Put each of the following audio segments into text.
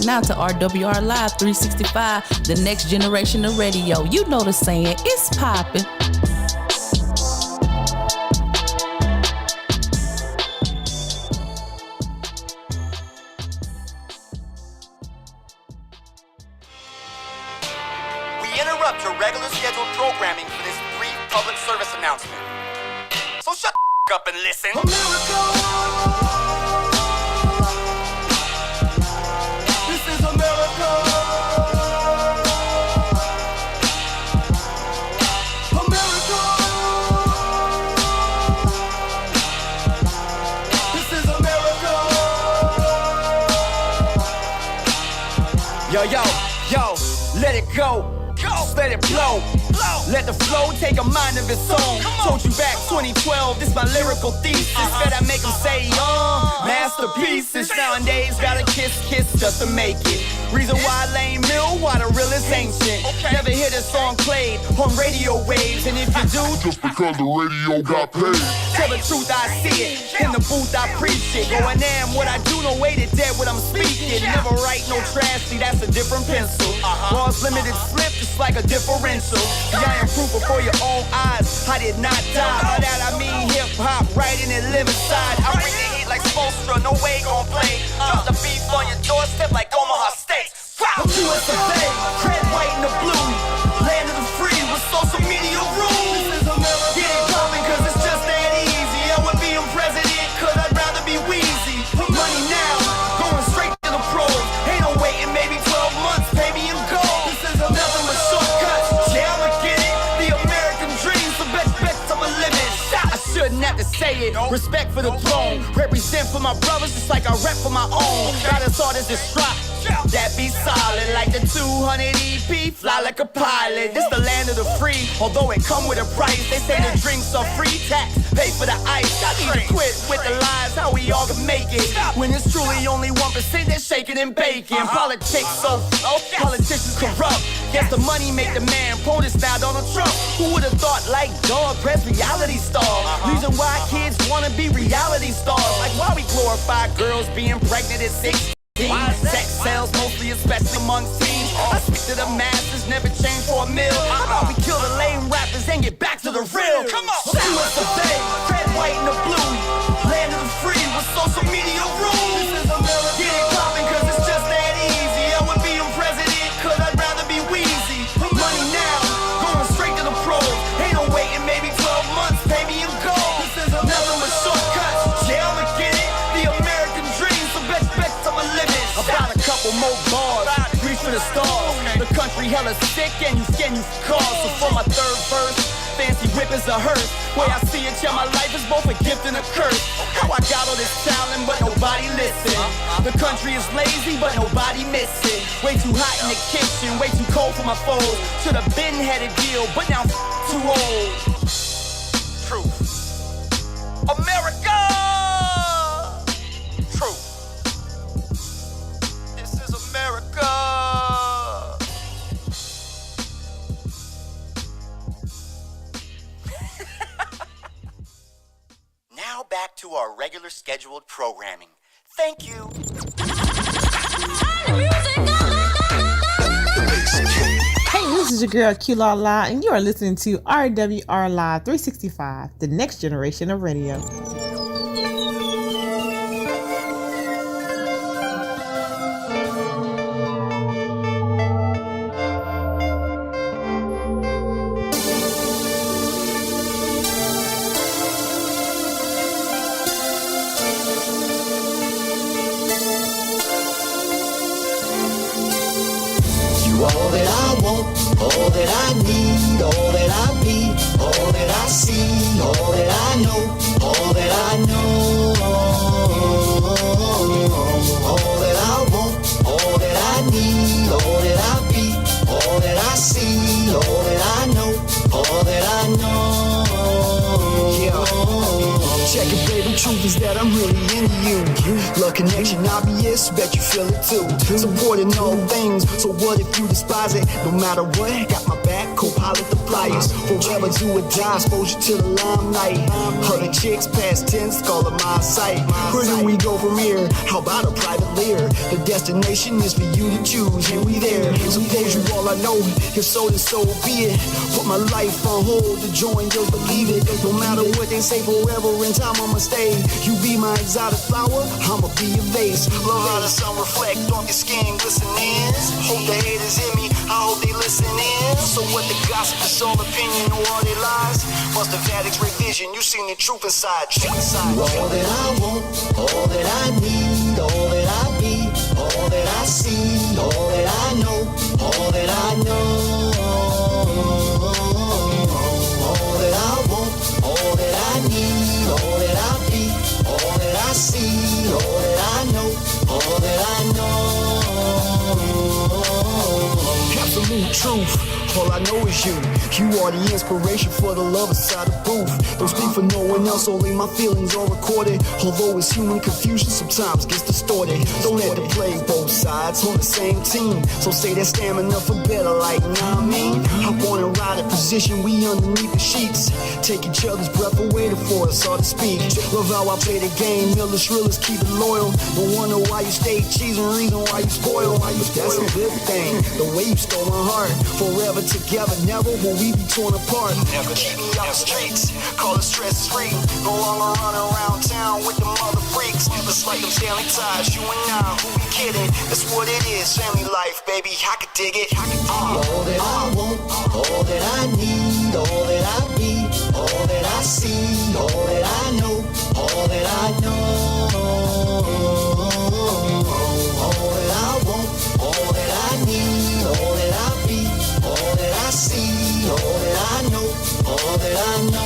now to RWR Live 365, the next generation of radio. You know the saying, it's poppin'. We interrupt your regular scheduled programming for this brief public service announcement. So shut the up and listen. America! Yo, let it go. Just let it blow. Let the flow take a mind of its own. Told you back 2012, this my lyrical thesis. That I make them say, masterpieces. Nowadays, gotta kiss just to make it. Reason why Lane Mill, why the real is ancient. Never hear this song played on radio waves. And if you do, just because the radio got paid. Tell the truth, I see it. In the booth, I preach it. Going am what I do, no way to dead what I'm speaking. Never write no trash, see, that's a different pencil. Raw's limited slip, just like a differential. See, I am proof before your own eyes. I did not die. By that I mean hip hop, writing and live inside. I bring the heat like Spolstra, no way gon' play. Drop the beef on your doorstep like Omaha Steaks. I'm USA, red, white, and the blue. Land of the free with social media rules. Get it poppin' cause it's just that easy. I would be a president cause I'd rather be Wheezy. Money now, going straight to the pros. Ain't no waiting, maybe 12 months, baby, I'm gold. Nothing but shortcuts, yeah, I'ma get it. The American dream, so bet to my limits. I shouldn't have to say it, respect for the throne. Represent for my brothers just like I rep for my own. Got us all this drop. That be solid like the 200 EP, fly like a pilot. This the land of the free, although it come with a price. They say the drinks are free, tax, pay for the ice. I need to quit with the lies, how we all can make it. When it's truly only 1% that's shaking and baking. Politics so politicians corrupt. Guess the money make the man, POTUS now Donald Trump. Who would've thought like dog press reality star? Reason why kids wanna be reality stars. Like why we glorify girls being pregnant at 16. Sex sells mostly, especially amongst teens. I speak to the masses, never change for a meal. How about we kill the lame rappers and get back to the real? Come on, USA, red, white, and the blue. Land of the free with social media rules. Get it poppin' cause it's just that easy. I would be a president cause I'd rather be Wheezy. Money now, going straight to the pros. Ain't no waiting, maybe 12 months, baby, I'm gold. Nothing but shortcuts, yeah, I'ma get it. The American dream, so bet to my limits. About a couple more bars, reach for the stars. The country hella sick and you cause. So for my third verse, fancy whip is a hearse. Way I see it, yeah, my life is both a gift and a curse. How I got all this talent, but nobody listen. The country is lazy, but nobody miss it. Way too hot in the kitchen, way too cold for my foes. Should've been had a deal, but now I'm too old. Truth. America! Truth. This is America. Now back to our regular scheduled programming. Thank you. Hey, this is your girl Q La La, and you are listening to RWR Live 365, the next generation of radio. All that I want, all that I need, all that I be, all that I see, all that I know, all that I know. All that I want, all that I need, all that I be, all that I see, all that I know, all that I know. Yeah. Check it, baby, truth is that I'm really into you. Love connection, obvious, bet you feel it too. Supporting all things, so what if you despise it? No matter what, got my back, co-pilot the flyers. Forever do or die, exposure to the limelight. Other chicks past 10, skull of my sight. Where do we go from here? How about a private lair? The destination is for you to choose, and we there. Suppose you all I know, if so then so be it. Put my life on hold to join, just believe it. No matter what they say, forever in time I'ma stay. You be my exotic flower, I'ma be your vase. Love how the sun reflect off your skin, glistening. Hope the haters hear me, I hope they listen in. So what the gossip is all opinion or all they lies? Must have had X-ray vision, you seen the truth inside. You all that I want, all that I need, all that I be, all that I see, all that I know, all that I know. All that I want, all that I need, all that I be, all that I see, all that I know, all that I know. Absolute truth. All I know is you. You are the inspiration for the lover side of booth. Don't speak for no one else, only my feelings are recorded. Although it's human confusion sometimes gets distorted. Don't let it play both sides on the same team. So say that stamina for better, like, nah, I mean. I wanna ride a position, we underneath the sheets. Take each other's breath away for us all to speak. Love how I play the game, illest, realest, keep it loyal. Don't wonder why you stay cheesing, reason why you spoil. That's a good thing, the way you stole my heart. Forever together, never will we be torn apart. Never keep me out the streets, call it stress free. No longer run around town with the mother freaks. It's like them Stanley ties, you and I, who we kidding? That's what it is, family life, baby, I could dig it. All that I want, all that I need, all that I be, all that I see, all that I know, all that I know. All that I want, all that I need, all that I be, all that I see, all that I know, all that I know.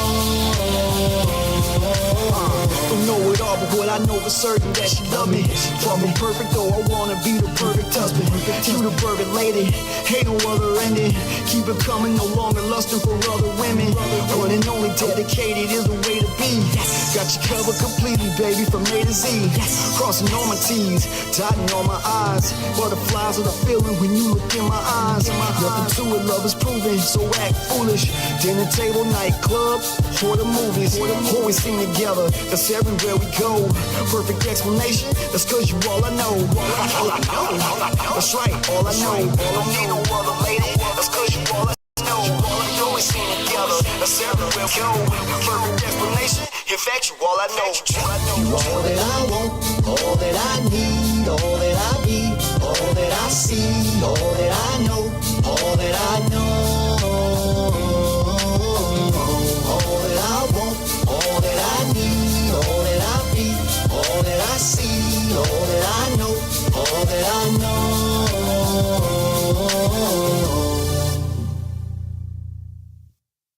Don't know it all, but what I know for certain that she love me. Far from perfect, though I wanna be the perfect husband. You the perfect lady, ain't no other ending. Keep it coming, no longer lusting for other women. One and only dedicated is the way to be. Got you covered completely, baby, from A to Z. Crossing all my T's, dotting all my I's. Butterflies of the feeling when you look in my eyes. Nothing to it, love is proven, so act foolish. Dinner table, nightclub, or the movies. Always sing together, that's everywhere we go. Perfect explanation, that's cause you all I know. All I know, that's right, all I know. Don't need no other lady, that's cause you all I know. Always sing together, that's everywhere we go. Perfect explanation, in fact you all I know. You all that I want, all that I need, all that I be, all that I see, all that I know, all that I know. All that I want, all that I need, all that I be, all that I see, all that I know, all that I know.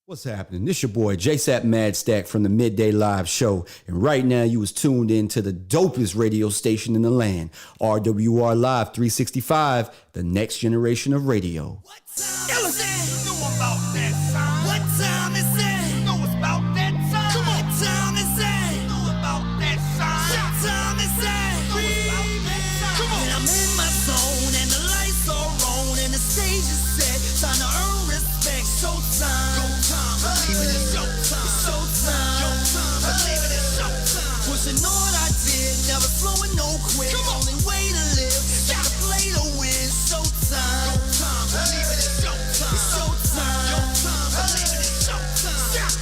What's happening? This your boy JSapp MadStak from the Midday Live Show, and right now you was tuned in to the dopest radio station in the land, RWR Live 365, the next generation of radio. What time is it? Know about that sign. What time is it? Know about that sign. Come on. What time is it? Know about that sign. What time is it? Know about that sign. Come on. When I'm in my zone and the lights are on and the stage is set, time to earn respect. Showtime. Go time. Believe it, it's showtime. It's showtime. Showtime. Believe it, it's showtime. Pushing on I did, never slowing, no quit. Come on. Only way to live, gotta play to win. Showtime. Believe it, it's showtime. It's showtime. Believe it, it's showtime.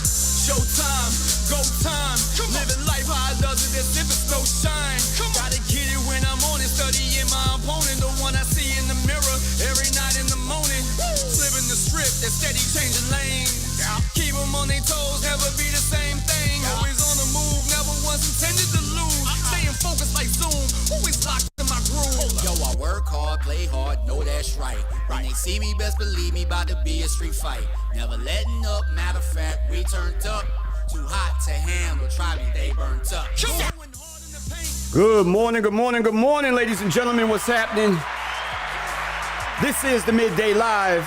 Showtime, go time. Living life how I does it as if it's no shine. Gotta get it when I'm on it. Studying my opponent, the one I see in the mirror every night in the morning. Flipping the script, that steady changing lanes. Keep them on their toes, never be the same thing. Always on the move, never once intended to lose. Staying focused like Zoom, always locked in my groove. Yo, I work hard, play hard, know that's right. When they see me, best believe me, about to be a street fight. Never letting up, matter of fact, we turned up. Too hot to handle, try me, they burnt up. Good morning, good morning, good morning, ladies and gentlemen. What's happening? This is the Midday Live,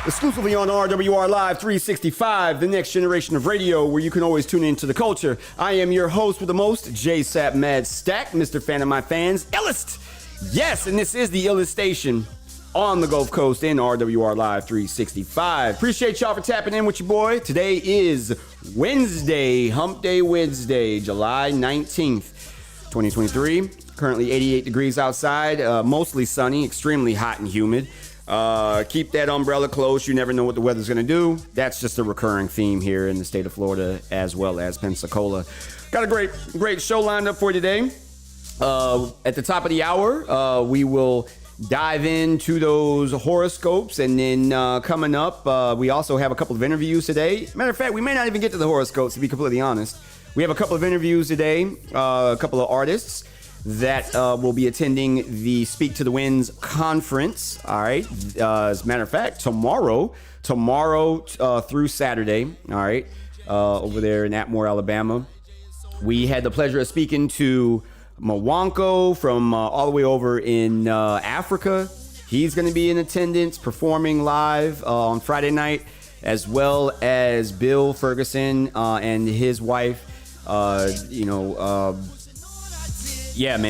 exclusively on RWR Live 365, the next generation of radio, where you can always tune into the culture. I am your host with the most, JSapp MadStak, Mr. Fan of my fans, iLLEST. Yes, and this is the iLLEST station, on the Gulf Coast in RWR Live 365. Appreciate y'all for tapping in with your boy. Today is Wednesday, Hump Day Wednesday, July 19th, 2023. Currently 88 degrees outside, mostly sunny, extremely hot and humid. Keep that umbrella close. You never know what the weather's going to do. That's just a recurring theme here in the state of Florida as well as Pensacola. Got a great show lined up for you today. At the top of the hour, we will dive into those horoscopes, and then coming up, we also have a couple of interviews today. Matter of fact, we may not even get to the horoscopes, to be completely honest. We have a couple of interviews today, a couple of artists that will be attending the Speak to the Winds conference. All right. As a matter of fact, tomorrow through Saturday, all right, over there in Atmore, Alabama, we had the pleasure of speaking to Mwanko from all the way over in Africa. He's going to be in attendance performing live on Friday night, as well as Bill Ferguson and his wife.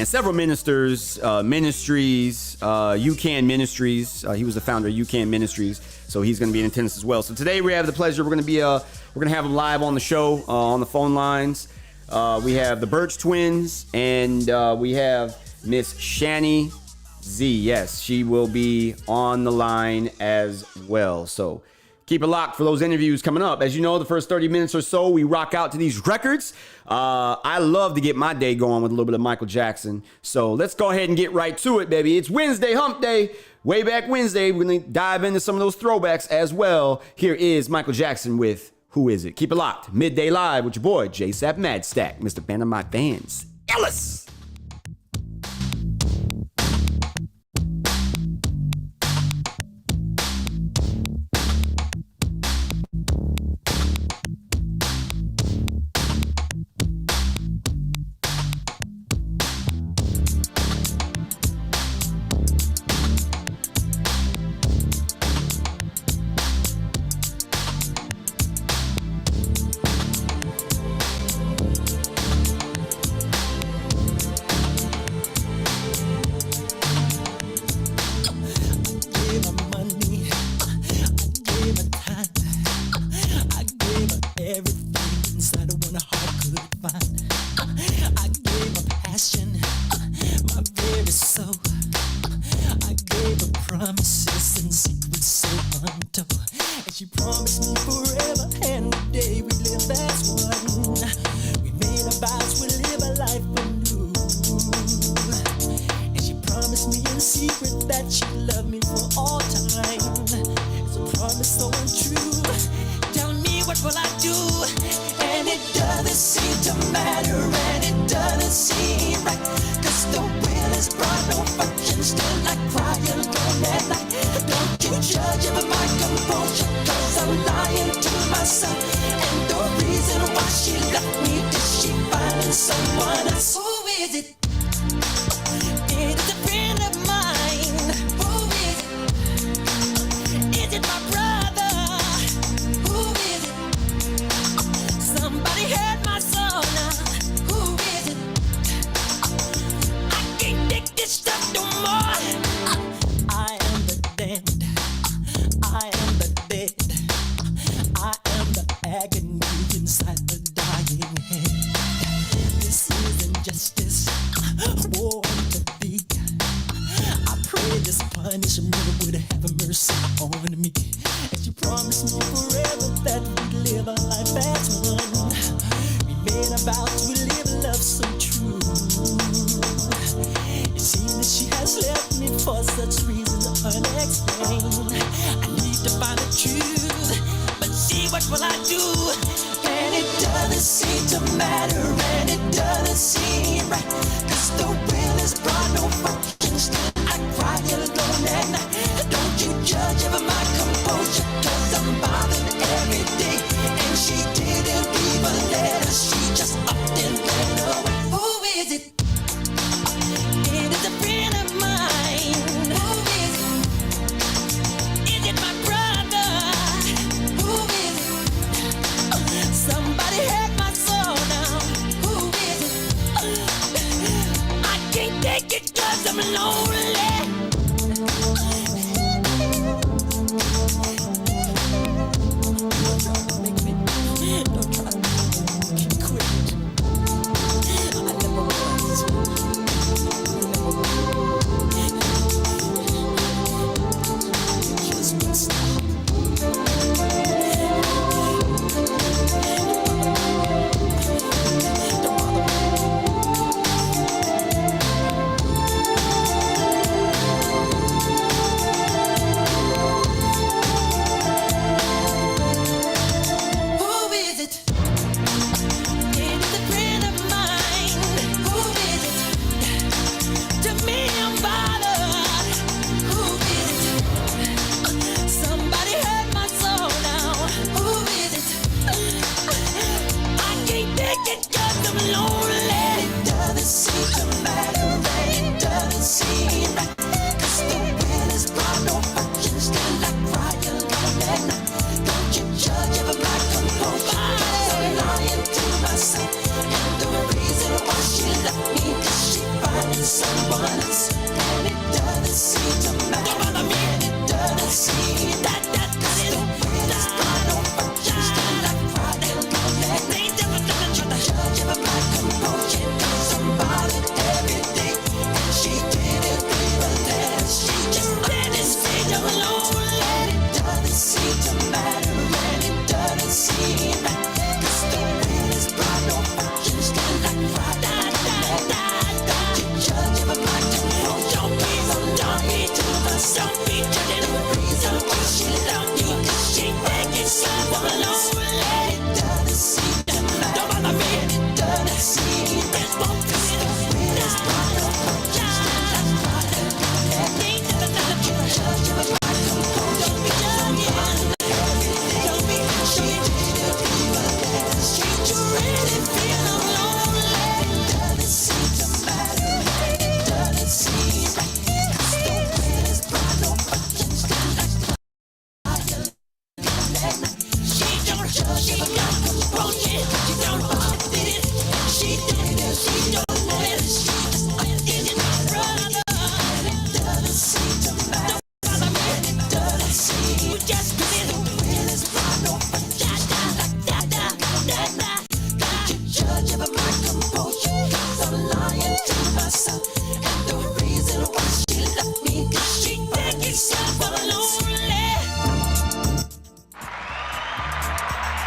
Several ministers, ministries, UCAN Ministries. He was the founder of UCAN Ministries, so he's going to be in attendance as well. So today we have the pleasure. We're going to have him live on the show on the phone lines. We have the Birch Twins, and we have Miss Shani Z. Yes, she will be on the line as well. So keep it locked for those interviews coming up. As you know, the first 30 minutes or so, we rock out to these records. I love to get my day going with a little bit of Michael Jackson. So let's go ahead and get right to it, baby. It's Wednesday, Hump Day. Way back Wednesday. We're going to dive into some of those throwbacks as well. Here is Michael Jackson with Who Is It? Keep it locked. Midday Live with your boy, JSapp MadStak, Mr. Panama Fans. iLLEST.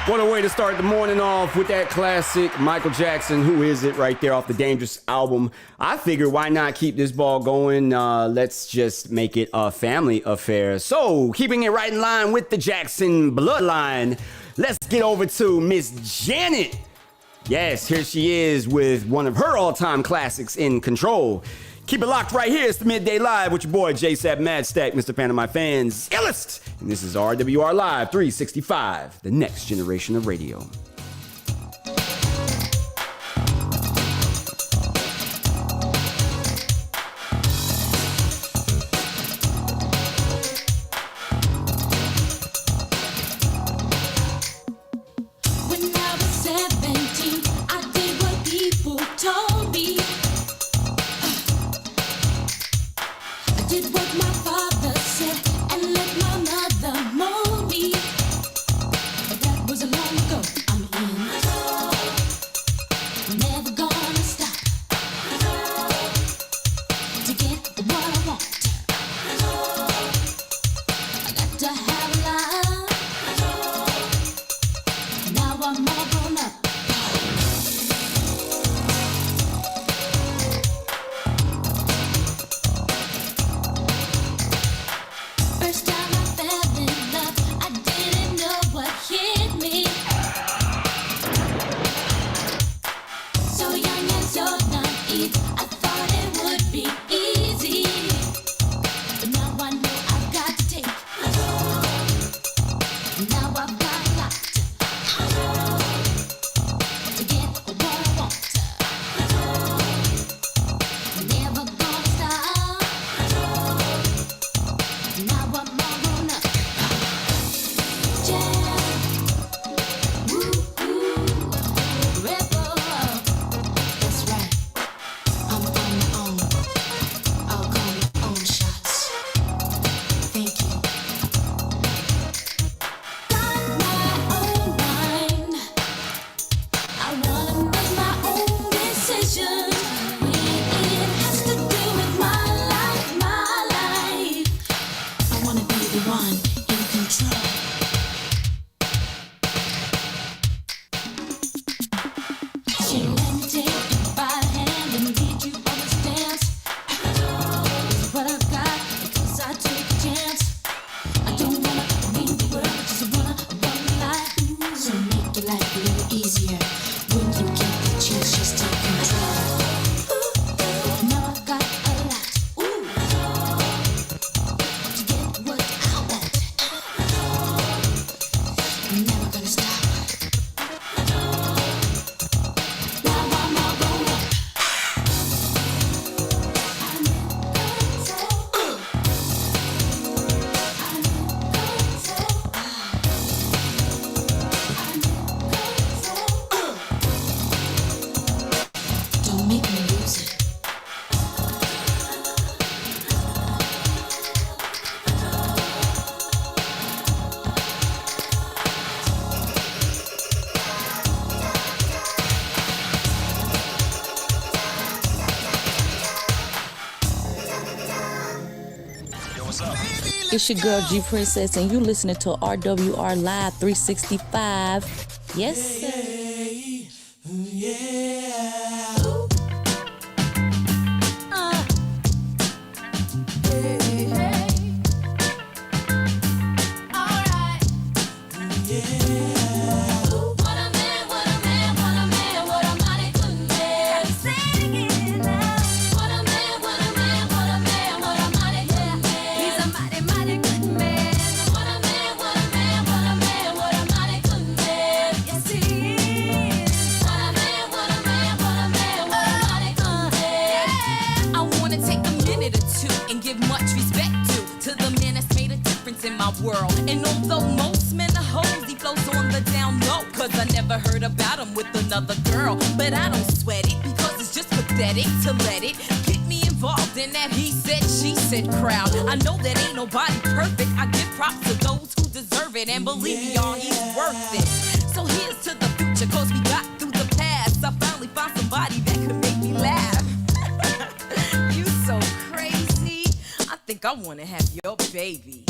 What a way to start the morning off with that classic Michael Jackson, Who Is It, right there off the Dangerous album. I figured why not keep this ball going? Let's just make it a family affair. So, keeping it right in line with the Jackson bloodline, let's get over to Miss Janet. Yes, here she is with one of her all-time classics, In Control. Keep it locked right here. It's the Midday Live with your boy JSapp MadStak, Mr. Fan of My Fans, iLLEST. And this is RWR Live 365, the next generation of radio. When I was 17, I did what people told me. I did what my father said and let my mother mold me. But that was a long ago. I'm in. Never gonna stop to get what I want. I got to have a life. Now I'm all grown up. First time I fell in love, I didn't know what hit me. So young and so naive, I thought it would be easy. But now I know I've got to take. Now I've got a lot to get what I want. Never gonna stop. Now I'm all grown up. Jam, rebel. That's right. I'm on my own. I'll call my own shots. Thank you. Got my own mind. I wanna make my own decision. When it has to do with my life, I wanna be the one in control. She let me take you by the hand and lead you on this dance. This is what I've got because I take a chance. I don't wanna win the world, I just wanna run my life. So make your life a little easier when you get the chance. Just take control. Now I've got a lot to get what I want. It's your girl G Princess, and you listening to RWR Live 365. Yes, sir. World. And although most men are hoes, he flows on the down low, cause I never heard about him with another girl. But I don't sweat it, because it's just pathetic to let it get me involved in that he said, she said crowd. I know that ain't nobody perfect, I give props to those who deserve it, and believe me y'all, he's worth it. So here's to the future, cause we got through the past. I finally found somebody that could make me laugh. You so crazy, I think I wanna have your baby.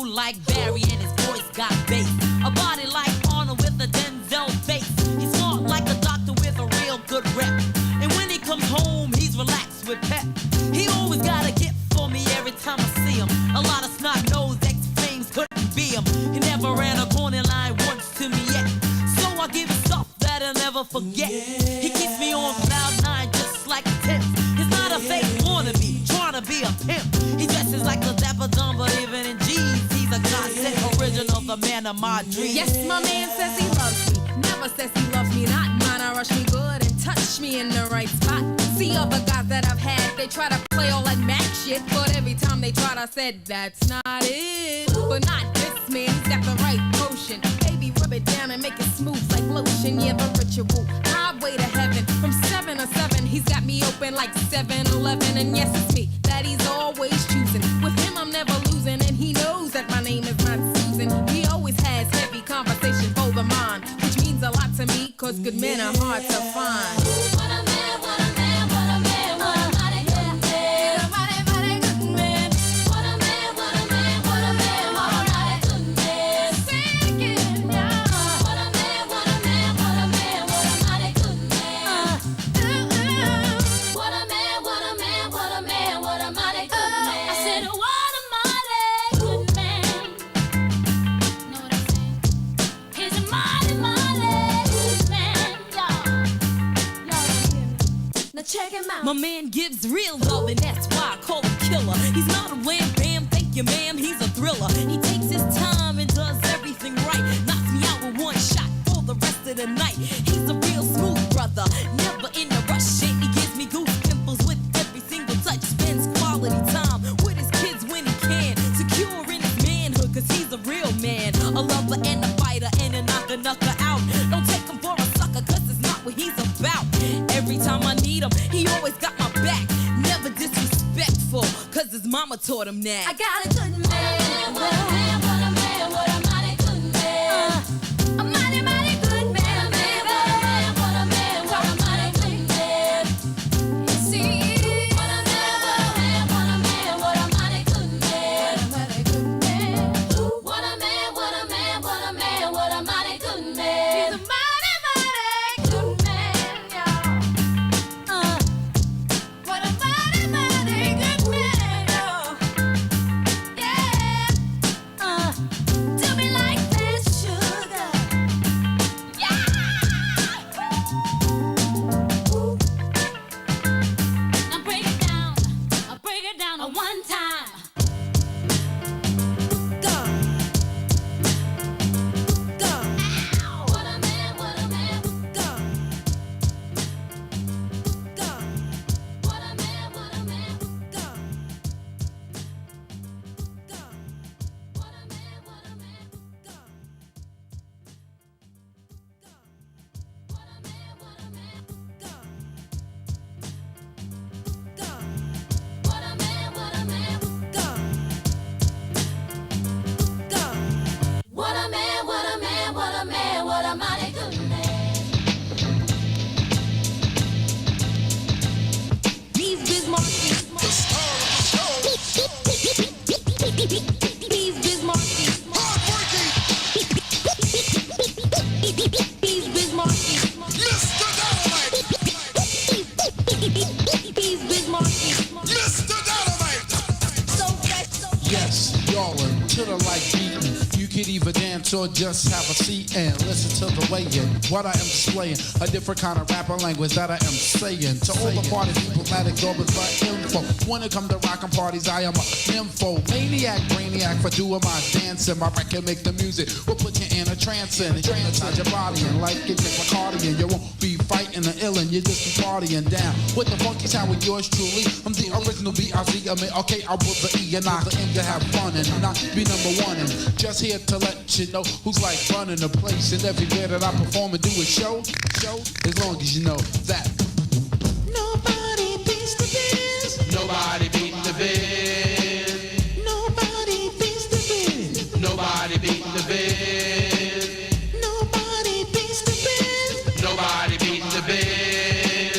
Like Barry and his voice got bass. A body like Arnold with a Denzel face. He's smart like a doctor with a real good rep. And when he comes home, he's relaxed with pep. He always got a gift for me every time I see him. A lot of snot-nosed ex-flames couldn't be him. He never ran a corner line once to me yet. So I give him stuff that I'll never forget. He keeps me on cloud nine just like a tip. He's not a fake wannabe, trying to be a pimp. He dresses like a dapper dumb, but even in jeans, he's a godsend original, the man of my dreams. Yes, my man says he loves me. Never says he loves me not. Mine, I rush me good and touch me in the right spot. See other guys that I've had, they try to play all that Mac shit, but every time they tried, I said, that's not it. But not this man, he's got the right potion. Baby, rub it down and make it smooth like lotion. Yeah, the ritual, highway to heaven. From 7 to 7, he's got me open like 7-Eleven. And yes, it's me that he's always choosing. With him, I'm never losing, and he knows that my name is not Susan. He always has heavy conversation for the mind, which means a lot to me, cause good men are hard to find. What a man, what a man, what a man, what a mighty good man. What a mighty, mighty good man. What a man, what a man, what a man, what a mighty good man. Say it again, yeah. What a man, what a man, what a man, what a mighty good man. What a man, what a man, what a man, what a mighty good man. I said, what a mighty good man. Know what I'm saying? He's a mighty, mighty good man, y'all. Y'all hear me? Now check him out. My man gives real love, and that's why I call him killer. He's not a wham bam, thank you ma'am, he's a thriller. He takes his time and does everything right. Knocks me out with one shot for the rest of the night. He's a real smooth brother, never in a rush shit. He gives me goose pimples with every single touch. Spends quality time with his kids when he can. Secure in his manhood, cause he's a real man. A lover and a fighter and a knocker out. Don't take him for a sucker, cause it's not what he's about. Every time I need him, he always got my back. Never disrespectful, cause his mama taught him that. I got a good man. What a man, what a man, what a mighty good man. A mighty, mighty good man, baby. What a man, what a mighty good man. You see, what a man, what a man, what a man, what a mighty good man. What a mighty good man. What a man, what a man, what a man, what a mighty good man. He's a mighty, mighty good man, y'all. What a mighty, mighty good man, y'all. Yeah. Do me like this should could either dance or just have a seat and listen to the weigh-in. What I am displaying, a different kind of rapper language that I am saying. To all the party diplomatic garbage by info. When it comes to rockin' parties, I am a nympho. Maniac, brainiac for doing my dancing. My record make the music will put you in a trance and inside your body. And like it take my cardigan, you won't be fighting the illin', you just be partying down. With the funky sound with yours truly, I'm the original B.I.Z. I mean, okay, I will the E and I aim to have fun and not be number one. And just here to let you know who's like running the place. And everywhere that I perform and do a show, as long as you know that Nobody beats the biz. nobody beating the biz. Nobody beats the biz. Nobody beating the biz. Nobody beats the biz. Nobody beating the biz.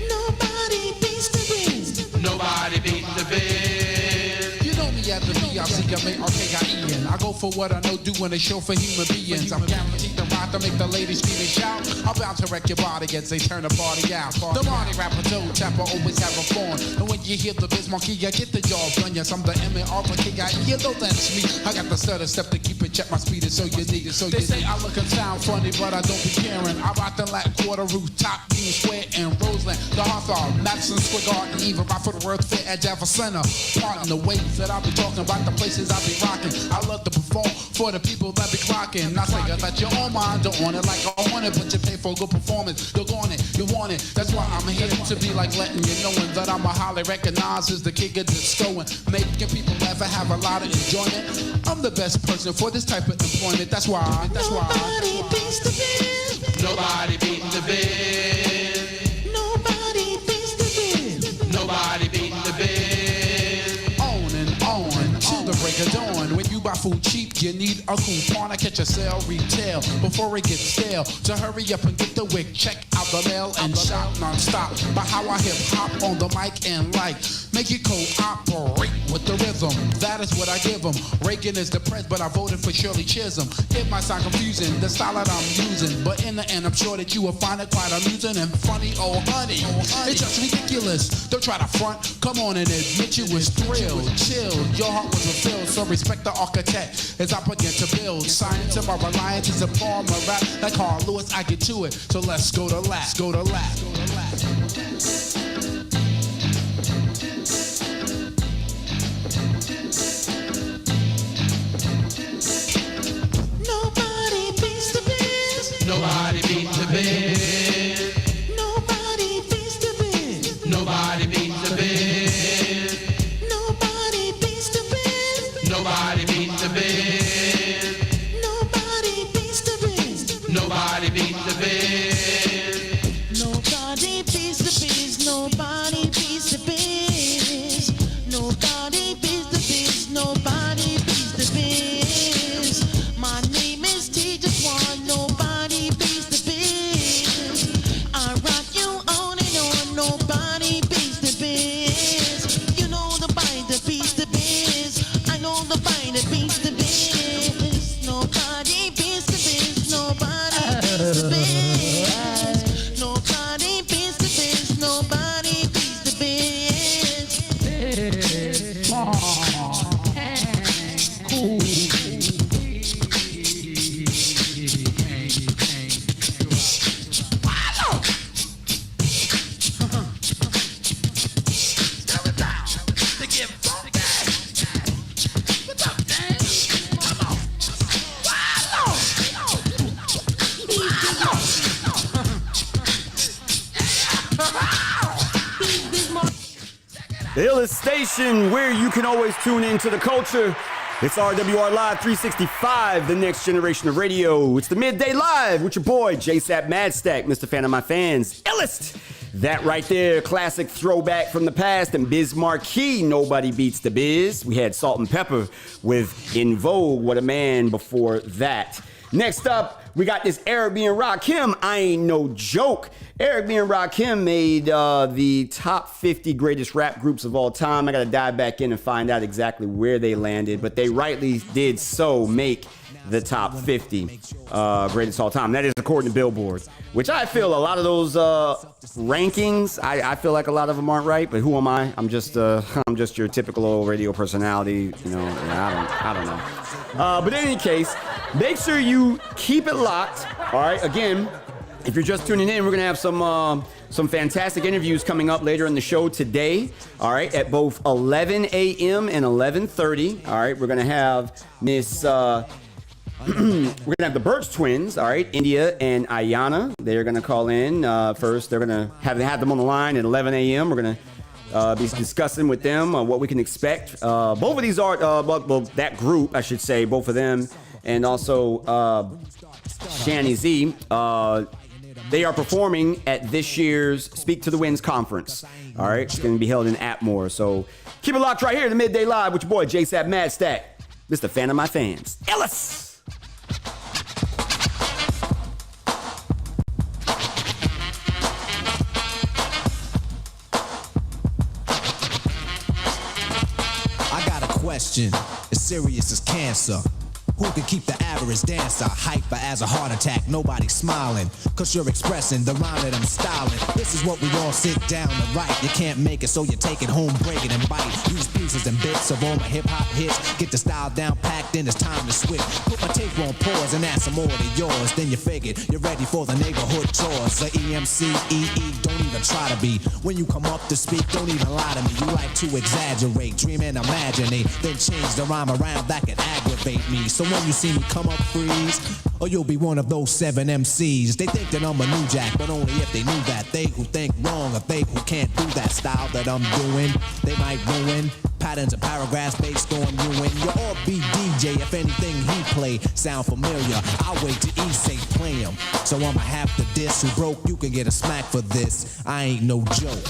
Nobody beats the biz. Nobody beating the biz. You know me as the B.I.Z. I mean, R.K.I.E.N. I go for what I know, doing a show for human beings. I'm guaranteed to rock to make the ladies scream and shout. I'm bound to wreck your body as they turn the party out. The Marty rapper, Joe Tapper, always have a phone. And when you hear the biz monkey, I get the job done. Yes, I'm the M.A.R.K.I.E. You know that's me. I got the stutter step to keep it, check my speed is so unique. They say I look and sound funny, but I don't be caring. I rock the Latin Quarter, rooftop, Union Square, and Roseland. The Hawthorne, Madison Square Garden, even right for the World Fair at Java Center. Pardon the ways that I be talking about the places I be rocking. I love to perform for the people that be clocking. I say that your own mind don't want it like I want it, but you pay for a good performance. You're on it, you want it. That's why I'm here to be like letting you knowing that I'm a highly recognized as the king of disco and making people laugh and have a lot of enjoyment. I'm the best person for this type of employment. That's why. Nobody beats the biz. Nobody beating the biz. Nobody beats the biz. Nobody beating the biz. On and on till the break of dawn. When you buy food cheap, you need a coupon. I catch a sale retail before it gets stale. So hurry up and get the wick. Check out the mail and shop non-stop. By how I hip hop on the mic and like make it cooperate with the rhythm. That is what I give them. Reagan is depressed, but I voted for Shirley Chisholm. It might sound confusing, the style that I'm using, but in the end, I'm sure that you will find it quite amusing and funny. Oh, honey, it's just ridiculous. Don't try to front. Come on and admit you was thrilled. Chill, your heart was fulfilled. So respect the architect as I begin to build. Science and my reliance is a form of rap. Like Carl Lewis, I get to it. So let's go to lap. Go to lap. Go to lap. Nobody beats the biz. Nobody beats the biz. Nobody beats the biz. Nobody beats the biz. Nobody beats the biz. Nobody beats the biz. Nobody beats the biz. Nobody beats the biz. Nobody beats the biz. Nobody beats the biz. Nobody beats the biz. Nobody beats the biz. My name is Teacher Swan. Nobody beats the biz. I rock you on and on. Nobody beats the biz. You know the bite that beats the biz. I know the bite that beats the biz. Nobody beats the biz. Nobody beats the biz. Nobody beats the biz. Nobody beats the biz. The illest station where you can always tune into the culture. It's RWR Live 365, the next generation of radio. It's the Midday Live with your boy, JSapp MadStak, Mr. Fan of My Fans. iLLEST! That right there, classic throwback from the past, and Biz Marquee, Nobody Beats the Biz. We had Salt and Pepper with In Vogue, What a Man before that. Next up, we got this Eric B. and Rakim, I Ain't No Joke. Eric B. and Rakim made the top 50 greatest rap groups of all time. I got to dive back in and find out exactly where they landed, but they rightly did so make the top 50 greatest all time. That is according to Billboard, which I feel a lot of those rankings, I feel like a lot of them aren't right, but who am I? I'm just your typical old radio personality, you know, I don't know. But in any case, make sure you keep it locked. All right. Again, if you're just tuning in, we're gonna have some fantastic interviews coming up later in the show today. All right, at both 11 a.m. and 11:30. All right, we're gonna have Miss. We're gonna have the Birch twins. All right, India and Ayana. They're gonna call in first. They're gonna have them on the line at 11 a.m. We're gonna be discussing with them what we can expect. Both of these are well, that group, I should say, both of them, and also Shani Z. They are performing at this year's Speak to the Winds conference. All right, it's going to be held in Atmore. So keep it locked right here to Midday Live with your boy JSapp MadStak, Mr. Fan of My Fans, iLLEST. I got a question, as serious as cancer. Who can keep the average dancer hyper as a heart attack? Nobody's smiling, cause you're expressing the rhyme that I'm styling. This is what we all sit down to write. You can't make it, so you take it home, break it and bite. Use pieces and bits of all my hip-hop hits. Get the style down packed, then it's time to switch. Put my tape on pause and add some more to yours. Then you figured you're ready for the neighborhood chores. The EMC, EE, don't even try to be. When you come up to speak, don't even lie to me. You like to exaggerate, dream and imaginate, then change the rhyme around that can aggravate me. So when you see me come up, freeze, or you'll be one of those 7 MCs. They think that I'm a new jack, but only if they knew that. They who think wrong, or they who can't do that style that I'm doing, they might ruin patterns and paragraphs based on you. And you're all be DJ if anything he play sound familiar. I'll wait till he say play him. So I'ma have to diss. Who broke, you can get a smack for this. I ain't no joke.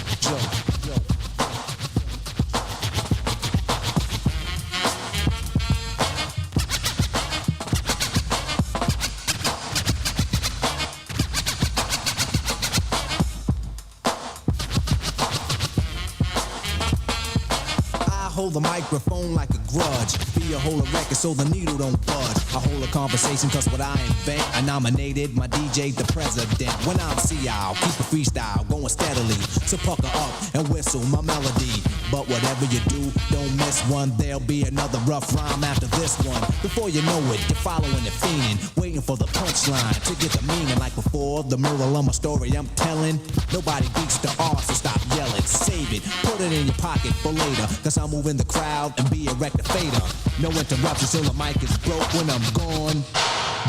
Hold the microphone like a grudge. Be a whole record so the needle don't budge. I hold a conversation cause what I invent, I nominated my DJ the president. When I'm CL, keep a freestyle going steadily. So pucker up and whistle my melody. But whatever you do, don't miss one. There'll be another rough rhyme after this one. Before you know it, you're following the fiending, waiting for the punchline to get the meaning. Like before, the moral of my story I'm telling. Nobody beats the R, so stop yelling. Save it, put it in your pocket for later. Cause I'm moving the crowd and be a rectificator. No interruptions till the mic is broke. When I'm gone,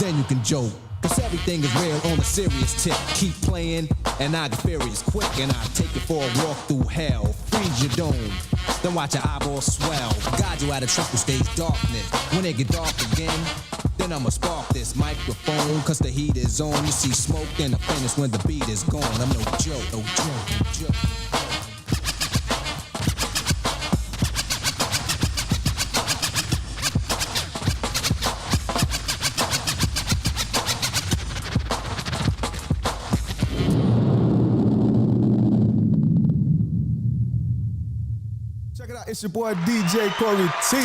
then you can joke. Cause everything is real on a serious tip. Keep playing and I get furious quick. And I take it for a walk through hell. Freeze your dome, then watch your eyeballs swell. Guide you out of triple stage darkness. When it get dark again, then I'ma spark this microphone. Cause the heat is on. You see smoke, then I finish when the beat is gone. I'm no joke, no joke, no joke. It's your boy DJ Corey T,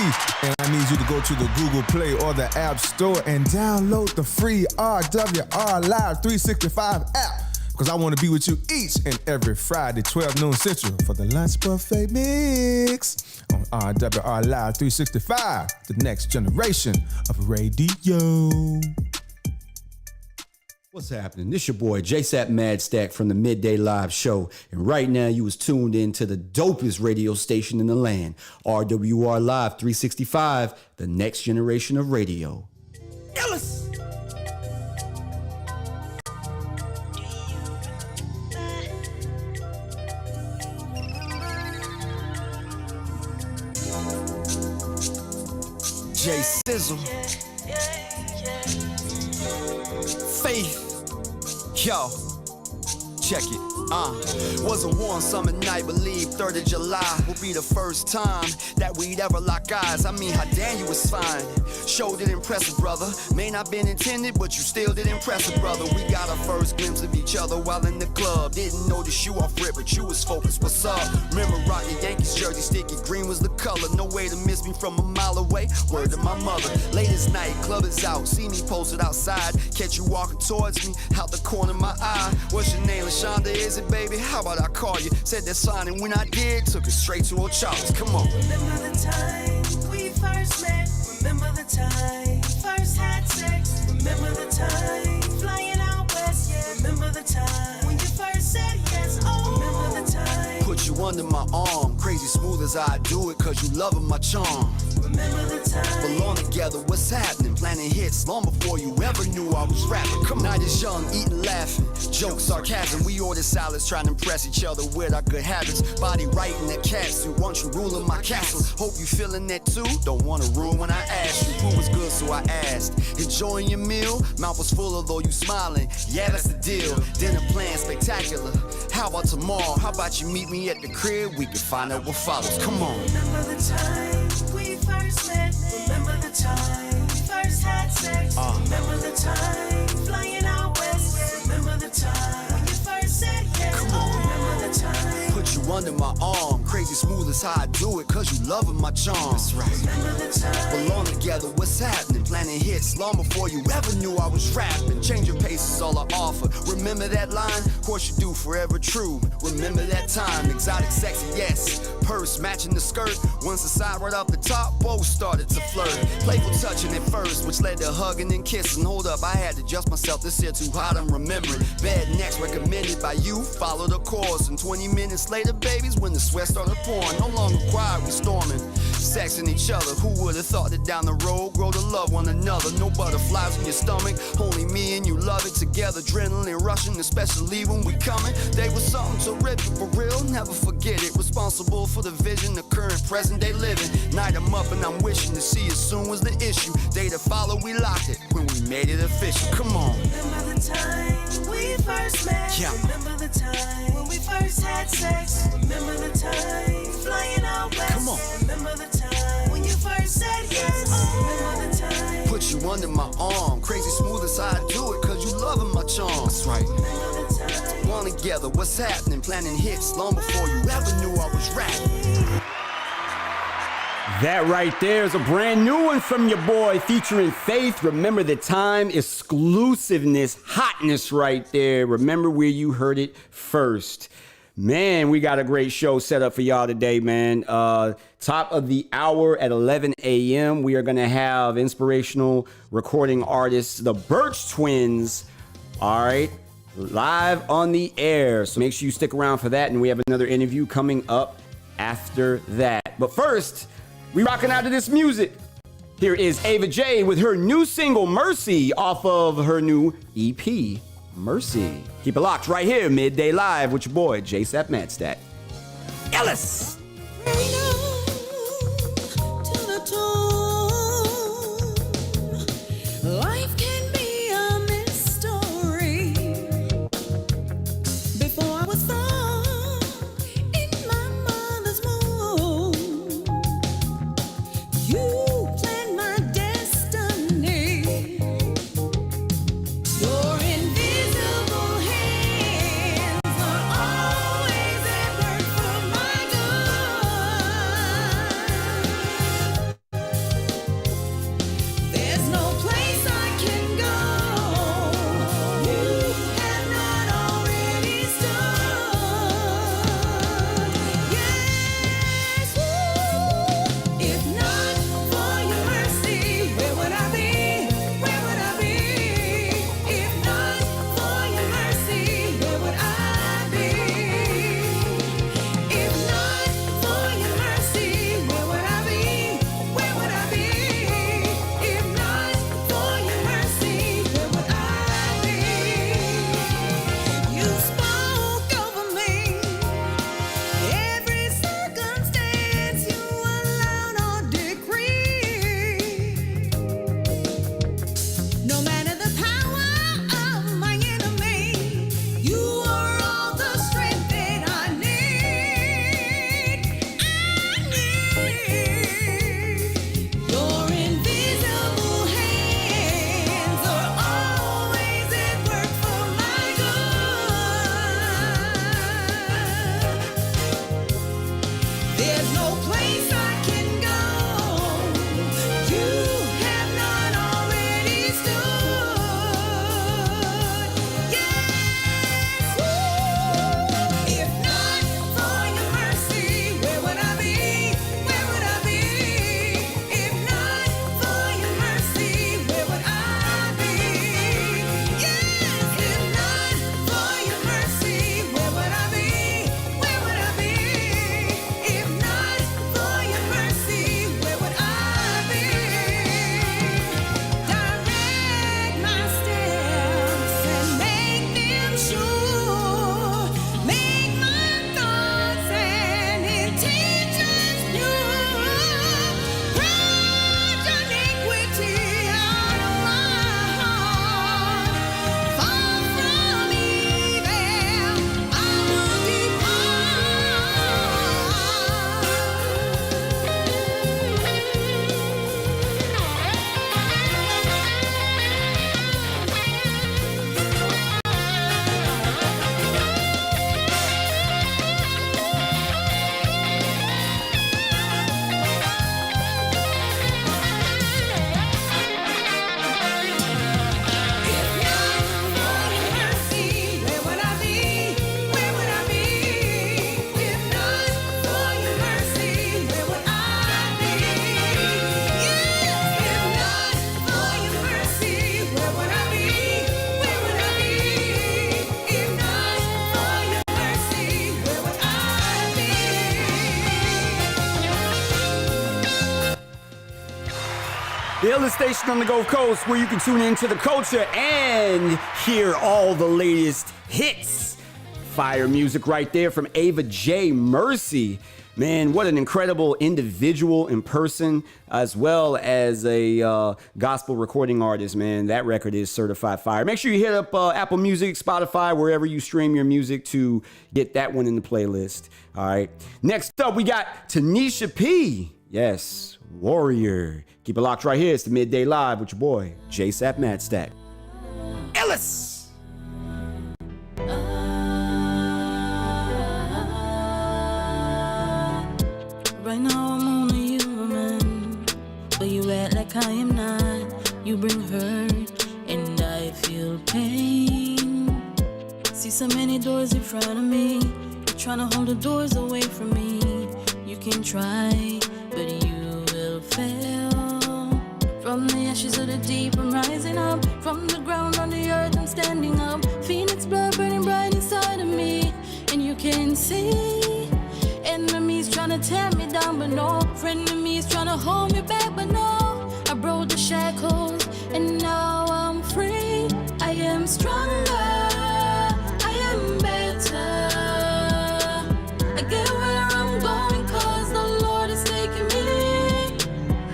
and I need you to go to the Google Play or the App Store and download the free RWR Live 365 app, because I want to be with you each and every Friday, 12 noon Central, for the Lunch Buffet Mix on RWR Live 365, the next generation of radio. What's happening? This your boy JSapp MadStak from the Midday Live Show, and right now you was tuned in to the dopest radio station in the land, RWR Live 365, the next generation of radio. iLLEST! J Sizzle, Faith. Yo, check it. Was a warm summer night, believe 3rd of July will be the first time that we'd ever lock eyes. I mean, how damn you was fine. Showed it impressive, brother. May not been intended, but you still did impressive, brother. We got our first glimpse of each other while in the club. Didn't know the shoe off rip, but you was focused. What's up? Remember rocking Yankees jersey, sticky green was the color. No way to miss me from a mile away. Word to my mother. Latest night, club is out. See me posted outside. Catch you walking towards me, out the corner of my eye. What's your name, LaShonda? Is it, baby? How about I call you? Said that sign, and when I did, took it straight to Old Charles. Come on. Remember the time we first met? Remember the time first had sex. Remember the time flying out west. Yeah. Remember the time when you first said yes. Oh, remember the time. Put you under my arm, crazy smooth as I do it, cause you loving my charm. Remember the time. Belong together, what's happening? Planning hits long before you ever knew I was rapping. Come on. Night is young, eating, laughing, jokes, sarcasm. We order salads, trying to impress each other with our good habits. Body right in that cat suit, want you ruling my castle. Hope you feeling that too. Don't wanna ruin when I asked you. Food was good, so I asked. Enjoying your meal? Mouth was full, although you smiling. Yeah, that's the deal. Dinner plan spectacular. How about tomorrow? How about you meet me at the crib? We can find out what follows. Come on. Remember the time we first met. Remember the time we first had sex. Remember the time flying out west. Remember the time when you first said yes. Come on. Remember the time. Put you under my arm, crazy smooth is how I do it, cause you loving my charm. That's right. Remember the time. Belong together, what's happening? Planning hits long before you ever knew I was rapping. Change your pace is all I offer. Remember that line? Of course you do, forever true. Remember that time, exotic, sexy, yes. Purse matching the skirt. Once the side right off the top, both started to flirt. Playful touching at first, which led to hugging and kissing. Hold up, I had to adjust myself. This here too hot, I'm remembering. Bed next recommended by you. Follow the course, and 20 minutes later, babies, when the sweat started pouring. No longer quiet, we storming. Sexing each other. Who would have thought that down the road, grow to love one another? No butterflies in your stomach. Only me and you love it together. Adrenaline rushing, especially when we coming. They was something terrific for real. Never forget it. Responsible for the vision, the current present day living. Night I'm up and I'm wishing to see as soon as the issue. Day to follow, we locked it when we made it official. Come on. Remember the time we first met. Yeah. Remember the time when we first had sex. Remember the time flying out west. Come on. Remember the time when you first said yes. Remember the time. Put you under my arm, crazy smooth as how I do it, cause you loving my charm. That's right. Remember the time. Belong together, what's happening? Planning hits long before you ever knew I was rapping. That right there is a brand new one from your boy featuring Faith. Remember the time, exclusiveness, hotness right there. Remember where you heard it first. Man, we got a great show set up for y'all today, man. Top of the hour at 11 a.m. We are going to have inspirational recording artists, the Birch Twins. All right. Live on the air. So make sure you stick around for that. And we have another interview coming up after that. But first, we rocking out to this music. Here is Ava J with her new single, Mercy, off of her new EP, Mercy. Keep it locked right here, Midday Live with your boy, JSapp MadStak. iLLEST! Life can be a mystery. Before I was born in my mother's womb, you planned my destiny. Your invisible hands are always at work for my good. The iLLEST station on the Gulf Coast, where you can tune into the culture and hear all the latest hits. Fire music right there from Ava J. Mercy. Man, what an incredible individual in person, as well as a gospel recording artist, man. That record is certified fire. Make sure you hit up Apple Music, Spotify, wherever you stream your music to get that one in the playlist. All right. Next up, we got Tanisha P. Yes, Warrior. Keep it locked right here. It's the Midday Live with your boy, JSapp MadStak. iLLEST! Right now I'm only human, but you act like I am not. You bring hurt and I feel pain. See so many doors in front of me. You're trying to hold the doors away from me. You can try, but you will fail. From the ashes of the deep I'm rising up. From the ground on the earth I'm standing up. Phoenix blood burning bright inside of me. And you can see enemies trying to tear me down, but no. Frenemies trying to hold me back, but no. I broke the shackles and now I'm free. I am stronger, I am better. I get where I'm going cause the Lord is taking me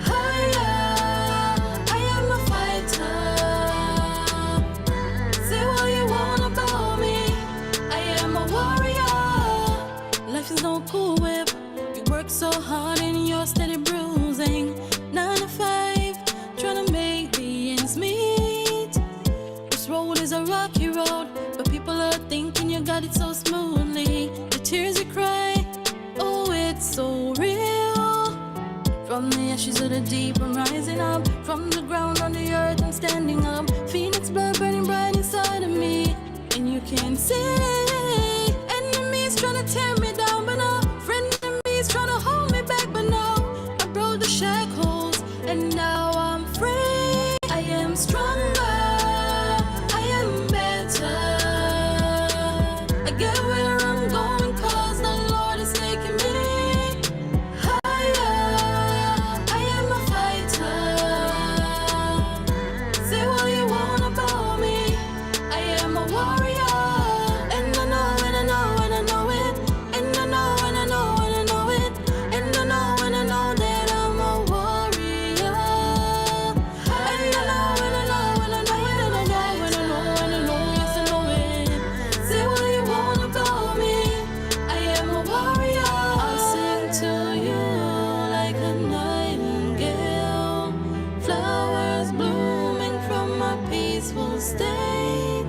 higher. I am a fighter. Say what you want about me. I am a warrior. Life is no cool whip. You work so hard and you're steady bruising. 9 to 5, trying to make the ends meet. This road is a rocky road, but people are thinking you got it so smoothly. The tears you cry, oh it's so real. From the ashes of the deep I'm rising up. From the ground on the earth I'm standing up. Phoenix blood burning bright inside of me. And you can see enemies trying to tear me down, but no. Frenemies trying to hold me back, but no. I broke the shackles and now I'm free. I am stronger, I am better. I get where I'm going cause the Lord is taking me higher. I am a fighter. Say what you want about me. I am a warrior. And I know, and I know, and I know it. And I know, and I know, and I know it. And I know, and I know that I'm a warrior. And I know, and I know, and I know it. And I know, and I know, and I know, yes I know it. Say what you want about me. I am a warrior. I'll sing to you like a nightingale. Flowers blooming from a peaceful state.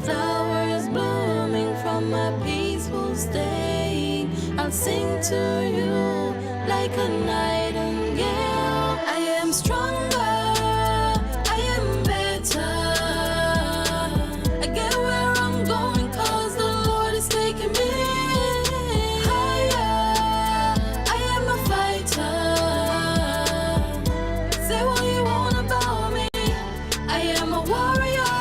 Flowers blooming from a peaceful state. I'll sing to you like a nightingale. I am stronger, I am better. I get where I'm going cause the Lord is taking me higher. I am a fighter. Say what you want about me. I am a warrior.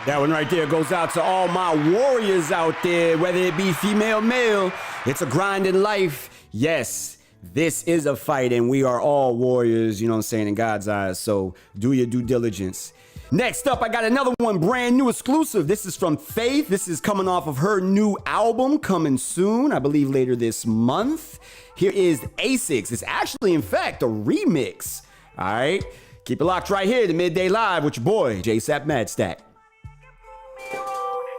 That one right there goes out to all my warriors out there, whether it be female, male. It's a grind in life. Yes, this is a fight and we are all warriors, you know what I'm saying, in God's eyes. So do your due diligence. Next up, I got another one, brand new exclusive. This is from Faith. This is coming off of her new album coming soon, I believe later this month. Here is A6. It's actually, in fact, a remix. All right. Keep it locked right here to Midday Live with your boy, JSapp MadStak.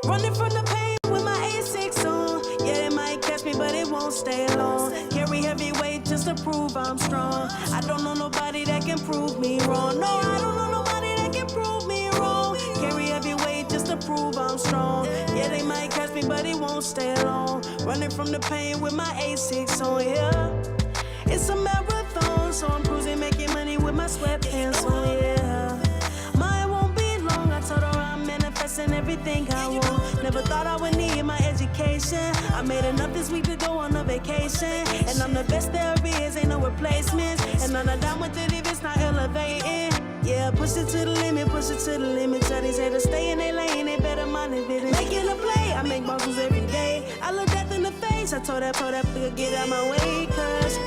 Running from the pain with my A6 on. Yeah, they might catch me, but it won't stay long. Carry heavy weight just to prove I'm strong. I don't know nobody that can prove me wrong. No, I don't know nobody that can prove me wrong. Carry heavy weight just to prove I'm strong. Yeah, they might catch me, but it won't stay long. Running from the pain with my A6 on, yeah. It's a marathon, so I'm cruising, making money with my sweatpants on, yeah. Mine won't be long, I told her I'm manifesting everything I want. Never thought I would need my education. I made enough this week to go on a vacation. And I'm the best there is, ain't no replacements. And I'm not down with it if it's not elevating. Yeah, push it to the limit, push it to the limit. Tell these haters stay in their lane, they better mind their business. Making a play, I make balls every day. I look death in the face, I told that nigga get out my way, cause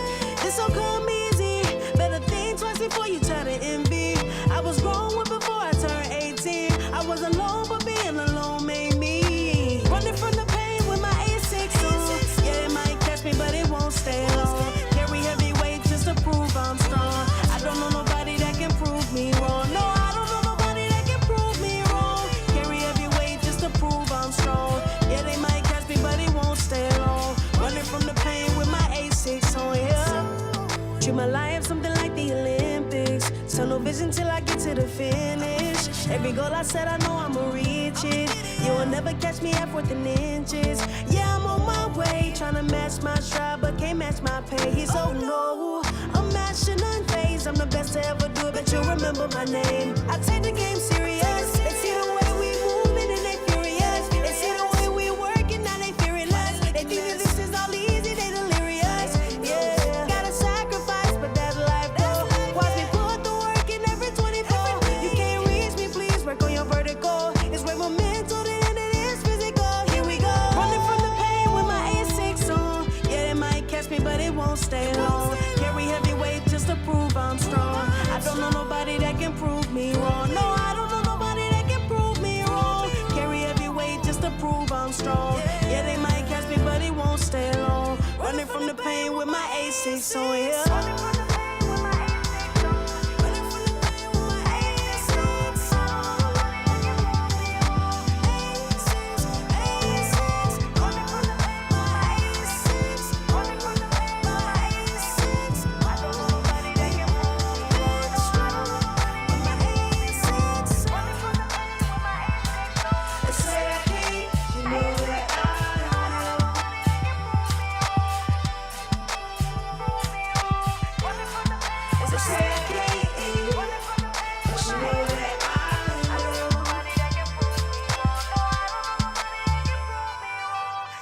this don't come easy. Better think twice before you try to envy. I was grown with before I turned 18. I was alone, but being alone made me. Running from the pain with my A6 on. Yeah, it might catch me, but it won't stay long. Carry heavy weight just to prove I'm strong. I don't know nobody that can prove me wrong. No, I don't know nobody that can prove me wrong. Carry heavy weight just to prove I'm strong. Yeah, they might catch me, but it won't stay long. Running from the pain with my A6 on, yeah. Treat my life something like the Olympics. Tunnel vision till I get to the finish. Every goal I set, I know I'ma reach it. You will never catch me at 4th and inches. Yeah, I'm on my way, trying to match my stride, but can't match my pace. Oh no, I'm matching unfazed. I'm the best to ever do it, but you'll remember my name. I take the game serious. They see the way we moving and they furious. They see the way we working, now they fearing us. They think that this is all easy, they delirious. Yeah, gotta sacrifice, but that's life though. Watch me put the work in every 24. You can't reach me, please work on your vertical. It's way more mental than it is physical. Here we go. Running from the pain with my A6 on. Yeah, they might catch me, but it won't stay long. Carry heavy weight just to prove I'm strong. I don't know nobody that can prove me wrong. No, I don't know nobody that can prove me wrong. Carry heavy weight just to prove I'm strong. Yeah, they might catch me, but it won't stay long. Running from the pain with my A6 on, yeah.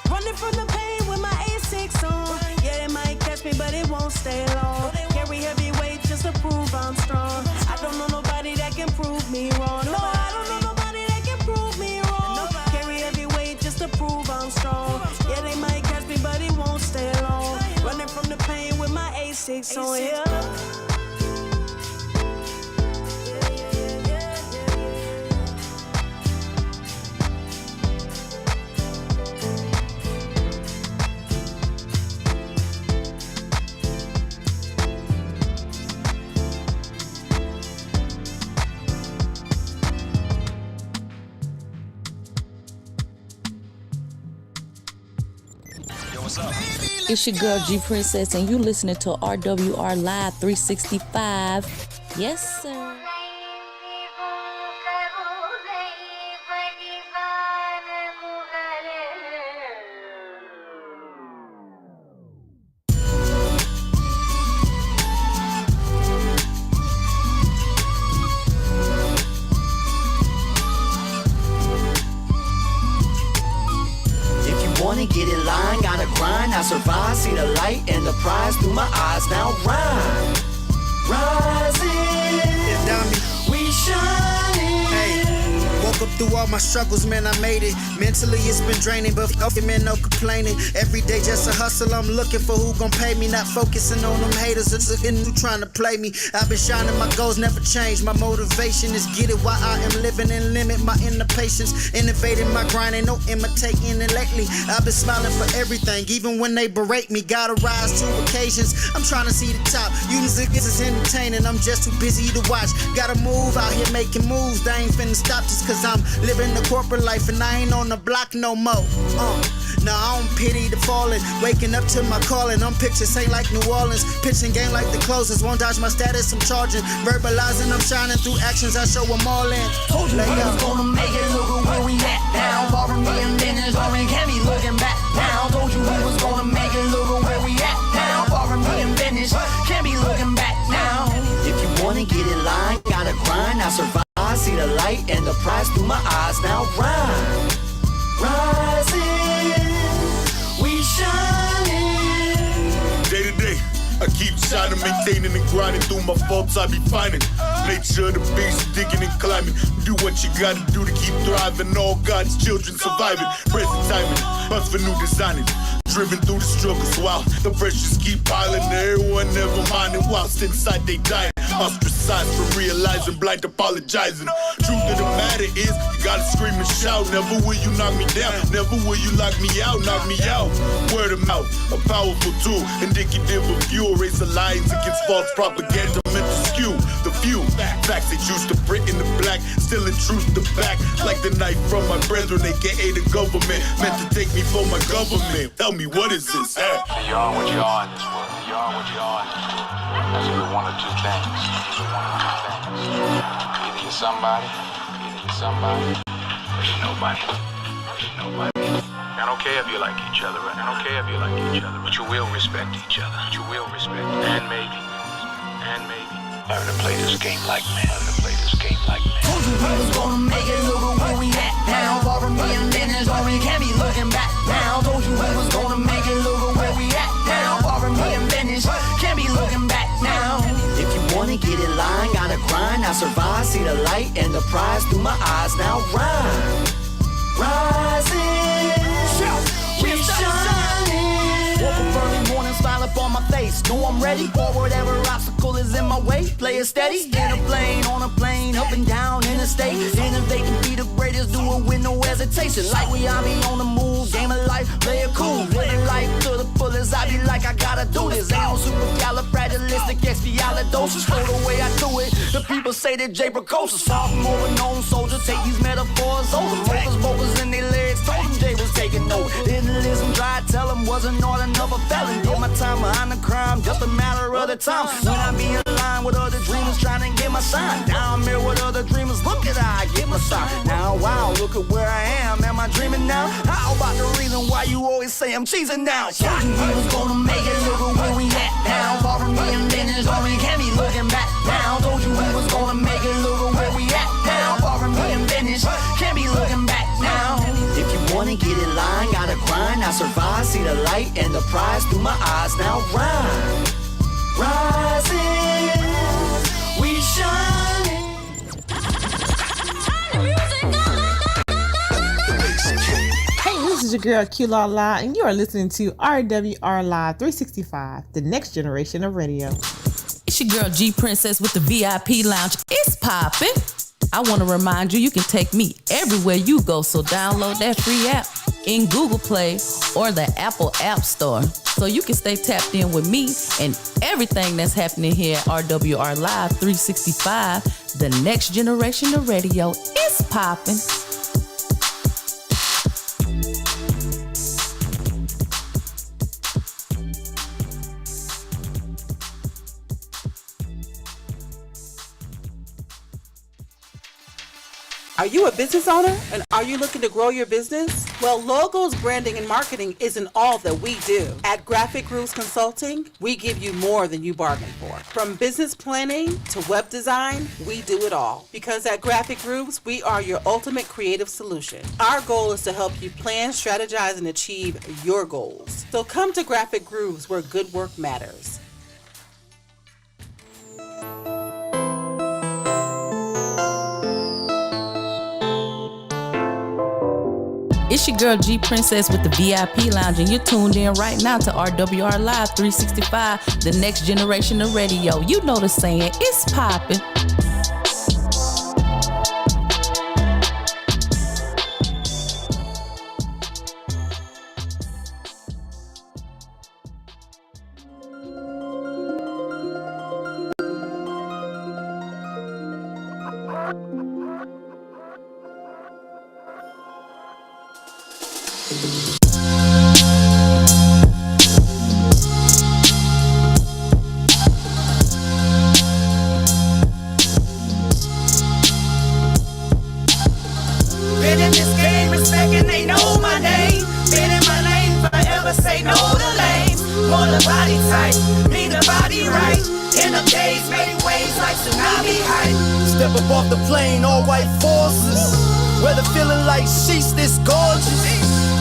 Running from the pain with my A6 on. Yeah, they might catch me, but it won't stay long. Carry heavy weight just to prove I'm strong. I don't know nobody that can prove me wrong. No, I don't know nobody that can prove me wrong. Carry heavy weight just to prove I'm strong. Yeah, they might catch me, but it won't stay long. Running from the pain with my A6 on, yeah. It's your girl G Princess, and you listening to RWR Live 365. Yes, sir. Wanna get in line, gotta grind, I survive, see the light and the prize through my eyes, now rhyme. Rising, we shining. Hey, woke up through all my struggles, man, I made it. Mentally it's been draining, but f*** it, man, no complaining. Every day just a hustle, I'm looking for who gon' pay me. Not focusing on them haters, it's who trying to play me. I've been shining, my goals never change. My motivation is get it while I am living and limit my inner patience. Innovating my grind, ain't no imitating it lately. I've been smiling for everything, even when they berate me. Gotta rise to occasions, I'm trying to see the top. Music is entertaining, I'm just too busy to watch. Gotta move out here making moves, they ain't finna stop just cause I'm living the corporate life and I ain't on the block no more. Now I don't pity the fallen, waking up to my calling. I'm pictures ain't like New Orleans, pitching game like the closest. Won't dodge my status, I'm charging, verbalizing, I'm shining through actions. I show them all in. Told you we was gonna make it, look at where we at now. Borrowing me and minutes, already can't be looking back now. Told you we was gonna make it, look at where we at now. Borrowing me and minutes, can't be looking back now. If you wanna get in line, gotta grind, I survive. See the light and the prize through my eyes, now rhyme. Rising, we shining. Day to day, I keep shining, maintaining and grinding. Through my faults, I be finding nature, the beast, digging and climbing. Do what you gotta do to keep thriving. All God's children surviving. Present timing, bust for new designing. Driven through the struggles while the pressures keep piling. Everyone never minding whilst inside they dying. Ostracized from realizing, blind apologizing. Truth of the matter is, you gotta scream and shout. Never will you knock me down, never will you lock me out, knock me out. Word of mouth, a powerful tool, indicative of fuel. Race alliance against false propaganda meant to skew the few facts they choose to print in the black. Still in truth the back, like the knife from my brethren, aka the government. Meant to take me for my government. Tell me, what is this? So you're on what you're on this world. You're on what you're on. That's either one or two things. Either you're somebody, or you're nobody. I don't care if you like each other, but you will respect each other. And maybe learn to play this game like men. Told you we was gonna make it, look at where we at now. Far from being finished, or we can't be looking back now. Told you we was gonna make it, look at where we at now. Far from being finished, can't be looking back now. If you wanna get in line, gotta grind. I survive, see the light and the prize through my eyes. Now rhyme, rising, we shining. Woke up early morning, smile up on my face. Know I'm ready for whatever obstacle is in my way. Play it steady, in a plane, on a plane, up and down in the state. Innovate and be the greatest, do it with no hesitation. Like we I be on the move, game of life, play it cool. Living life to the fullest, I be like I gotta do this. Ain't no supercalifragilisticexpialidocious. Flow the way I do it, the people say that Jay precocious. Sophomore known soldier, take these metaphors over. Rovers in their legs, told them Jay was taking note. Didn't listen, try to tell them wasn't all enough a felon. Did my time behind the crime, just a matter of the time. When I be in line with other dreamers trying to get my sign. Now I'm here with other dreamers, look at how I get my sign. Now wow, look at where I am I dreaming now? How about the reason why you always say I'm cheesing now? Told you we was gonna make it, look at where we at now. Far from being finished, or we can't be looking back now. Told you we was gonna make it, look at where we at now. Far from being finished, can't be looking back now. If you wanna get in line, gotta grind. I survive, see the light and the prize through my eyes. Now rhyme, rising, we shining. Hey, this is your girl Q La La, and you are listening to RWR Live 365, the next generation of radio. It's your girl G Princess with the VIP Lounge. It's poppin'. I want to remind you can take me everywhere you go, so download that free app in Google Play or the Apple App Store so you can stay tapped in with me and everything that's happening here at RWR Live 365, the next generation of radio. It's poppin'. Are you a business owner and are you looking to grow your business? Well, logos, branding, and marketing isn't all that we do. At Graphic Grooves Consulting, we give you more than you bargained for. From business planning to web design, we do it all. Because at Graphic Grooves, we are your ultimate creative solution. Our goal is to help you plan, strategize, and achieve your goals. So come to Graphic Grooves where good work matters. It's your girl G Princess with the VIP Lounge, and you're tuned in right now to RWR Live 365, the next generation of radio. You know the saying, it's poppin'. Been in this game, respecting they know my name. Been in my lane, forever say no to lanes. More the body type, me the body right. In the days, made waves like tsunami height. Step up off the plane, all white forces. Weather feeling like sheesh, this gorgeous.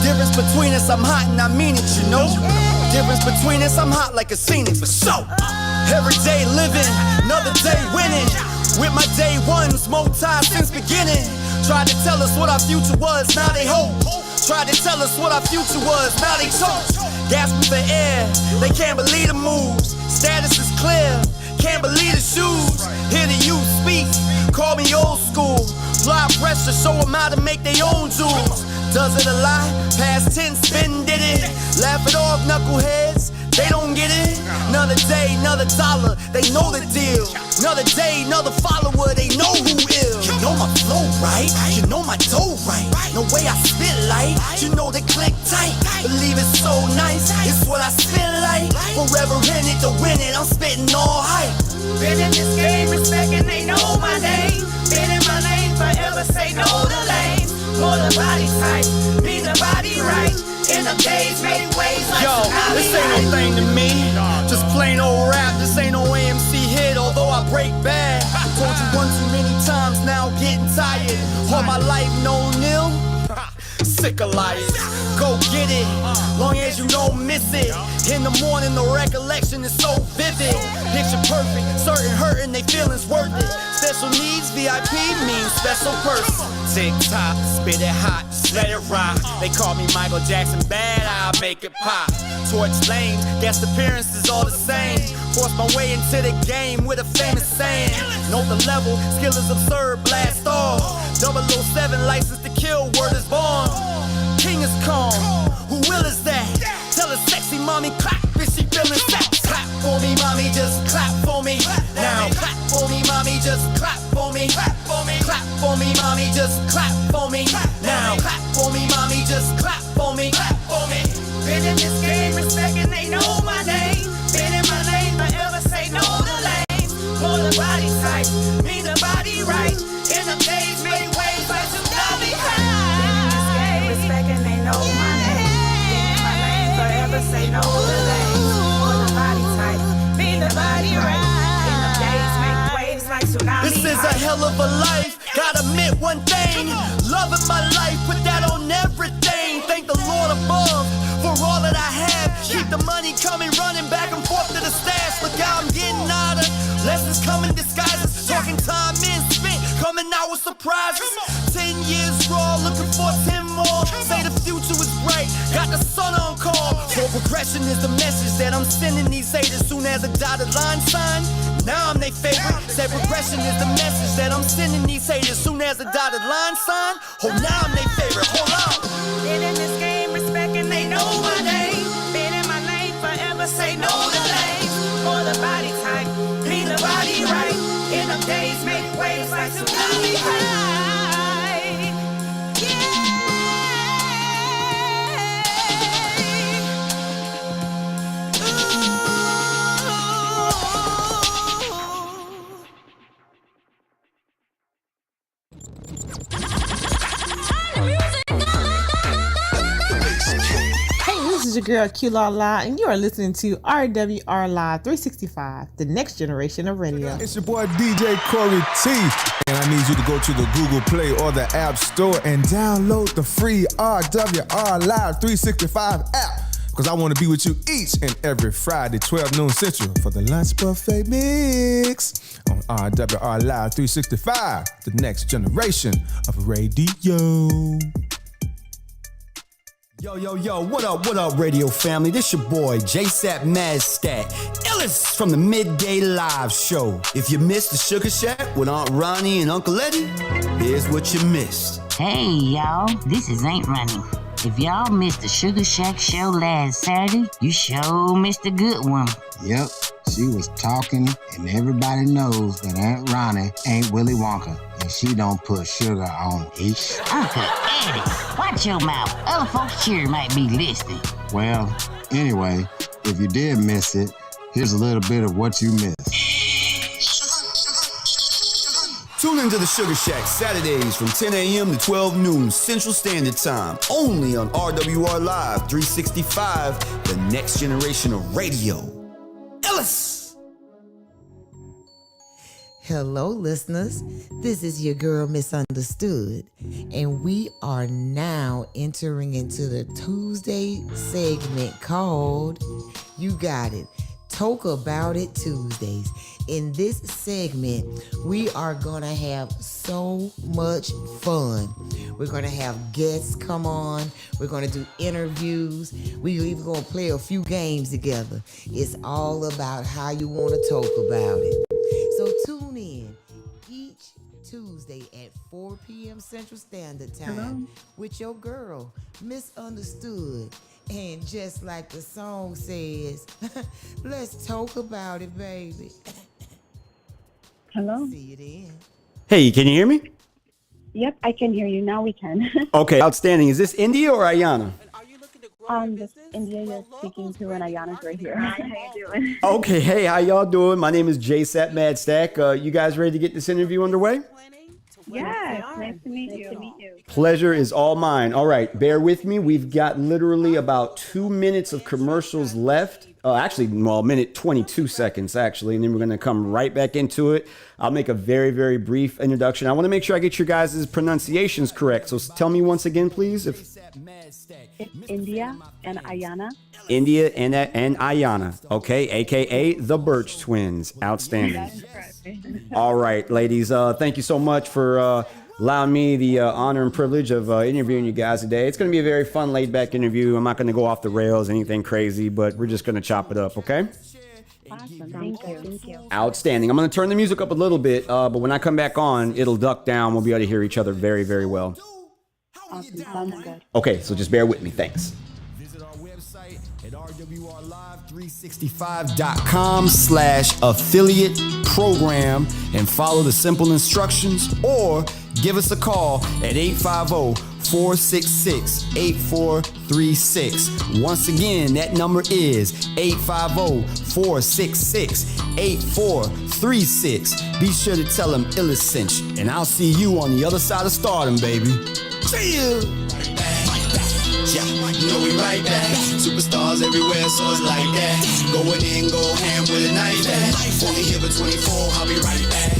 Difference between us, I'm hot and I mean it, you know. Difference between us, I'm hot like a scenic for show. Every day living, another day winning. With my day ones, more time since beginning. Tried to tell us what our future was, now they hope. Tried to tell us what our future was, now they choke. Gasping for air, they can't believe the moves. Status is clear, can't believe the shoes. Hear the youth speak, call me old school. Fly pressure, show them how to make their own jewels. Does it a lie? Past tense, spin did it. Laugh it off, knuckleheads, they don't get it. Another day, another dollar, they know the deal. Another day, another follower, they know who ill. You know my flow right, you know my dough right. No way I spit like, you know they click tight. Believe it's so nice, it's what I spit like. Forever in it to win it, I'm spitting all hype. Been in this game, respecting, they know my name. Been in my lane, forever say no to lanes. More the body type, be the body right. In the days, made ways like yo, this ain't no thing to me. Just plain old rap, this ain't no AMC hit, although I break bad. Told you one too many times, now getting tired. All my life, no nil. Sick of life, go get it, long as you don't miss it. In the morning, the recollection is so vivid. Picture perfect, certain hurting, they feelings worth it. Special needs, VIP means special person. Tick tock, spit it hot, just let it rock. They call me Michael Jackson, bad, I'll make it pop. Torch lane, guest appearances all the same. Force my way into the game with a famous saying. Note the level, skill is absurd, blast off. 007, license to kill, word is born. King is calm, who will is that? Tell a sexy mommy clap if she feeling set. Clap for me, mommy, just clap for me. Now clap for me, mommy, just clap for me. Clap for me, clap for me, mommy, just clap for me. Now clap for me, mommy, just clap for me. Clap for me. Been in this game, respecting, they know my name. Been in my lane, forever say no to lanes. More the body type, be the body right. In the days, made waves like tsunami high. Been in this game, respecting, they know my name. Been in my lane, forever say no to lanes. More the body type, be the body right. In the days, make waves like tsunami. This is a hell of a life, gotta admit one thing. Loving my life, put that on everything. Thank the Lord above for all that I have. Keep the money coming, running back and forth to the stash. Look how I'm getting out of lessons coming disguises. Talking time in spent, coming out with surprises. 10 years raw, looking for 10 more. Say the future is bright, got the sun on call. For progression is the message that I'm sending these haters. Soon as a dotted line sign, now I'm they favorite. Say progression is the message that I'm sending these haters. Soon as a dotted line sign, oh now I'm they favorite. Hold on. Been in this game, respecting, they know my name. Been in my lane, forever say no to lanes. For the body type, be the body right. In the days, make waves like tsunami high. This is your girl Q La La, and you are listening to RWR Live 365, the next generation of radio. It's your boy DJ Corey T, and I need you to go to the Google Play or the App Store and download the free RWR Live 365 app, because I want to be with you each and every Friday, 12 noon Central, for the Lunch Buffet Mix on RWR Live 365, the next generation of radio. Yo, what up, radio family? This your boy, JSapp MadStak, iLLEST from the Midday Live Show. If you missed the Sugar Shack with Aunt Ronnie and Uncle Eddie, here's what you missed. Hey, y'all, this is Aunt Ronnie. If y'all missed the Sugar Shack show last Saturday, you sure missed a good one. Yep, she was talking, and everybody knows that Aunt Ronnie ain't Willy Wonka, and she don't put sugar on it. Uncle Eddie, watch your mouth. Other folks sure might be listening. Well, anyway, if you did miss it, here's a little bit of what you missed. Tune into the Sugar Shack Saturdays from 10 a.m. to 12 noon Central Standard Time, only on RWR Live 365, the next generation of radio. iLLEST! Hello, listeners. This is your girl, Misunderstood, and we are now entering into the Tuesday segment called You Got It, Talk About It Tuesdays. In this segment, we are going to have so much fun. We're going to have guests come on. We're going to do interviews. We're even going to play a few games together. It's all about how you want to talk about it. So tune in each Tuesday at 4 p.m. Central Standard Time with your girl, Misunderstood. And just like the song says, let's talk about it, baby. Hello. See you then. Hey, can you hear me? Yep, I can hear you. Now we can. Okay, outstanding. Is this India or Ayana? This India you're speaking to, and Ayana's right here. Hi, how you doing? Okay, hey, how y'all doing? My name is JSapp MadStak. You guys ready to get this interview underway? Yes, nice to meet you. Pleasure is all mine. All right, bear with me. We've got literally about 2 minutes of commercials left. Minute 22 seconds, actually, and then we're going to come right back into it. I'll make a very, very brief introduction. I want to make sure I get your guys' pronunciations correct. So tell me once again, please. It's India and Ayana. India and Ayana, okay, a.k.a. the Birch Twins. Outstanding. All right, ladies, thank you so much for allowing me the honor and privilege of interviewing you guys today. It's going to be a very fun, laid-back interview. I'm not going to go off the rails, anything crazy, but we're just going to chop it up, okay? Awesome. Thank you. Outstanding. I'm going to turn the music up a little bit, but when I come back on, it'll duck down. We'll be able to hear each other very, very well. Awesome. Sounds good. Okay, so just bear with me. Thanks. Visit our website at rwrlive365.com/affiliate program and follow the simple instructions, or give us a call at 850-466-8436. Once again, that number is 850-466-8436. Be sure to tell them iLLEST sent you, and I'll see you on the other side of stardom, baby. See you. Yeah, you know we right back. Superstars everywhere, so it's like that. Going in, go ham with a knife at. Only here for 24, I'll be right back.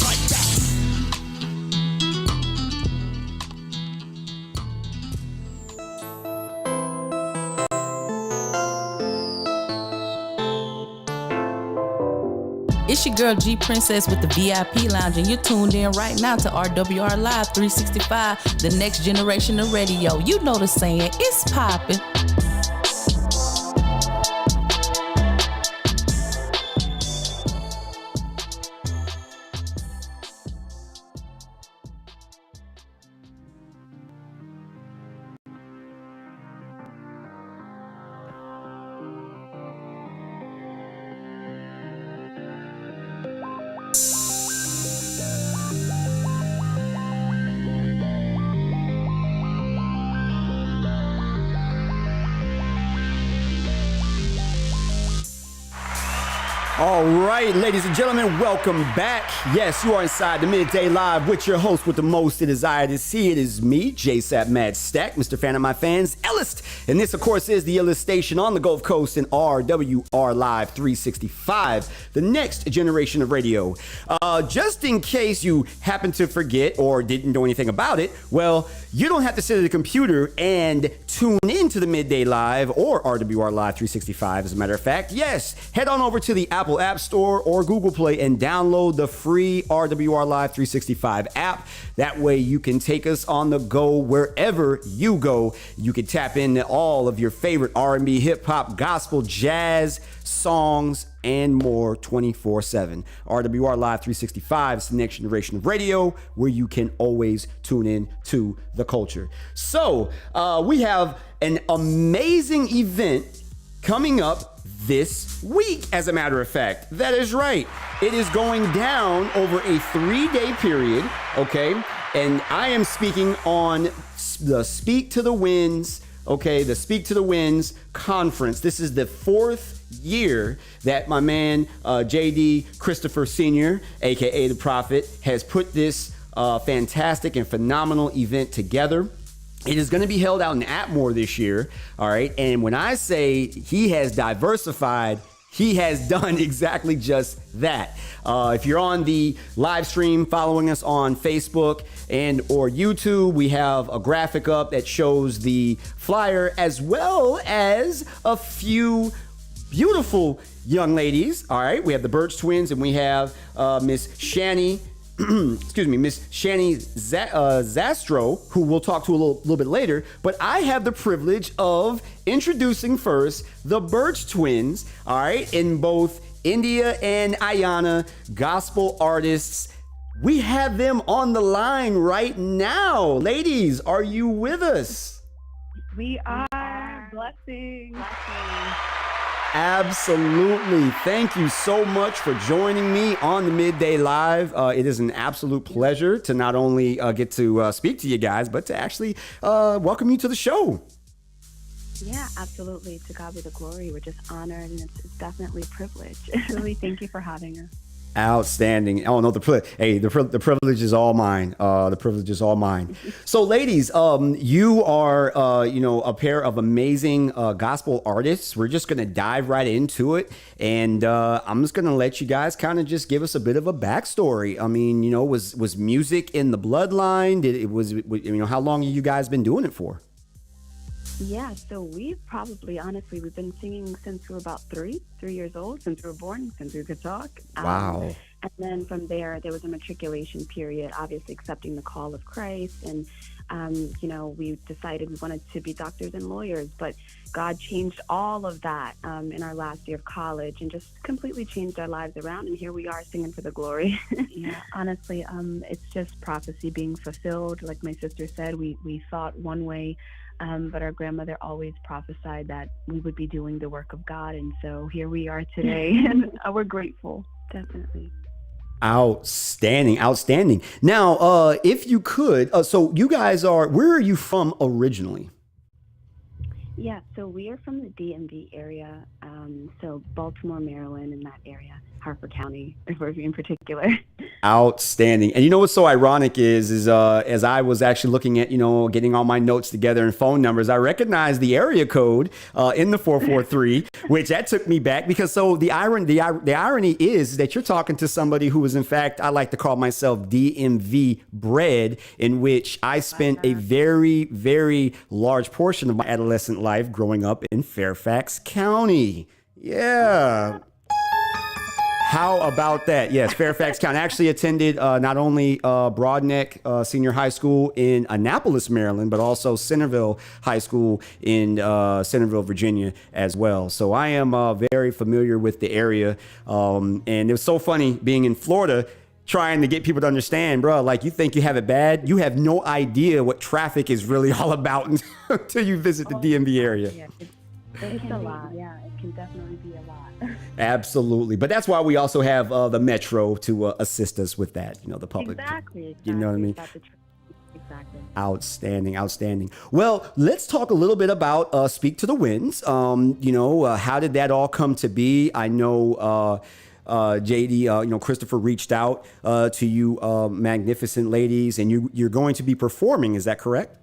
It's your girl G Princess with the VIP Lounge, and you're tuned in right now to RWR Live 365, the next generation of radio. You know the saying, it's poppin'. All right, ladies and gentlemen, welcome back. Yes, you are inside the Midday Live with your host with the most to desire to see. It is me, JSapp MadStak, Mr. Fan of my fans, iLLEST. And this, of course, is the iLLEST station on the Gulf Coast in RWR Live 365, the next generation of radio. Just in case you happen to forget or didn't know anything about it, well, you don't have to sit at a computer and tune into the Midday Live or RWR Live 365, as a matter of fact. Yes, head on over to the Apple App Store or Google Play and download the free RWR Live 365 app. That way you can take us on the go wherever you go. You can tap into all of your favorite R&B, hip hop, gospel, jazz, songs, and more 24/7. RWR Live 365 is the next generation of radio where you can always tune in to the culture. So we have an amazing event coming up this week, as a matter of fact. That is right. It is going down over a 3-day period, okay? And I am speaking on the Speak to the Winds, okay? The Speak to the Winds conference. This is the 4th year that my man JD Christopher Sr., aka the Prophet, has put this fantastic and phenomenal event together. It is going to be held out in Atmore this year, all right? And when I say he has diversified he has done exactly just that. If you're on the live stream following us on Facebook and or YouTube, we have a graphic up that shows the flyer as well as a few beautiful young ladies. All right, we have the Birch twins and we have Miss Shani Miss Shani Zastro, who we'll talk to a little bit later. But I have the privilege of introducing first the Birch twins, all right, in both India and Ayana, gospel artists. We have them on the line right now. Ladies, are you with us? We are. Blessings. Absolutely. Thank you so much for joining me on the Midday Live. It is an absolute pleasure to not only get to speak to you guys, but to actually welcome you to the show. Yeah, absolutely. To God be the glory. We're just honored, and it's definitely a privilege. Really, thank you for having us. Outstanding. Oh no, the privilege is all mine. The privilege is all mine. So, ladies, you are a pair of amazing gospel artists. We're just gonna dive right into it, and I'm just gonna let you guys kind of just give us a bit of a backstory. I mean, was music in the bloodline? How long have you guys been doing it for? Yeah, so we've been singing since we were about 3 years old, since we were born, since we could talk. Wow. And then from there was a matriculation period, obviously accepting the call of Christ. And, we decided we wanted to be doctors and lawyers, but God changed all of that in our last year of college and just completely changed our lives around. And here we are singing for the glory. Yeah, honestly, it's just prophecy being fulfilled. Like my sister said, we thought one way, but our grandmother always prophesied that we would be doing the work of God. And so here we are today, and we're grateful, definitely. Outstanding. Now, if you could, so you guys where are you from originally? Yeah, so we are from the DMV area, so Baltimore, Maryland, in that area, Harford County, in particular. Outstanding. And you know what's so ironic is as I was actually looking at, getting all my notes together and phone numbers, I recognized the area code in the 443, which that took me back because the irony is that you're talking to somebody who is, in fact, I like to call myself DMV bred, in which I spent a very, very large portion of my adolescent life growing up in Fairfax County. Yeah. How about that? Yes, Fairfax County. I actually attended not only Broadneck Senior High School in Annapolis, Maryland, but also Centerville High School in Centerville, Virginia as well. So I am very familiar with the area. And it was so funny being in Florida, trying to get people to understand, bro, like you think you have it bad. You have no idea what traffic is really all about until you visit the DMV area. Yeah, it's a lot. Yeah, it can definitely be a lot. Absolutely. But that's why we also have the Metro to assist us with that, the public. Exactly. You know what I mean? Exactly. Outstanding. Well, let's talk a little bit about Speak to the Winds. How did that all come to be? I know JD, Christopher reached out to you magnificent ladies, and you're going to be performing. Is that correct?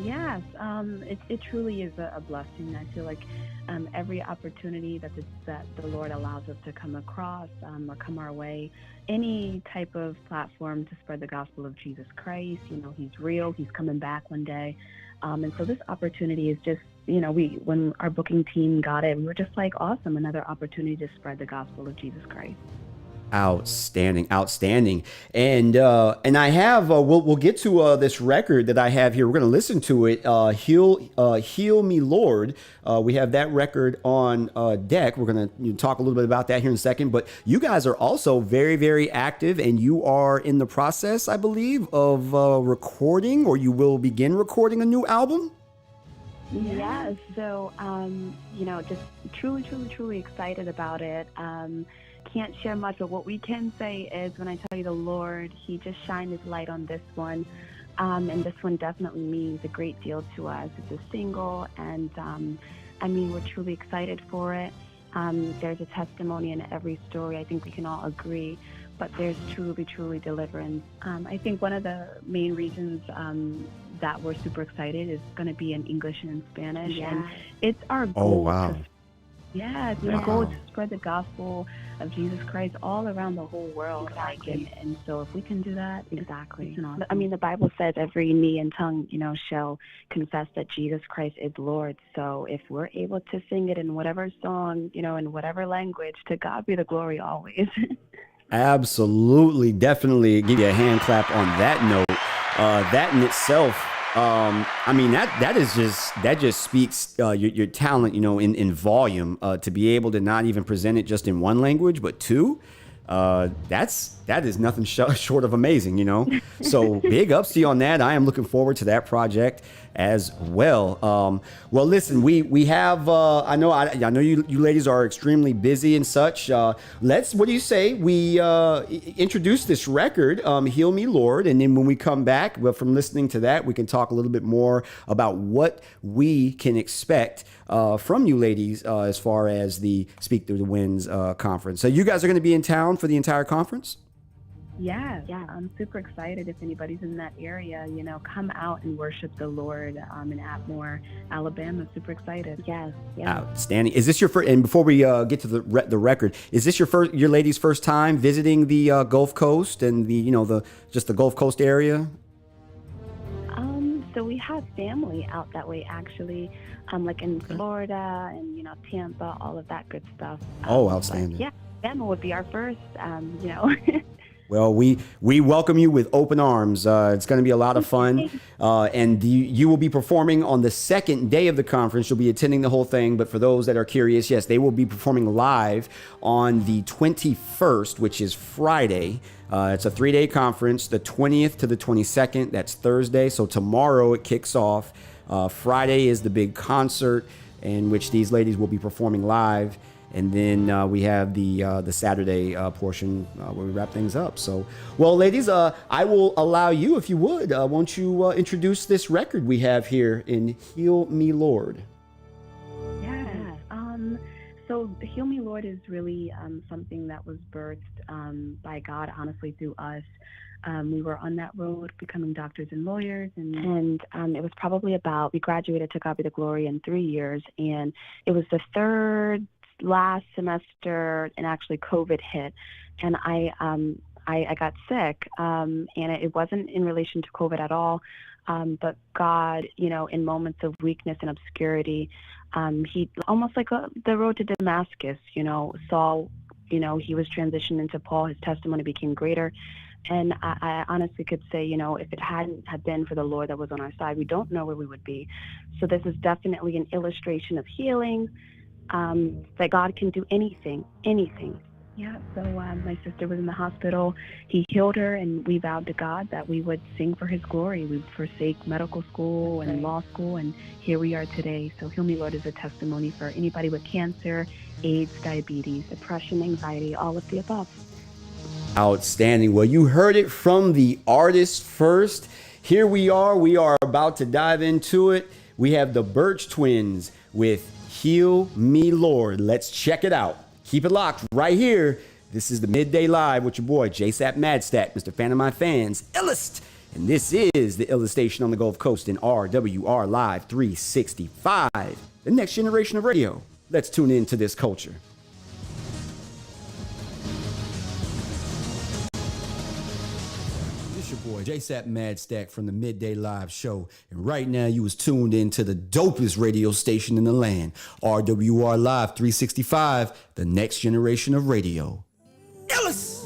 Yes, it truly is a blessing. I feel like every opportunity that the Lord allows us to come across or come our way, any type of platform to spread the gospel of Jesus Christ, He's real, He's coming back one day. And so this opportunity is just, when our booking team got it, we were just like, awesome, another opportunity to spread the gospel of Jesus Christ. Outstanding. And I have, we'll get to this record that I have here. We're going to listen to it. Heal Me, Lord. We have that record on deck. We're going to talk a little bit about that here in a second, but you guys are also very, very active, and you are in the process, I believe, of recording, or you will begin recording a new album. Yes. So, just truly excited about it. Can't share much, but what we can say is when I tell you the Lord, He just shined His light on this one. And this one definitely means a great deal to us. It's a single, and we're truly excited for it. There's a testimony in every story. I think we can all agree, but there's truly deliverance. I think one of the main reasons that we're super excited is going to be in English and in Spanish. Yeah. And it's our goal Yeah, it's our goal to spread the gospel of Jesus Christ all around the whole world. Exactly. And so if we can do that, Exactly. it's an awesome. I mean, the Bible says every knee and tongue, shall confess that Jesus Christ is Lord. So if we're able to sing it in whatever song, in whatever language, to God be the glory always. Absolutely, definitely give you a hand clap on that note. That in itself, I mean, that just speaks your talent, in volume, to be able to not even present it just in one language, but two. That is nothing short of amazing, So big ups to you on that. I am looking forward to that project as well. Well, listen, we have. I know you ladies are extremely busy and such. What do you say we introduce this record, "Heal Me, Lord," and then when we come back, well, from listening to that, we can talk a little bit more about what we can expect from you ladies as far as the Speak Through the Winds conference. So you guys are going to be in town for the entire conference? Yeah, I'm super excited. If anybody's in that area, come out and worship the Lord in Atmore, Alabama. Super excited. Yes. Outstanding. Is this your first? And before we get to the record, is this your ladies' first time visiting the Gulf Coast and the Gulf Coast area? So we have family out that way, actually, like in Florida and Tampa, all of that good stuff. Outstanding. Yeah, Alabama would be our first. Well, we welcome you with open arms. It's going to be a lot of fun. And you will be performing on the second day of the conference. You'll be attending the whole thing. But for those that are curious, yes, they will be performing live on the 21st, which is Friday. It's a 3-day conference, the 20th to the 22nd. That's Thursday. So tomorrow it kicks off. Friday is the big concert in which these ladies will be performing live. And then we have the Saturday portion where we wrap things up. So, well, ladies, I will allow you, if you would, won't you introduce this record we have here in "Heal Me, Lord"? Yeah. So "Heal Me, Lord" is really something that was birthed by God, honestly, through us. We were on that road becoming doctors and lawyers, and it was probably we graduated, to God be the glory, in 3 years, and it was the third last semester, and actually COVID hit, and I got sick, and it wasn't in relation to COVID at all, but God, in moments of weakness and obscurity, he almost like the road to Damascus, Saul, he was transitioned into Paul, his testimony became greater. And I honestly could say, if it hadn't have been for the Lord that was on our side, we don't know where we would be. So this is definitely an illustration of healing, that God can do anything. Yeah, so my sister was in the hospital. He healed her, and we vowed to God that we would sing for his glory. We would forsake medical school and law school, and here we are today. So "Heal Me, Lord" is a testimony for anybody with cancer, AIDS, diabetes, depression, anxiety, all of the above. Outstanding. Well, you heard it from the artist first. Here we are about to dive into it. We have the Birch Twins with "Heal Me, Lord." Let's check it out. Keep it locked right here. This is the Midday Live with your boy, JSapp MadStak, Mr. Fan of My Fans, iLLEST. And this is the illest station on the Gulf Coast in RWR Live 365, the next generation of radio. Let's tune into this culture. Your boy JSapp MadStak from the Midday Live Show, and right now you was tuned in to the dopest radio station in the land, RWR Live 365, the next generation of radio. iLLEST.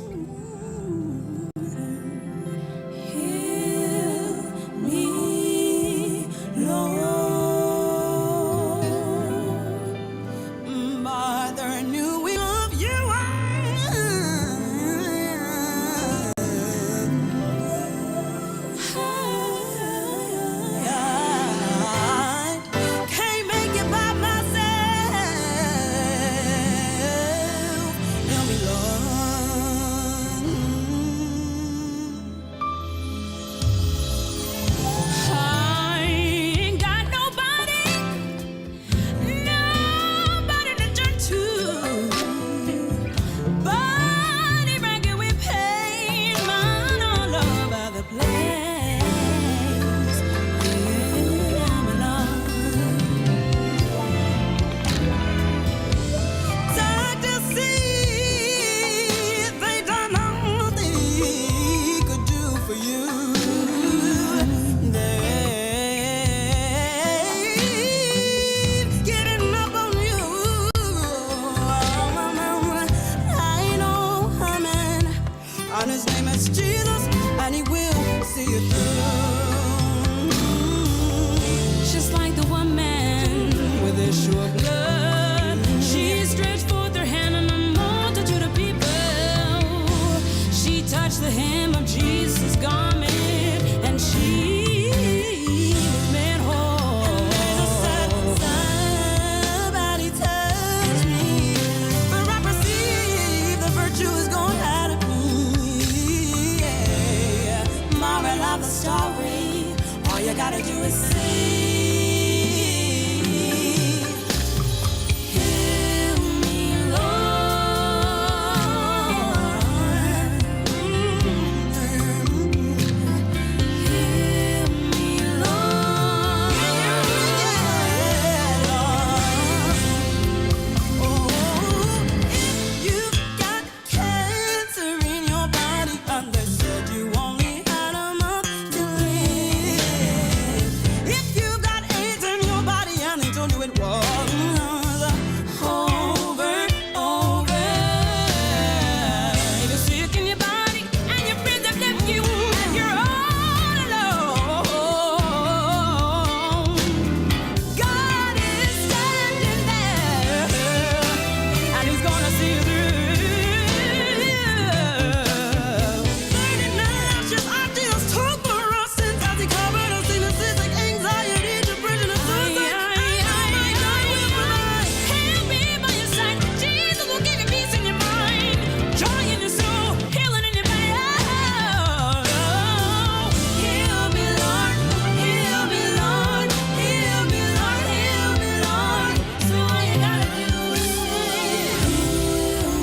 Christ Jesus, and He will see you through. Just like the woman with the issue of blood, she stretched forth her hand and a multitude of people. She touched the hem of Jesus' garment, and she was made whole. Somebody touch me, for I perceive the virtue is gone out of me. Yeah. Moral of the story, all you gotta do is see. Heal me, Lord. Heal me, Lord. Oh, if you've got cancer in your body and they said you only had a month to live. If you've got AIDS in your body and they told you it was over. If you're sick in your body and your friends have left you and you're all alone, God is standing there and He's gonna see you through. 39 lashes our deals took for us since as He covered us in the sins like anxiety, depression, and suicide. I know my God will provide. He'll be by your side. Jesus will give you peace in your mind, joy in your soul, healing in your body. Heal me, Lord. Heal me, Lord. Heal me, Lord. Heal me, Lord. So all you gotta do is Heal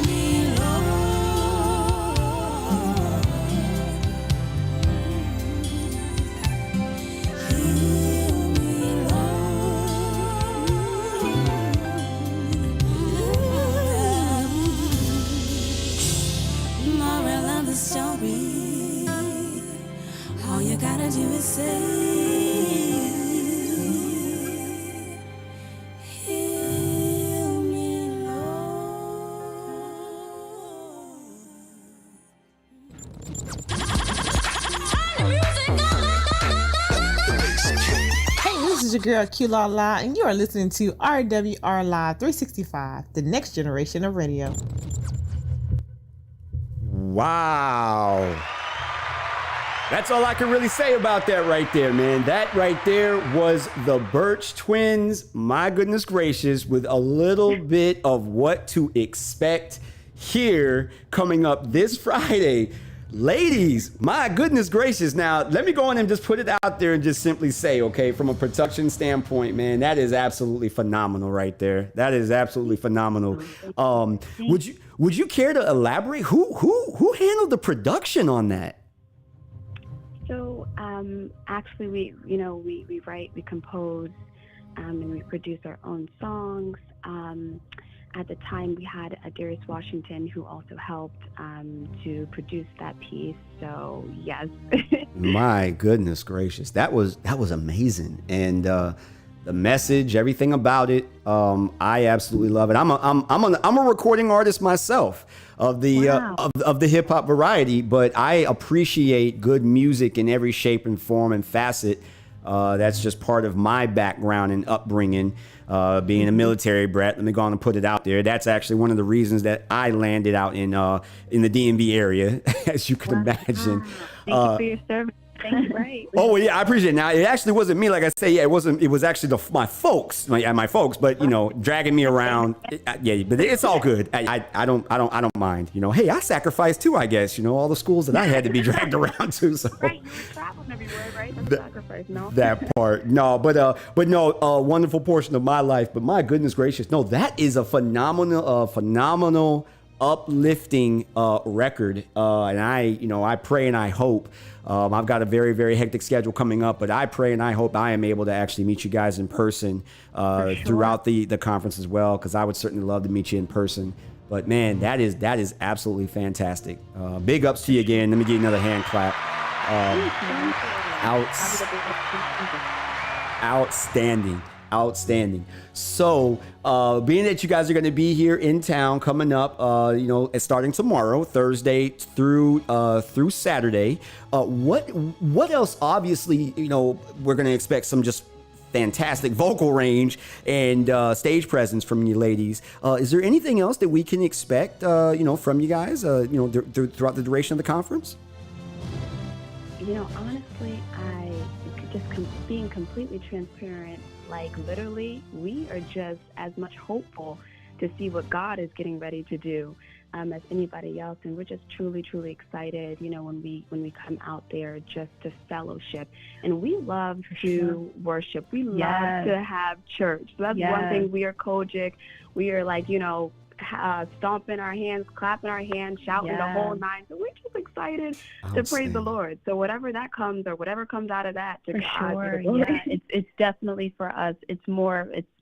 me, moral of the story. All you gotta do is say, heal me, Hey, this is your girl Q La La, and you are listening to RWR Live 365, the next generation of radio. Wow. That's all I can really say about that right there, man. That right there was the Birch Twins, my goodness gracious, with a little bit of what to expect here coming up this Friday. Ladies, my goodness gracious. Now, let me go on and just put it out there and just simply say, okay, from a production standpoint, man, that is absolutely phenomenal right there. That is absolutely phenomenal. Would you care to elaborate? Who handled the production on that? So actually, we write, we compose, and we produce our own songs. At the time, we had Darius Washington, who also helped to produce that piece. So yes. My goodness gracious, that was amazing, and the message, everything about it, I absolutely love it. I'm a recording artist myself of the of the hip hop variety, but I appreciate good music in every shape and form and facet. That's just part of my background and upbringing. Being a military brat, let me go on and put it out there. That's actually one of the reasons that I landed out in the DMV area, as you can imagine. Thank you for your service. Thank you. Right. Oh yeah, I appreciate it. Now it actually wasn't me, like I say. Yeah, it wasn't. It was actually my folks. But dragging me around. Yeah, but it's all good. I don't mind. Hey, I sacrificed too. I guess all the schools that I had to be dragged around to. So. Right, you traveling everywhere, right? That's sacrifice, no? That part, no, but no, a wonderful portion of my life. But my goodness gracious, no, that is a phenomenal, uplifting record. And I pray and I hope. I've got a very, very hectic schedule coming up, but I pray and I hope I am able to actually meet you guys in person throughout the conference as well, because I would certainly love to meet you in person. But man, that is absolutely fantastic. Big ups to you again. Let me give you another hand clap. Outstanding. Outstanding. So, being that you guys are going to be here in town coming up, it's starting tomorrow, Thursday through Saturday. What else? Obviously, we're going to expect some just fantastic vocal range and stage presence from you ladies. Is there anything else that we can expect, from you guys, throughout the duration of the conference? Honestly, being completely transparent, like literally, we are just as much hopeful to see what God is getting ready to do as anybody else, and we're just truly, truly excited. When we come out there just to fellowship, and we love to worship. We love to have church. So that's one thing. We are Kojic. We are like stomping our hands, clapping our hands, shouting the whole nine. So we're just excited to praise the Lord. So whatever that comes, or whatever comes out of that, to For God, sure, to the glory. yeah. It's definitely for us. It's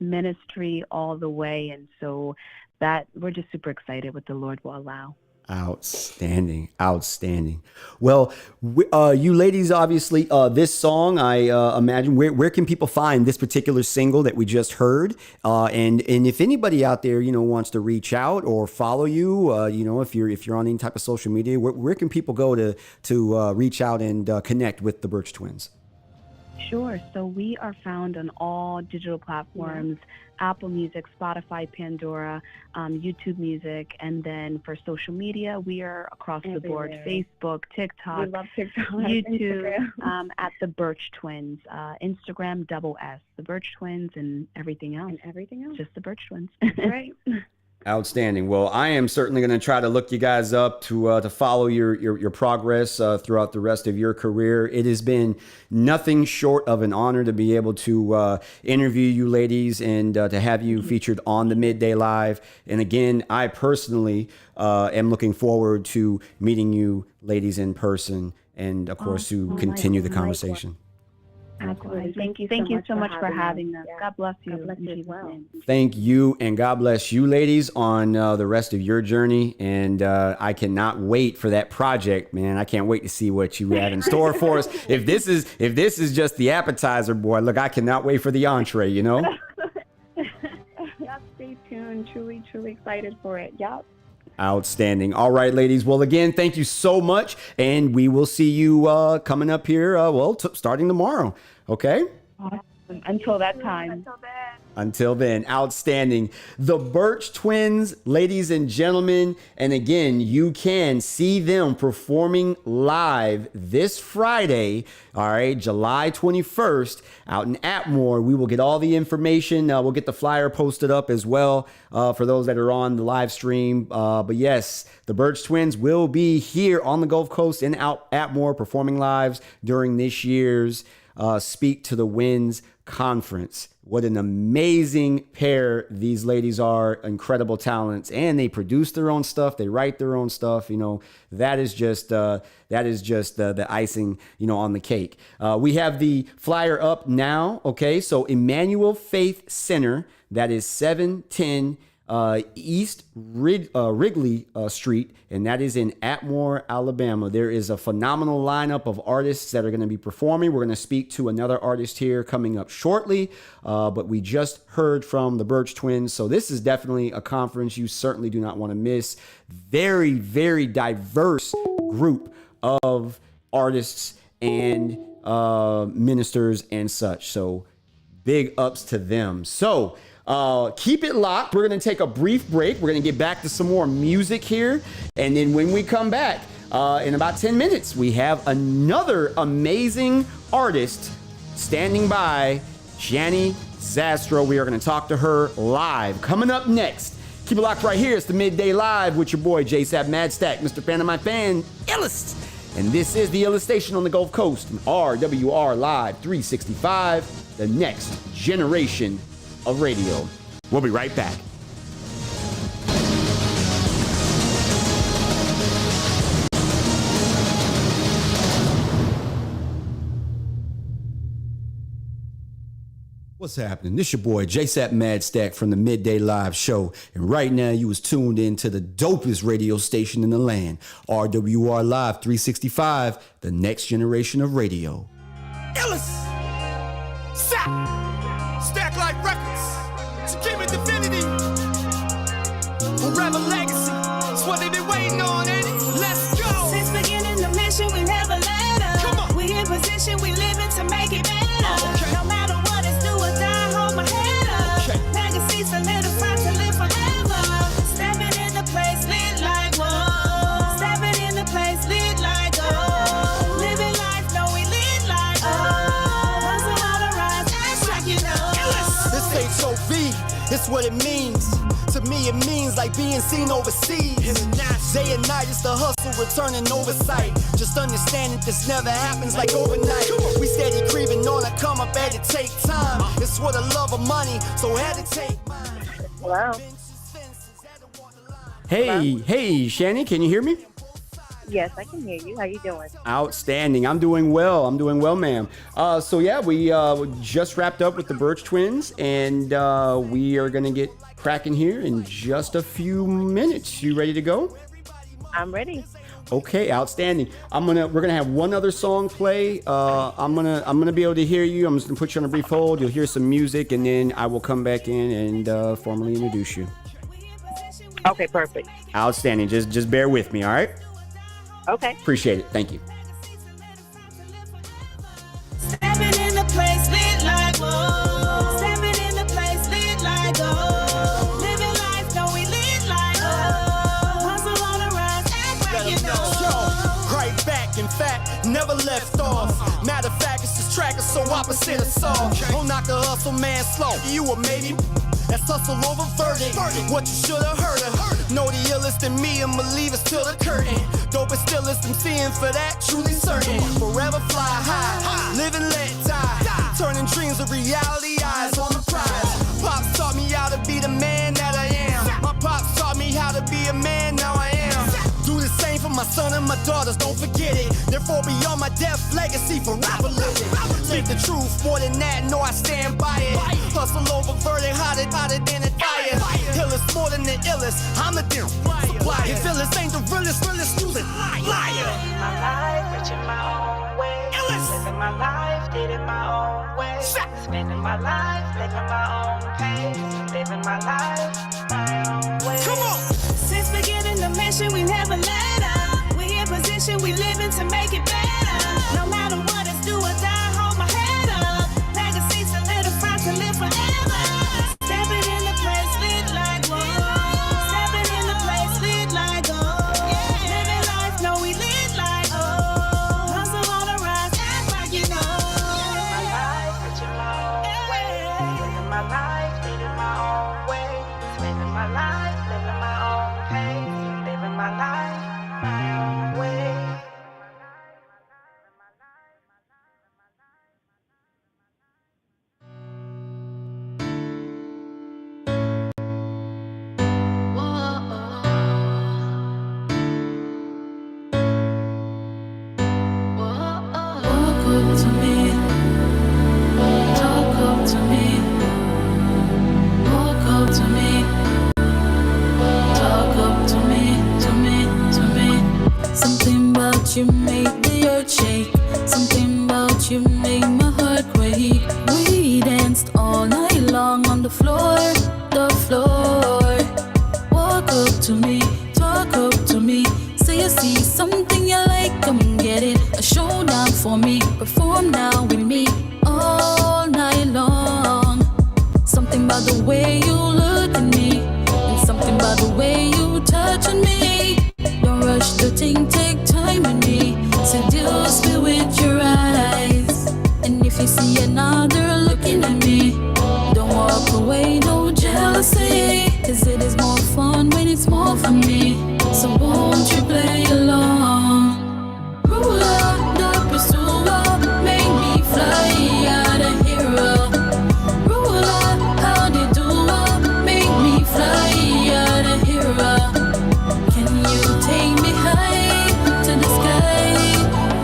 ministry all the way, and so that we're just super excited what the Lord will allow. Outstanding. Well, you ladies, obviously, this song, I imagine, where can people find this particular single that we just heard? And if anybody out there, wants to reach out or follow you, if you're on any type of social media, where can people go to reach out and connect with the Birch Twins? Sure. So we are found on all digital platforms, Apple Music, Spotify, Pandora, YouTube Music, and then for social media, we are across the board: Facebook, TikTok, We love TikTok, YouTube, Instagram. at the Birch Twins, Instagram @S, the Birch Twins, and everything else. Just the Birch Twins. Right. Outstanding. Well, I am certainly going to try to look you guys up to follow your progress throughout the rest of your career. It has been nothing short of an honor to be able to interview you ladies and to have you featured on the Midday Live. And again, I personally am looking forward to meeting you ladies in person and, of course, to continue the conversation. Absolutely. Thank you so much for having us. Yeah. God bless you. God bless in you as Jesus' well. name. Thank you, and God bless you, ladies, on the rest of your journey. And I cannot wait for that project, man. I can't wait to see what you have in store for us. If this is just the appetizer, boy, look, I cannot wait for the entree. Yep, stay tuned. Truly, truly excited for it. Yep. Outstanding. All right, ladies. Well, again, thank you so much. And we will see you coming up here, starting tomorrow. Okay? Awesome. Until that time. Until then, outstanding. The Birch Twins, ladies and gentlemen. And again, you can see them performing live this Friday, all right, July 21st, out in Atmore. We will get all the information. We'll get the flyer posted up as well for those that are on the live stream. But yes, the Birch Twins will be here on the Gulf Coast in Atmore performing live during this year's Speak to the Winds conference. What an amazing pair these ladies are. Incredible talents, and they produce their own stuff. They write their own stuff. That is just the icing, on the cake. We have the flyer up now. Okay, so Emmanuel Faith Center, that is 710 East Wrigley Street, and that is in Atmore, Alabama. There is a phenomenal lineup of artists that are going to be performing. We're going to speak to another artist here coming up shortly, but we just heard from the Birch Twins, so this is definitely a conference you certainly do not want to miss. Very, very diverse group of artists and ministers and such, so big ups to them. So keep it locked. We're going to take a brief break. We're going to get back to some more music here. And then when we come back in about 10 minutes, we have another amazing artist standing by, Janny Zastro. We are going to talk to her live. Coming up next, keep it locked right here. It's the Midday Live with your boy, JSapp MadStak, Mr. Fan of My Fan, iLLEST. And this is the iLLEST station on the Gulf Coast, RWR Live 365, the next generation of radio. We'll be right back. What's happening? This your boy JSapp MadStak from the Midday Live Show, and right now you was tuned in to the dopest radio station in the land, RWR Live 365, the next generation of radio. iLLEST. Stack like records. Secure divinity. Forever legacy. That's what they've been waiting on, ain't it? Let's go. Since beginning the mission, we never let up. Come on. We in position, we living to make it better. Okay. No matter what it's do or die, hold my head up. Okay. Legacy solidified to live forever. Stepping in the place, lit like whoa. Stepping in the place, lit like oh. Living life, know we lit like oh. Hustle all the rise, act like you know. This ain't HOV, it's what it means. To me, it means like being seen overseas. Day and night, it's the hustle, returning oversight. Just understand that this never happens like overnight. We steady creeping on a come up, had to take time. It's for the love of money, so had to take mine. Hello. Hey, Shanny, can you hear me? Yes, I can hear you. How you doing? Outstanding. I'm doing well, ma'am. So yeah, we just wrapped up with the Birch Twins, and we are gonna get cracking here in just a few minutes. You ready to go? I'm ready. Okay, outstanding. We're gonna have one other song play. I'm gonna be able to hear you. I'm just gonna put you on a brief hold. You'll hear some music, and then I will come back in and formally introduce you. Okay, perfect. Outstanding. Just bear with me, all right? Okay. Appreciate it. Thank you. Stepping in the place, lit like whoa. Stepping in the place, lit like oh. Living life, know we lit like oh. Hustle on the rise, act like you know. Yo, right back, in fact, never left off. Matter of fact, it's this track is so opposite of soft. Don't knock a hustle man slow. You a maybe. That's hustle over verdict. What you should've heard of. Know the illest in me, I'ma leave it till the curtain. Dopest stillest, I'm seeing for that, truly certain. Forever fly high, live and let die. Turning dreams to reality, eyes on the prize. Pops taught me how to be the man that I am. My pops taught me how to be a man, now I am. Do the same for my son and my daughters, don't forget it. Therefore beyond my death, legacy forever living. Speak the truth, more than that, know I stand by it. Hustle over verdict, hotter than a fire. Illest more than the illest, I'm the deal. If illest ain't the realest, use it. Liar. Living my life, reaching my own way. Living my life, did it my own way. Spending my life, living my own pace. Living my life, my own way. Come on. Since beginning the mission, we never let up. We in position, we living to make it better. No matter what it's do or die, hold my head up. Legacy solidified to live forever. Stepping in the place, lit like whoa. Stepping in the place, lit like oh. Living life, know we lit like oh. Hustle on the rise, act like you know. Living my life, reaching my own way. Living my life, living my own way. Spending my life, living my own pace. Living my life, my own way. Walk up to me, talk up to me, walk up to me, talk up to me. Something about you make the earth shake. Something about you make my heart quake. We danced all night long on the floor, the floor. Walk up to me, talk up to me. Say you see something you like, come and get it. A showdown for me, perform now with me all night long. Something about the way you look at me, and something about the way you touching me. Don't rush the thing, take time with me. Seduce me with your eyes. And if you see another looking at me, don't walk away, no jealousy. Cause it is more fun when it's more for me. So won't you play along? Ruler, the pursuer, make me fly out of hero. Ruler, how they do make me fly out of hero. Can you take me high to the sky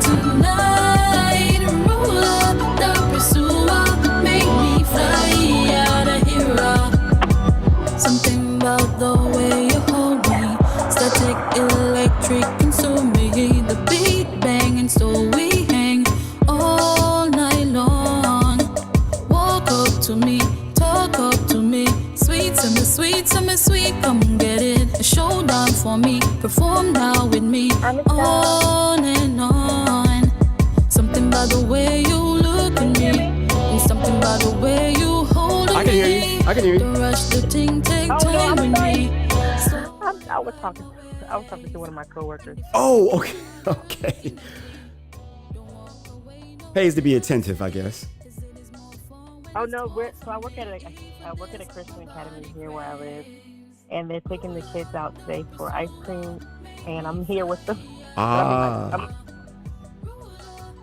tonight? Ruler, the pursuer, free, come and get it. A showdown for me, perform now with me. On and on. Something about the way you look at me, and something about the way you hold me. I can hear you. I can hear you. The rush, the ting, take time with me. I was talking to one of my coworkers. Oh, okay. Okay. Pays to be attentive, I guess. Oh no, I work at a Christian academy here where I live, and they're taking the kids out today for ice cream, and I'm here with them.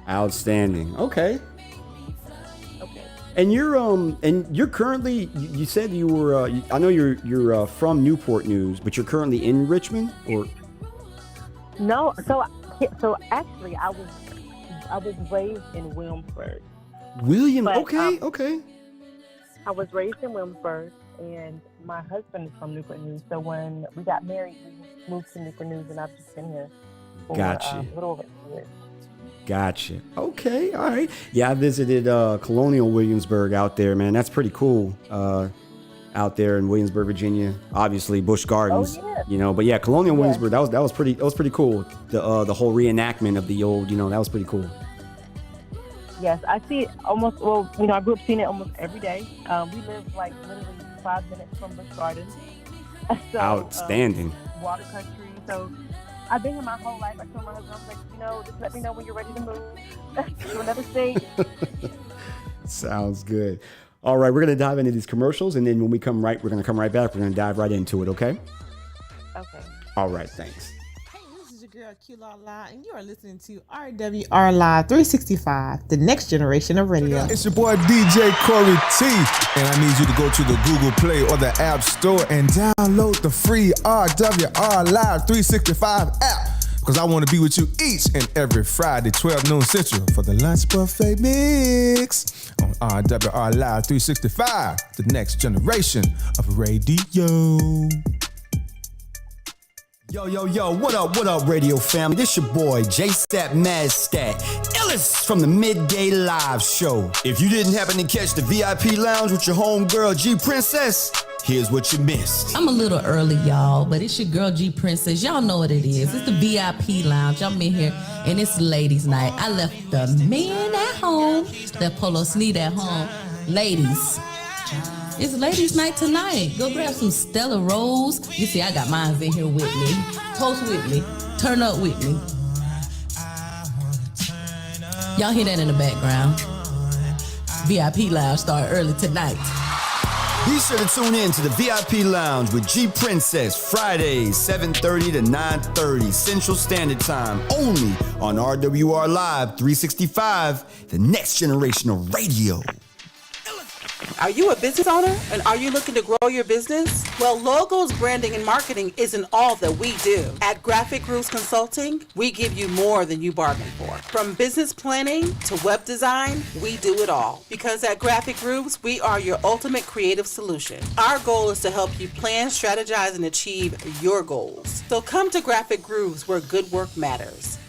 Outstanding. Okay. And you're currently, you said you were, I know you're from Newport News, but you're currently in Richmond, or? No, so actually I was raised in Williamsburg. Okay. I was raised in Williamsburg, and my husband is from Newport News. So when we got married, we moved to Newport News, and I've just been here for Gotcha. a little over a year. Gotcha. Okay. All right. Yeah, I visited Colonial Williamsburg out there, man. That's pretty cool. Out there in Williamsburg, Virginia. Obviously, Busch Gardens. Oh, yeah. You know, but yeah, Colonial Williamsburg. That was pretty cool. The whole reenactment of the old. You know, that was pretty cool. Yes, I see it almost. Well, I grew up seeing it almost every day. We live like literally 5 minutes from Busch Gardens. So, Outstanding. Water country. So I've been here my whole life. I told my husband, I was like, just let me know when you're ready to move to another state. Sounds good. All right, we're gonna dive into these commercials, and then when we're gonna come right back. We're gonna dive right into it. Okay. Okay. All right. Thanks. This is your girl Q-Law Live, and you are listening to RWR Live 365, the next generation of radio. It's your boy DJ Corey T, and I need you to go to the Google Play or the App Store and download the free RWR Live 365 app, because I want to be with you each and every Friday, 12 noon Central, for the lunch buffet mix on RWR Live 365, the next generation of radio. Yo, what up, radio family? This your boy, JSapp MadStak, iLLEST from the Midday Live Show. If you didn't happen to catch the VIP lounge with your homegirl, G Princess, here's what you missed. I'm a little early, y'all, but it's your girl, G Princess. Y'all know what it is. It's the VIP lounge. I'm in here, and it's ladies' night. I left the men at home, the polo sneed at home. Ladies, it's ladies' night tonight. Go grab some Stella Rose. You see, I got mine in here with me. Toast with me. Turn up with me. Y'all hear that in the background? VIP Lounge start early tonight. Be sure to tune in to the VIP Lounge with G Princess, Fridays, 7:30 to 9:30 Central Standard Time, only on RWR Live 365, the next generation of radio. Are you a business owner and are you looking to grow your business? Well, logos, branding, and marketing isn't all that we do. At Graphic Grooves Consulting, we give you more than you bargained for. From business planning to web design, we do it all. Because at Graphic Grooves, we are your ultimate creative solution. Our goal is to help you plan, strategize, and achieve your goals. So come to Graphic Grooves where good work matters.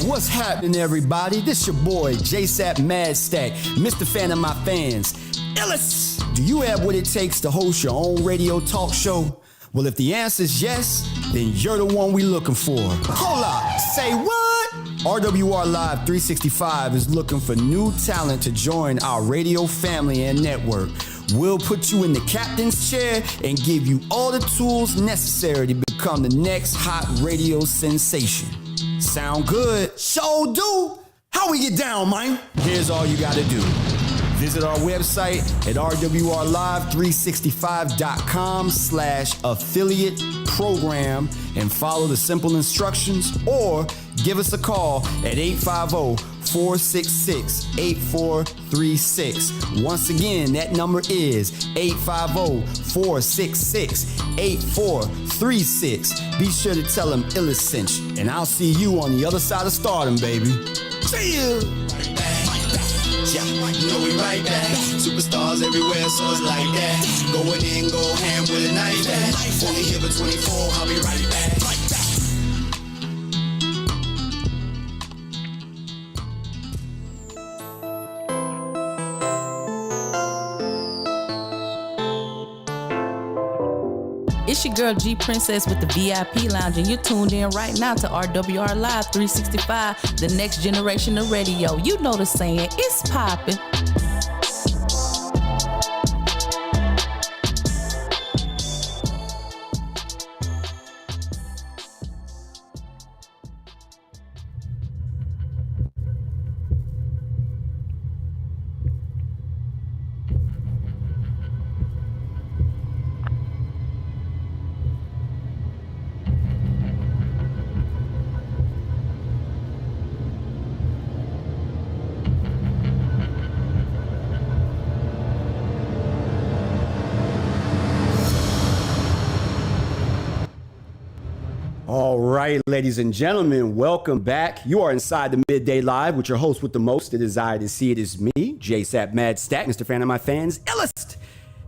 What's happening, everybody? This your boy, JSapp MadStak, Mr. Fan of my fans. iLLEST, do you have what it takes to host your own radio talk show? Well, if the answer is yes, then you're the one we looking for. Hold up, say what? RWR Live 365 is looking for new talent to join our radio family and network. We'll put you in the captain's chair and give you all the tools necessary to become the next hot radio sensation. Sound good? So do. How we get down, man? Here's all you gotta do. Visit our website at rwrlive365.com/affiliate program and follow the simple instructions, or give us a call at 850-466-8436. Once again, that number is 850-466-8436. Be sure to tell them iLLEST sent you, and I'll see you on the other side of stardom, baby. See you. Yeah, you know we right back. Superstars everywhere, so it's like that. Going in, go ham with a knife. Only here for 24, I'll be right back. It's your girl G Princess with the VIP Lounge, and you're tuned in right now to RWR Live 365, the next generation of radio. You know the saying, it's poppin'. All right, ladies and gentlemen, welcome back. You are inside the Midday Live with your host with the most, the desire to see it is me, JSapp MadStak, Mr. Fan of my fans, iLLEST.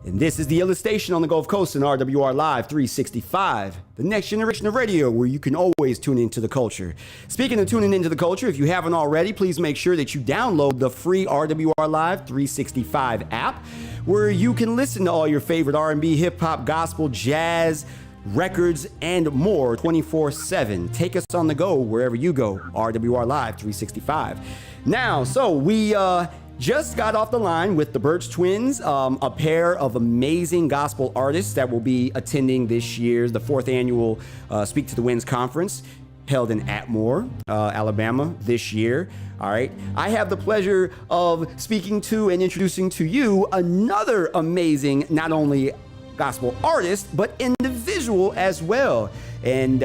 And this is the iLLEST station on the Gulf Coast in RWR Live 365, the next generation of radio where you can always tune into the culture. Speaking of tuning into the culture, if you haven't already, please make sure that you download the free RWR Live 365 app, where you can listen to all your favorite R&B, hip-hop, gospel, jazz, records, and more 24/7. Take us on the go wherever you go. RWR Live 365. Now, so we just got off the line with the Birch Twins, a pair of amazing gospel artists that will be attending this year's, the 4th annual Speak to the Winds conference held in Atmore, Alabama this year. All right. I have the pleasure of speaking to and introducing to you another amazing, not only gospel artist, but individual as well. And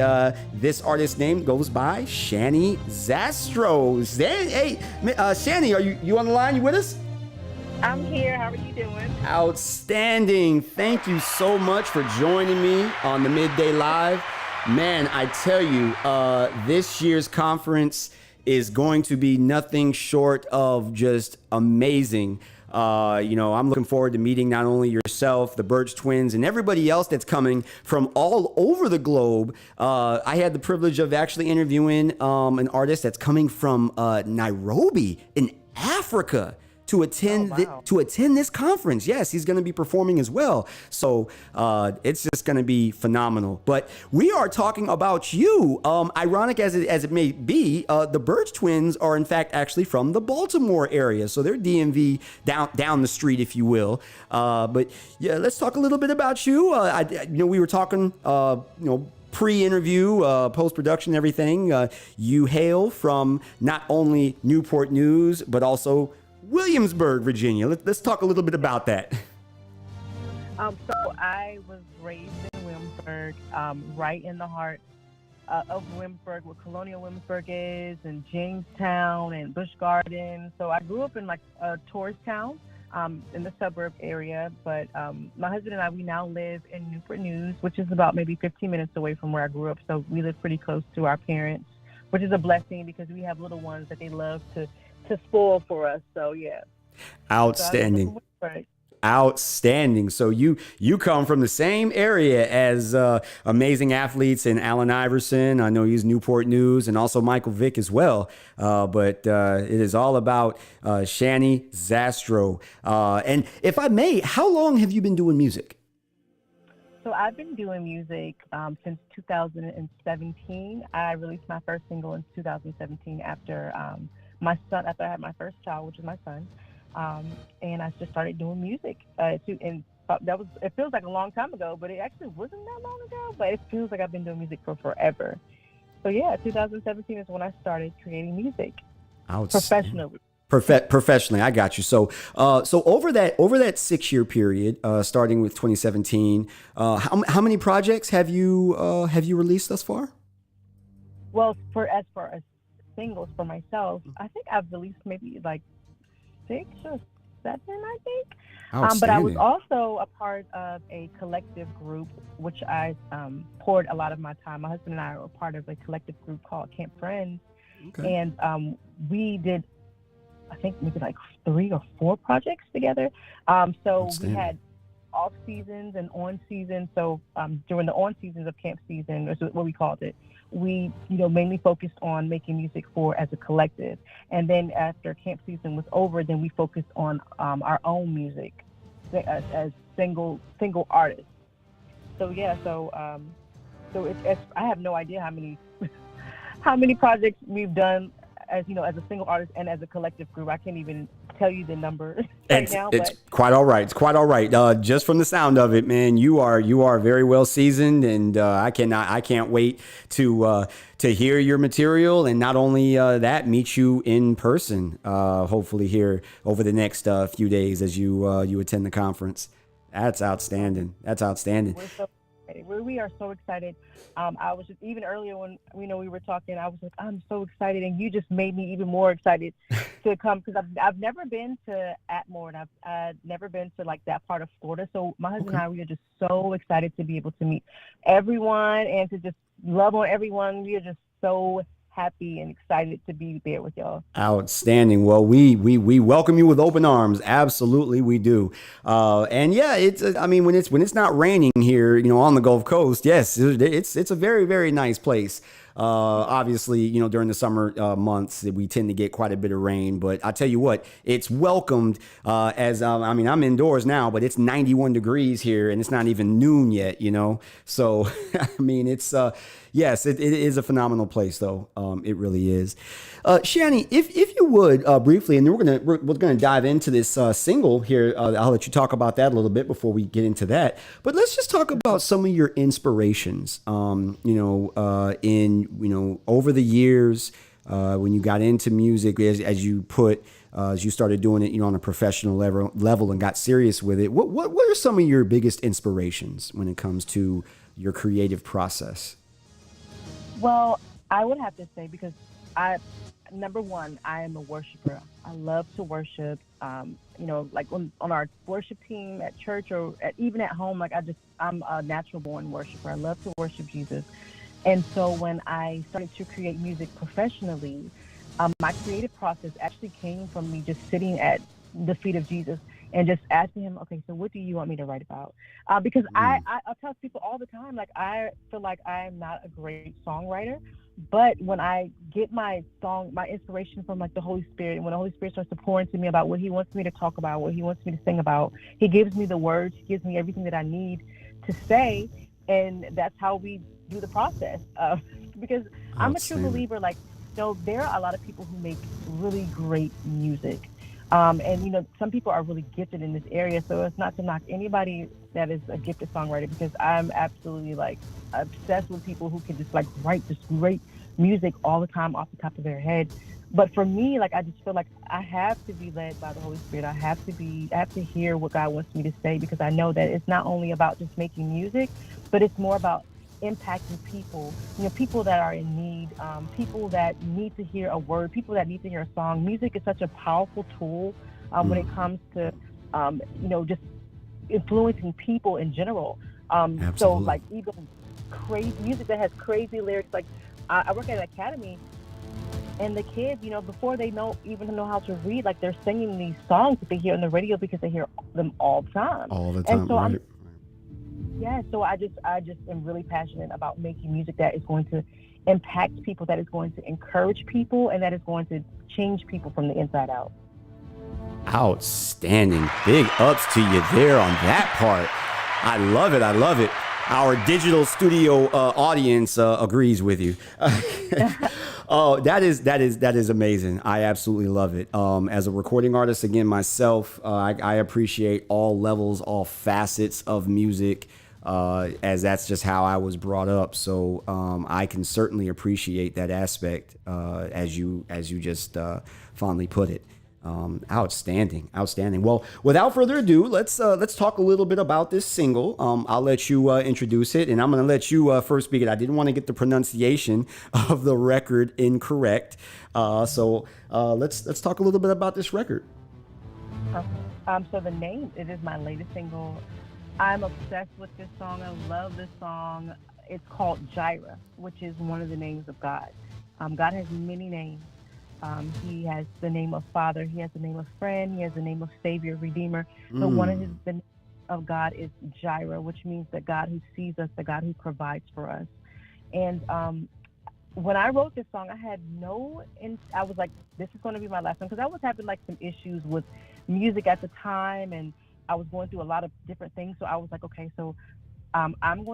this artist's name goes by Shani Zastro. Hey, Shani, are you on the line? You with us? I'm here. How are you doing? Outstanding. Thank you so much for joining me on the Midday Live. Man, I tell you, this year's conference is going to be nothing short of just amazing. I'm looking forward to meeting not only yourself, the Birch Twins, and everybody else that's coming from all over the globe. I had the privilege of actually interviewing an artist that's coming from Nairobi in Africa to attend this conference. Yes, he's going to be performing as well. So it's just going to be phenomenal. But we are talking about you. Ironic as it may be, the Birch Twins are in fact actually from the Baltimore area. So they're DMV down the street, if you will. But yeah, let's talk a little bit about you. We were talking, pre-interview, post-production, everything. You hail from not only Newport News, but also Williamsburg, Virginia. Let's talk a little bit about that. So I was raised in Williamsburg, right in the heart of Williamsburg, where Colonial Williamsburg is, and Jamestown and Busch Gardens. So I grew up in like a tourist town in the suburb area. But my husband and I, we now live in Newport News, which is about maybe 15 minutes away from where I grew up. So we live pretty close to our parents, which is a blessing because we have little ones that they love to spoil for us. So yeah. Outstanding. Outstanding. So you come from the same area as amazing athletes in Allen Iverson. I know he's Newport News, and also Michael Vick as well. But it is all about Shani Zastro. And if I may, how long have you been doing music? So I've been doing music since 2017. I released my first single in 2017 after after I had my first child, which is my son. And I just started doing music. It feels like a long time ago, but it actually wasn't that long ago. But it feels like I've been doing music for forever. So yeah, 2017 is when I started creating music professionally. Professionally, I got you. So over that 6-year period, starting with 2017, how many projects have you released thus far? Well, as far as singles for myself, I think I've released maybe like 6 or 7, I think. But I was also a part of a collective group, which I poured a lot of my time. My husband and I were part of a collective group called Camp Friends. Okay. And we did, I think, maybe like 3 or 4 projects together. So we had off seasons and on seasons. So during the on seasons of camp season, is what we called it, we mainly focused on making music as a collective. And then after camp season was over, then we focused on our own music as single artists. So yeah, so it's I have no idea how many projects we've done as as a single artist and as a collective group. I can't even tell you the number right now. It's But quite all right. It's quite all right. Just from the sound of it, man, you are very well seasoned, and I can't wait to hear your material, and not only that, meet you in person. Hopefully here over the next few days as you attend the conference. That's outstanding. That's outstanding. we're so excited. We are so excited. I was just even earlier when we were talking. I was like, I'm so excited, and you just made me even more excited to come because I've never been to Atmore, and I've never been to like that part of Florida. So my husband and I, we are just so excited to be able to meet everyone and to just love on everyone. We are just so happy and excited to be there with y'all. Outstanding. Well, we welcome you with open arms. Absolutely, we do. And yeah, it's I mean, when it's not raining here, on the Gulf Coast, yes, it's a very, very nice place. Obviously, during the summer months, we tend to get quite a bit of rain. But I tell you what, it's welcomed as I mean, I'm indoors now, but it's 91 degrees here, and it's not even noon yet. So I mean, it's yes, it is a phenomenal place, though. It really is. Shani, if you would briefly, and then we're gonna dive into this single here. I'll let you talk about that a little bit before we get into that. But let's just talk about some of your inspirations. In over the years when you got into music, as you put. As you started doing it, on a professional level and got serious with it, what are some of your biggest inspirations when it comes to your creative process? Well, I would have to say because number one, I am a worshiper. I love to worship. Like on our worship team at church or even at home, I'm a natural born worshiper. I love to worship Jesus. And so when I started to create music professionally, my creative process actually came from me just sitting at the feet of Jesus and just asking him, okay, so what do you want me to write about? Because I tell people all the time, like, I feel like I'm not a great songwriter, but when I get my inspiration from like the Holy Spirit, and when the Holy Spirit starts to pour into me about what he wants me to talk about, what he wants me to sing about, he gives me the words, he gives me everything that I need to say. And that's how we do the process. Because I'm a true believer, like, there are a lot of people who make really great music. And some people are really gifted in this area, so it's not to knock anybody that is a gifted songwriter, because I'm absolutely like obsessed with people who can just like write this great music all the time off the top of their head. But for me, like, I just feel like I have to be led by the Holy Spirit. I have to hear what God wants me to say, because I know that it's not only about just making music, but it's more about impacting people, people that are in need, people that need to hear a word, people that need to hear a song. Music is such a powerful tool when it comes to, just influencing people in general. So like even crazy music that has crazy lyrics, like I work at an academy, and the kids, before they even know how to read, like they're singing these songs that they hear on the radio because they hear them all the time. And so right? So I just am really passionate about making music that is going to impact people, that is going to encourage people, and that is going to change people from the inside out. Outstanding. Big ups to you there on that part. I love it. I love it. Our digital studio audience agrees with you. Oh, that is amazing. I absolutely love it. As a recording artist, again, myself, I appreciate all levels, all facets of music, as that's just how I was brought up. So I can certainly appreciate that aspect, as you just fondly put it. Outstanding. Well, without further ado, let's talk a little bit about this single. I'll let you introduce it, and I'm going to let you first speak it. I didn't want to get the pronunciation of the record incorrect, so let's talk a little bit about this record. So the name, it is my latest single. I'm obsessed with this song. I love this song. It's called Jireh, which is one of the names of God. God has many names. He has the name of Father. He has the name of Friend. He has the name of Savior, Redeemer. So one of the names of God is Jireh, which means the God who sees us, the God who provides for us. And when I wrote this song, I had I was like, this is going to be my last one, because I was having like some issues with music at the time, and I was going through a lot of different things. So I was like, okay, so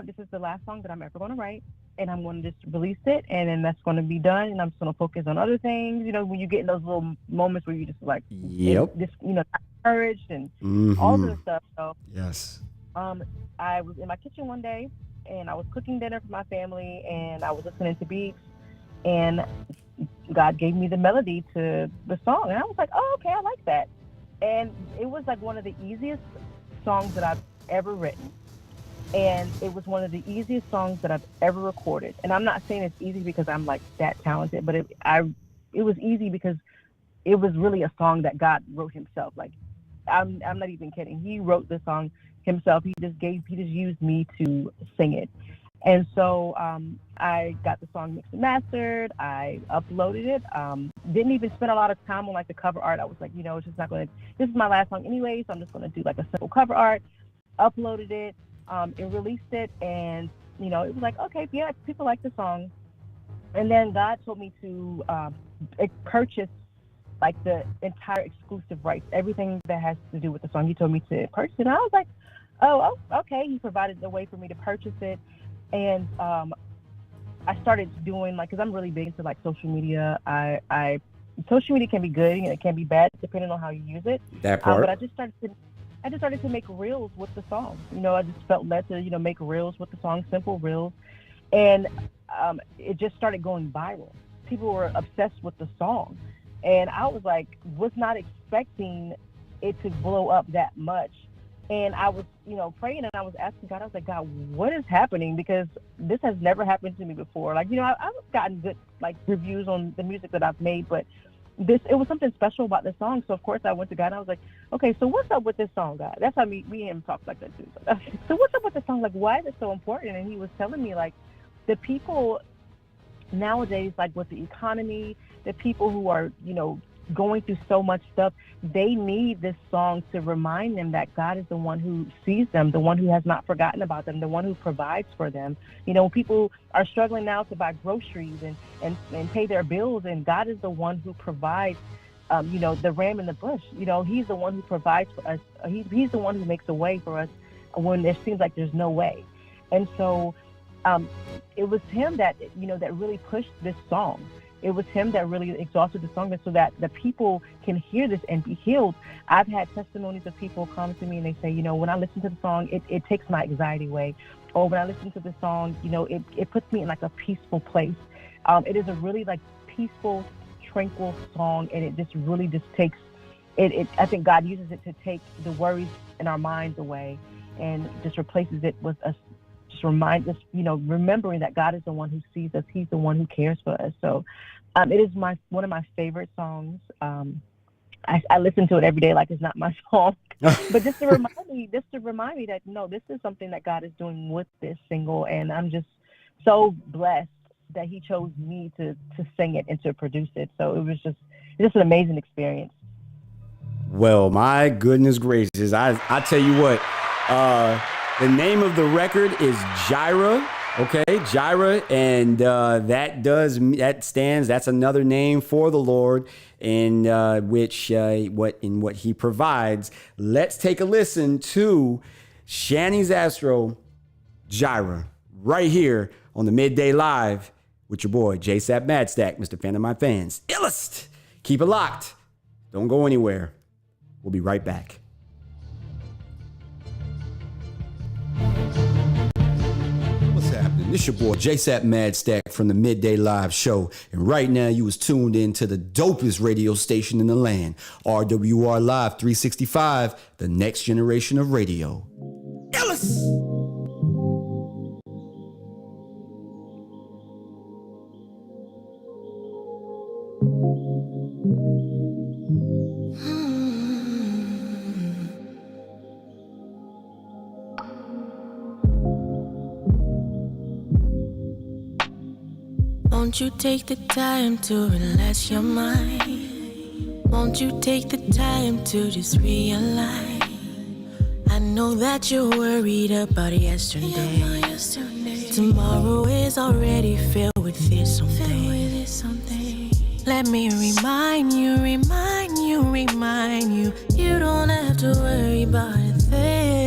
This is the last song that I'm ever going to write, and I'm going to just release it, and then that's going to be done, and I'm just going to focus on other things. You know, when you get in those little moments where you just like, just encouraged and all of this stuff. So yes, I was in my kitchen one day, and I was cooking dinner for my family, and I was listening to beats, and God gave me the melody to the song, and I was like, oh, okay, I like that. And it was like one of the easiest songs that I've ever written. And it was one of the easiest songs that I've ever recorded. And I'm not saying it's easy because I'm like that talented, but it was easy because it was really a song that God wrote himself. Like, I'm not even kidding. He wrote the song himself. He just used me to sing it. And so I got the song mixed and mastered. I uploaded it. Didn't even spend a lot of time on like the cover art. I was like, it's just not going to, this is my last song anyway, so I'm just going to do like a simple cover art. Uploaded it, and released it. And, it was like, okay, yeah, people like the song. And then God told me to purchase like the entire exclusive rights, everything that has to do with the song. He told me to purchase it. And I was like, oh, okay. He provided a way for me to purchase it. And I started doing because I'm really big into like social media. Social media can be good and it can be bad depending on how you use it. That part. But I just started to make reels with the song. I just felt led to make reels with the song, simple reels, and it just started going viral. People were obsessed with the song, and I was not expecting it to blow up that much. And I was, praying, and I was asking God, I was like, God, what is happening? Because this has never happened to me before. I've gotten good, reviews on the music that I've made, but it was something special about the song. So, of course, I went to God, and I was like, okay, so what's up with this song, God? That's how me and him talk like that, too. So what's up with this song? Why is it so important? And he was telling me, the people nowadays, with the economy, the people who are, going through so much stuff, they need this song to remind them that God is the one who sees them, the one who has not forgotten about them, the one who provides for them. When people are struggling now to buy groceries and pay their bills, and God is the one who provides, the ram in the bush. He's the one who provides for us. He's the one who makes a way for us when there seems like there's no way. And so it was him that, that really pushed this song. It was him that really exhausted the song so that the people can hear this and be healed. I've had testimonies of people come to me and they say, when I listen to the song, it takes my anxiety away. Or when I listen to the song, it puts me in a peaceful place. It is a really peaceful, tranquil song, and it just really takes it. I think God uses it to take the worries in our minds away and just replaces it with us. Just remind us, remembering that God is the one who sees us. He's the one who cares for us. So it is one of my favorite songs. I listen to it every day like it's not my song. But just to remind me that, no, this is something that God is doing with this single. And I'm just so blessed that he chose me to sing it and to produce it. So it was just an amazing experience. Well, my goodness gracious. I tell you what, the name of the record is Jireh, okay? Jireh, and that's another name for the Lord, in what he provides. Let's take a listen to Shani Zastro, Jireh, right here on the Midday Live with your boy JSapp MadStak, Mr. Fan of My Fans. iLLEST. Keep it locked. Don't go anywhere. We'll be right back. This your boy JSapp MadStak from the Midday Live Show, and right now you was tuned in to the dopest radio station in the land, RWR Live 365, the next generation of radio. iLLEST. Won't you take the time to relax your mind? Won't you take the time to just realize? I know that you're worried about yesterday. Tomorrow is already filled with this something. Let me remind you. You don't have to worry about a thing.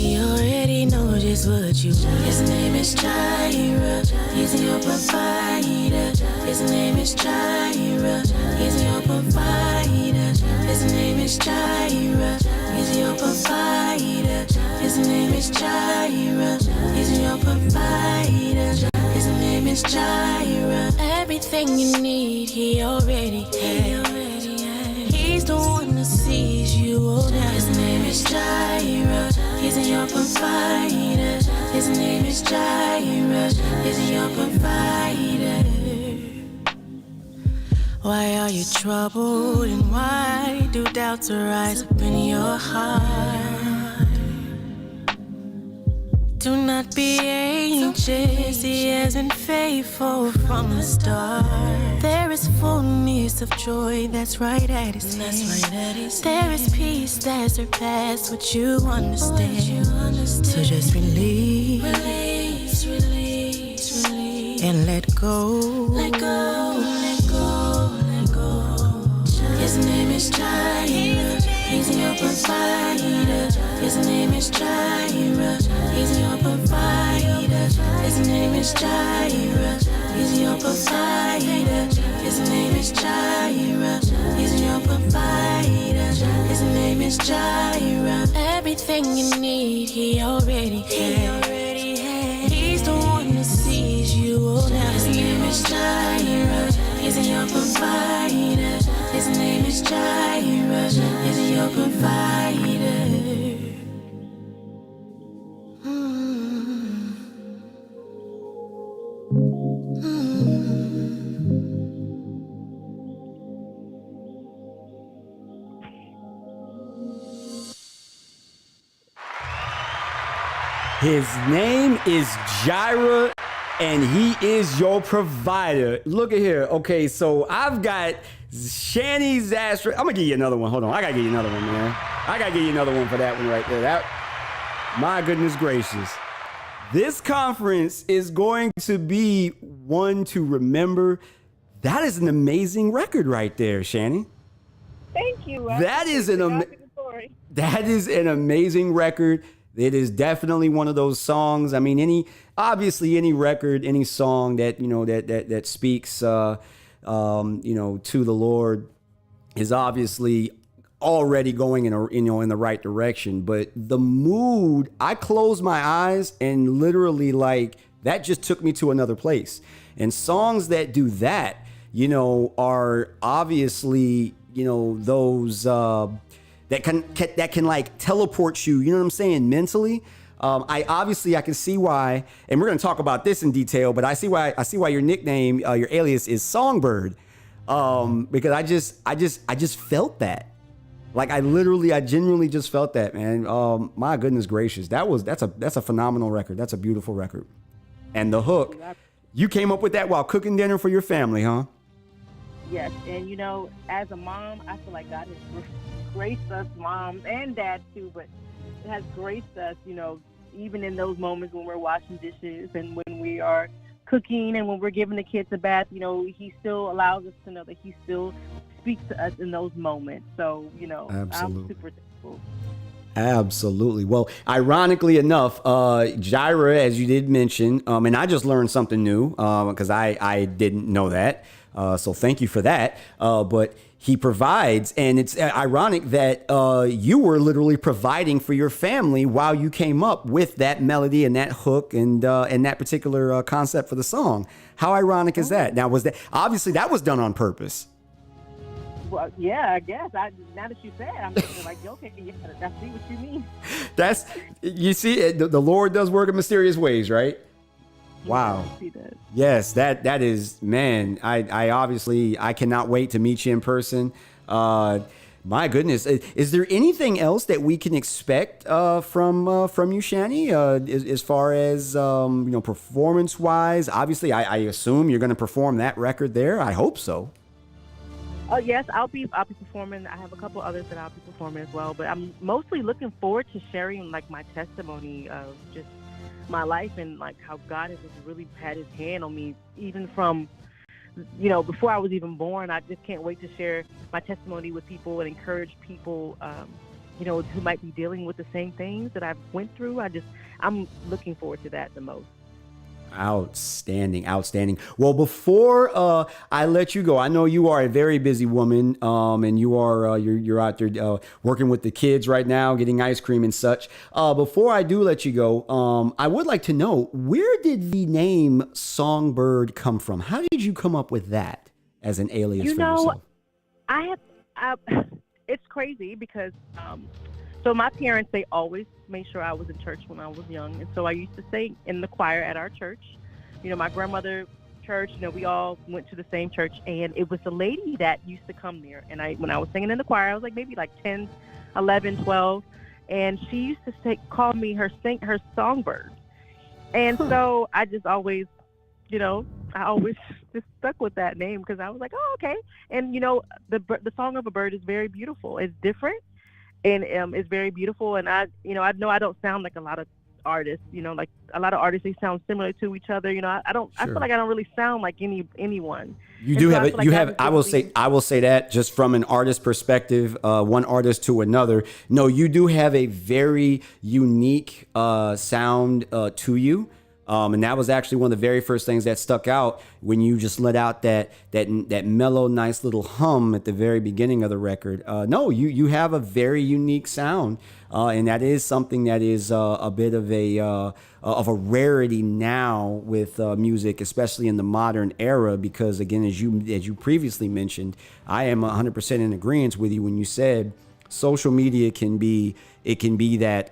He already knows just what you want. His name is Jireh. He's your provider. His name is Jireh. He's your provider. His name is Jireh. He's your provider. His name is Jireh. He's your provider. His name is Jireh. Everything you need, he already has. He's the one that sees you all down. His name is Jireh. He's your provider. His name is Jireh. He's your provider. Why are you troubled and why do doubts arise up in your heart? Do not be anxious, he has been faithful from the start. There is fullness of joy that's right at his hand. There is peace that surpasses what you understand. So just release, and let go. Let go, let go, let go. His name is Jireh. He's your provider. His name is Jireh. He's your provider. His name is Jireh. He's your provider. His name is Jireh. He's your provider. His name is Jireh. Everything you need, he already has. He's the one that sees you all now. His name is Jireh. He's your provider. His name is Jireh. He's your provider. His name is Jireh, and he is your provider. Look at here. Okay, so I've got Shanny Zastra. I'm gonna give you another one. Hold on, I gotta give you another one, man. I gotta give you another one for that one right there. That, my goodness gracious. This conference is going to be one to remember. That is an amazing record right there, Shanny. Thank you. That is an amazing record. It is definitely one of those songs. I mean, obviously any record, any song that, that speaks, to the Lord is obviously already going in the right direction. But the mood, I closed my eyes and literally that just took me to another place. And songs that do that, are obviously, those, that can like teleport you, you know what I'm saying, mentally. I can see why, and we're gonna talk about this in detail, but I see why your nickname, your alias is Songbird, because I just felt that. Like I genuinely just felt that, man. My goodness gracious, that's a phenomenal record. That's a beautiful record, and the hook, you came up with that while cooking dinner for your family, huh? Yes, and as a mom, I feel like God has graced us, moms and dads too, but it has graced us, even in those moments when we're washing dishes and when we are cooking and when we're giving the kids a bath, he still allows us to know that he still speaks to us in those moments. So, Absolutely. I'm super thankful. Absolutely. Well, ironically enough, Jireh, as you did mention, and I just learned something new because I didn't know that. So thank you for that. But he provides, and it's ironic that you were literally providing for your family while you came up with that melody and that hook and that particular concept for the song. How ironic is that? Now, obviously that was done on purpose? Well, yeah, I guess. Now that you said it, I'm just like, okay, yeah, I see what you mean. You see, the Lord does work in mysterious ways, right? Wow. Yes, that is, man, I cannot wait to meet you in person. My goodness. Is there anything else that we can expect from you, Shanny, as far as, performance wise? Obviously, I assume you're going to perform that record there. I hope so. Yes, I'll be performing. I have a couple others that I'll be performing as well, but I'm mostly looking forward to sharing my testimony of just my life and how God has just really had his hand on me, even from, before I was even born. I just can't wait to share my testimony with people and encourage people who might be dealing with the same things that I've went through. I'm looking forward to that the most. Outstanding. Well, before I let you go, I know you are a very busy woman, and you are you're out there working with the kids right now, getting ice cream and such. Before I do let you go, I would like to know, where did the name Songbird come from? How did you come up with that as an alias for yourself? It's crazy because so my parents, they always made sure I was in church when I was young. And so I used to sing in the choir at our church. My grandmother church, we all went to the same church. And it was a lady that used to come there. And when I was singing in the choir, I was like maybe like 10, 11, 12. And she used to call me her songbird. And so I just always, I always just stuck with that name because I was like, oh, okay. And, the song of a bird is very beautiful. It's different. And it's very beautiful, and I know I don't sound like a lot of artists. Like a lot of artists, they sound similar to each other. I don't. Sure. I feel like I don't really sound like anyone. You do have it. You have. I will say that just from an artist perspective, one artist to another. No, you do have a very unique sound to you. And that was actually one of the very first things that stuck out when you just let out that mellow, nice little hum at the very beginning of the record. No, you have a very unique sound, and that is something that is a bit of a rarity now with music, especially in the modern era. Because again, as you previously mentioned, I am 100% in agreement with you when you said social media can be that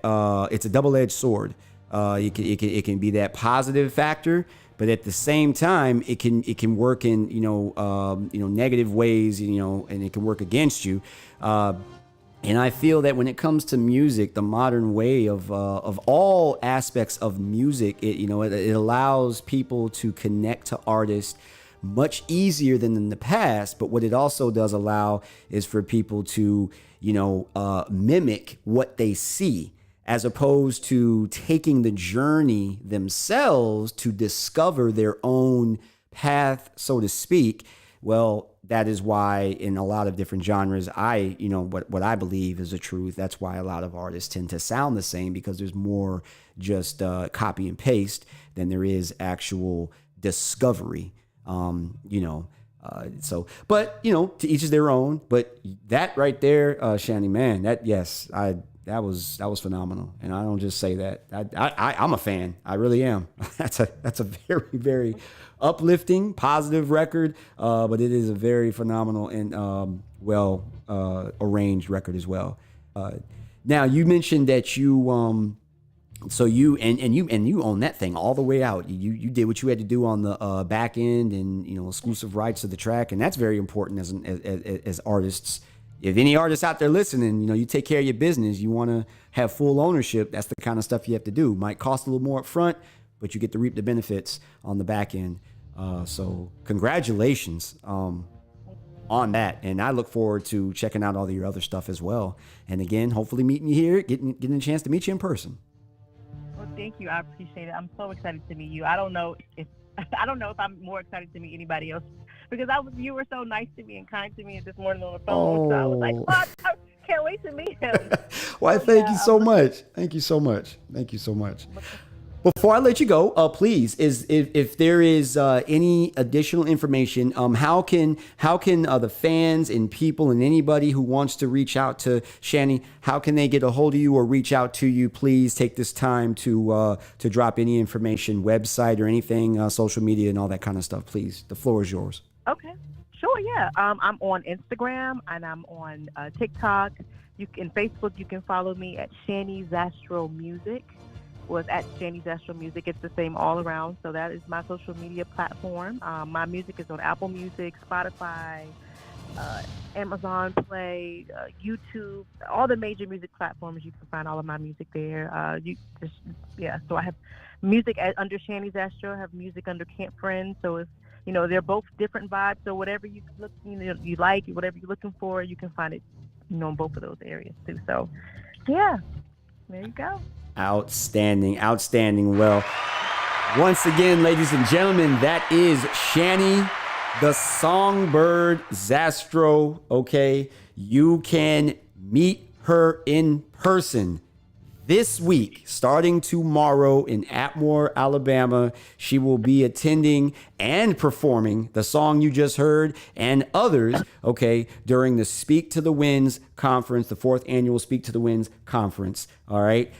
it's a double-edged sword. It can be that positive factor, but at the same time, it can work in negative ways, and it can work against you. And I feel that when it comes to music, the modern way of all aspects of music, it allows people to connect to artists much easier than in the past. But what it also does allow is for people to mimic what they see, as opposed to taking the journey themselves to discover their own path, so to speak. Well, that is why in a lot of different genres, what I believe is the truth. That's why a lot of artists tend to sound the same, because there's more just copy and paste than there is actual discovery. But to each is their own. But that right there, Shanny, man, that was phenomenal, and I don't just say that. I'm a fan. I really am. That's a very, very uplifting, positive record, but it is a very phenomenal and well arranged record as well. Now you mentioned that you so you own that thing all the way out. You did what you had to do on the back end and exclusive rights to the track, and that's very important as artists. If any artists out there listening, you take care of your business, you want to have full ownership, that's the kind of stuff you have to do. Might cost a little more up front, but you get to reap the benefits on the back end. So congratulations on that. And I look forward to checking out all of your other stuff as well. And again, hopefully meeting you here, getting a chance to meet you in person. Well, thank you. I appreciate it. I'm so excited to meet you. I don't know if I'm more excited to meet anybody else, because you were so nice to me and kind to me this morning on the phone. So I was like, I can't wait to meet him. Well, thank you so much. Thank you so much. Thank you so much. Before I let you go, please, if there is any additional information, how can the fans and people and anybody who wants to reach out to Shanny, how can they get a hold of you or reach out to you? Please take this time to drop any information, website or anything, social media and all that kind of stuff. Please, the floor is yours. Okay, sure, yeah. I'm on Instagram and I'm on TikTok. In Facebook, you can follow me at Shanny Zastro Music. Was at Shanny Zastro Music. It's the same all around. So that is my social media platform. My music is on Apple Music, Spotify, Amazon Play, YouTube, all the major music platforms. You can find all of my music there. So I have music under Shanny Zastro. I have music under Camp Friends. So it's they're both different vibes. So whatever you like, whatever you're looking for, you can find it in both of those areas too. So yeah, there you go. Outstanding. Well, once again, ladies and gentlemen, that is Shanny the Songbird Zastro. Okay, you can meet her in person this week, starting tomorrow in Atmore, Alabama. She will be attending and performing the song you just heard and others, okay, during the Speak to the Winds conference, the 4th annual Speak to the Winds conference. All right.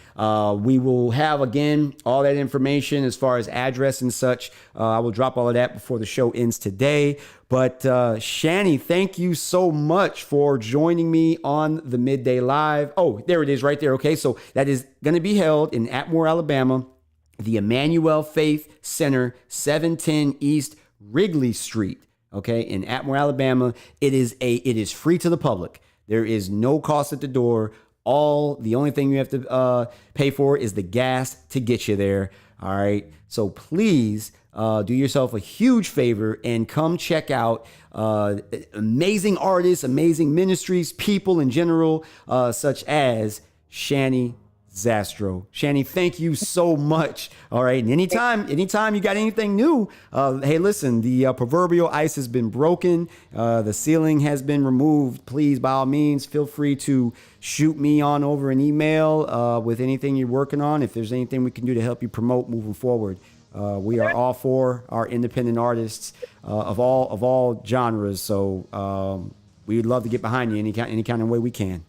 We will have, again, all that information as far as address and such. I will drop all of that before the show ends today. But Shani, thank you so much for joining me on the Midday Live. Oh, there it is right there. Okay, so that is going to be held in Atmore, Alabama, the Emmanuel Faith Center, 710 East Wrigley Street. Okay, in Atmore, Alabama. It is free to the public. There is no cost at the door. The only thing you have to pay for is the gas to get you there. All right, so please do yourself a huge favor and come check out amazing artists, amazing ministries, people in general, such as Shani Zastro. Shani, thank you so much. All right. And anytime you got anything new, hey, listen, the proverbial ice has been broken. The ceiling has been removed. Please, by all means, feel free to shoot me on over an email with anything you're working on. If there's anything we can do to help you promote moving forward. We are all for our independent artists of all genres. So we'd love to get behind you any kind of way we can.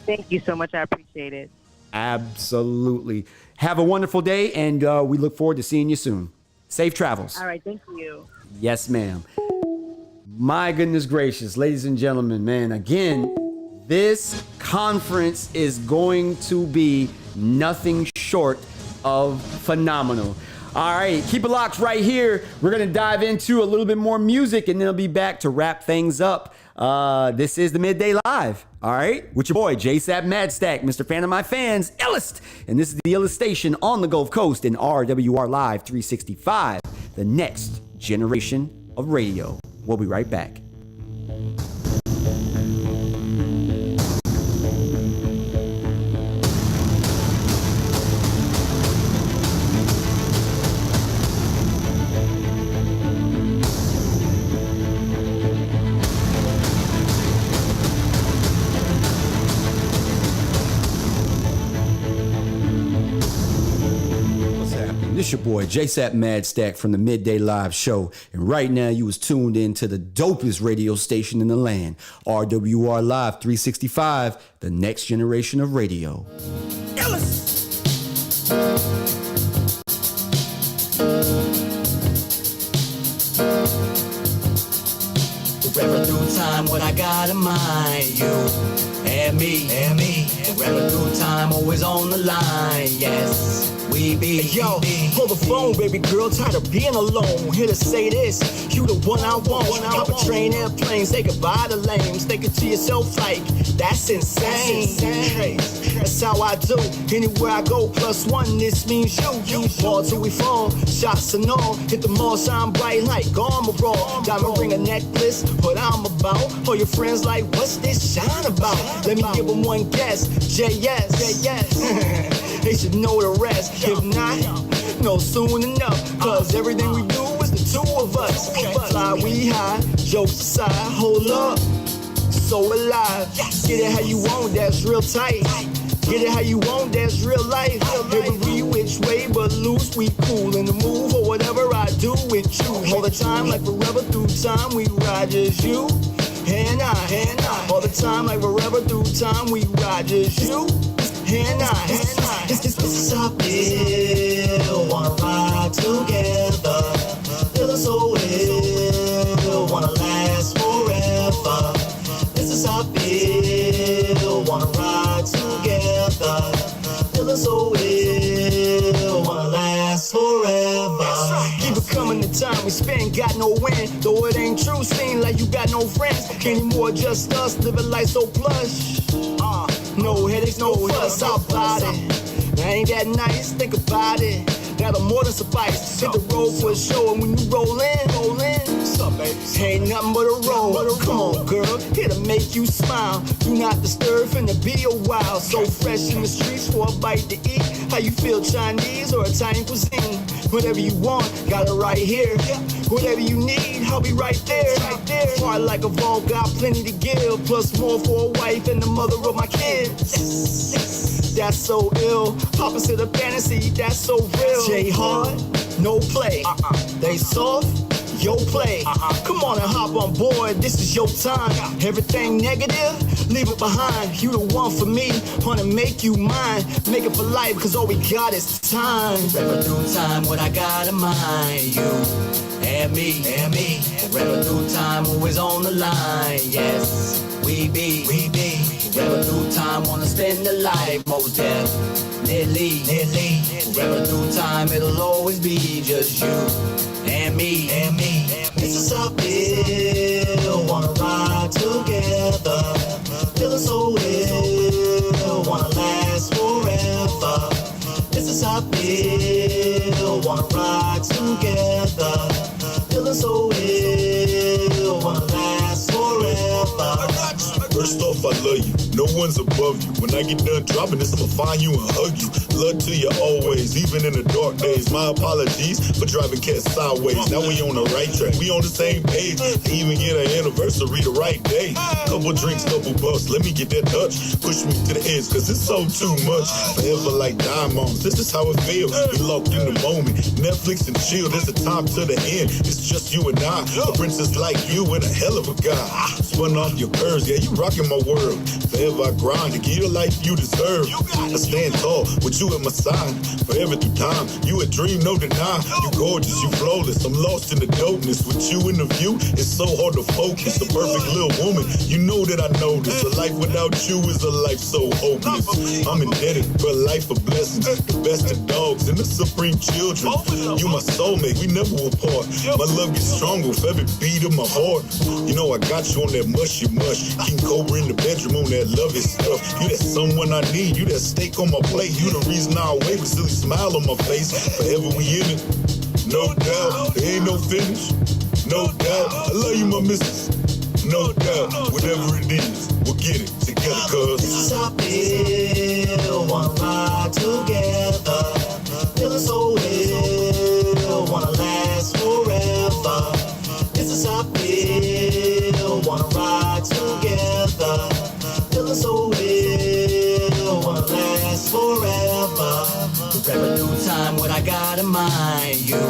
Thank you so much. I appreciate it. Absolutely. Have a wonderful day, and we look forward to seeing you soon. Safe travels. All right. Thank you. Yes, ma'am. My goodness gracious, ladies and gentlemen, man, again, this conference is going to be nothing short of phenomenal. All right, keep it locked right here. We're going to dive into a little bit more music, and then I'll be back to wrap things up. This is the Midday Live, all right, with your boy JSapp MadStak, Mr. Fan of My Fans, iLLEST, and this is the iLLEST station on the Gulf Coast in RWR Live 365, the next generation of radio. We'll be right back. It's your boy JSapp MadStak from the Midday Live Show, and right now you was tuned in to the dopest radio station in the land, RWR Live 365, the next generation of radio. Forever through time, what I got in mind, you and me. Forever through time, always on the line, yes. We be. Hey, yo, hold the phone, baby girl, tired of being alone. Here to say this, you the one I want. Hop a train, airplane, say goodbye to lames. Think it to yourself like, that's insane. Hey, that's how I do. Anywhere I go, +1, this means you. Fall till we fall, shots and all. Hit the mall, shine bright like armor roll. Diamond ring, a necklace, what I'm about. All your friends like, what's this shine about? Let me give them one guess, JS. They should know the rest. If not, no, soon enough. Cause everything we do is the two of us. Fly, we high, jokes aside, hold up. So alive. Get it how you want, that's real tight. Get it how you want, that's real life. Every which way but loose, we cool in the move or whatever I do with you. All the time, like forever through time, we ride just you and I. All the time, like forever through time, we ride just you and I. This is how I feel. Wanna ride together. Feeling so ill. Wanna last forever. This is how I feel. Wanna ride together. Feeling so ill. Wanna last forever. Keep it coming, the time we spend, got no win. Though it ain't true, seem like you got no friends. Anymore, just us, living life so plush. No headaches, no fuss, our body. Ain't that nice? Think about it. That'll more than suffice. Hit the road for a show, and when you roll in. What's up, baby? Ain't nothing but a roll. Come on, girl, here to make you smile. Do not disturb, finna be a while. So fresh in the streets for a bite to eat. How you feel, Chinese or Italian cuisine? Whatever you want, got it right here. Whatever you need, I'll be right there. Heart like a vault, got plenty to give. Plus more for a wife and the mother of my kids. That's so ill. Pop into the fantasy, that's so real. J hard, no play. They soft, yo play. Come on and hop on board, this is your time. Everything negative, leave it behind. You the one for me, wanna make you mine. Make it for life, cause all we got is time. Forever through time, what I got in mind. You and me. Forever through time, always on the line. Yes, we be. Forever through time, wanna spend the life most definitely. Forever through time, it'll always be just you and me. This is how I feel, wanna ride together. Feeling so ill, wanna last forever. This is how I feel, wanna ride together. Feeling so ill, wanna last forever. First off, I love you. No one's above you. When I get done dropping this, I'ma find you and hug you. Love to you always, even in the dark days. My apologies for driving cats sideways. Now we on the right track. We on the same page. I even get an anniversary the right day. Couple drinks, couple bucks. Let me get that touch. Push me to the edge, cause it's so too much. Forever like diamonds. This is how it feels. We locked in the moment. Netflix and chill. There's a time to the end. It's just you and I. A princess like you and a hell of a guy. Spun off your curves. Yeah, you rocking my world. Forever I grind to give you the life you deserve. I stand tall with you at my side. Forever through time. You a dream, no deny. You gorgeous, you flawless. I'm lost in the dopeness. With you in the view, it's so hard to focus. A perfect little woman. You know that I know this. A life without you is a life so hopeless. I'm indebted for a life of blessings. The best of dogs and the supreme children. You my soulmate, we never will part. My love gets stronger with every beat of my heart. You know I got you on that mushy mush. King Cobra in the bedroom on that loving stuff. You that someone I need. You that steak on my plate. You the reason I wave a silly smile on my face. Forever we in it. No doubt. There ain't no finish. No doubt. I love you, my missus. No doubt. Whatever it is, we'll get it together, cuz. This is how I feel, wanna ride together. Feeling so ill, wanna last forever. This is how I feel, wanna ride together. Feeling so ill, wanna last forever. Forever through time, what I got in mind. You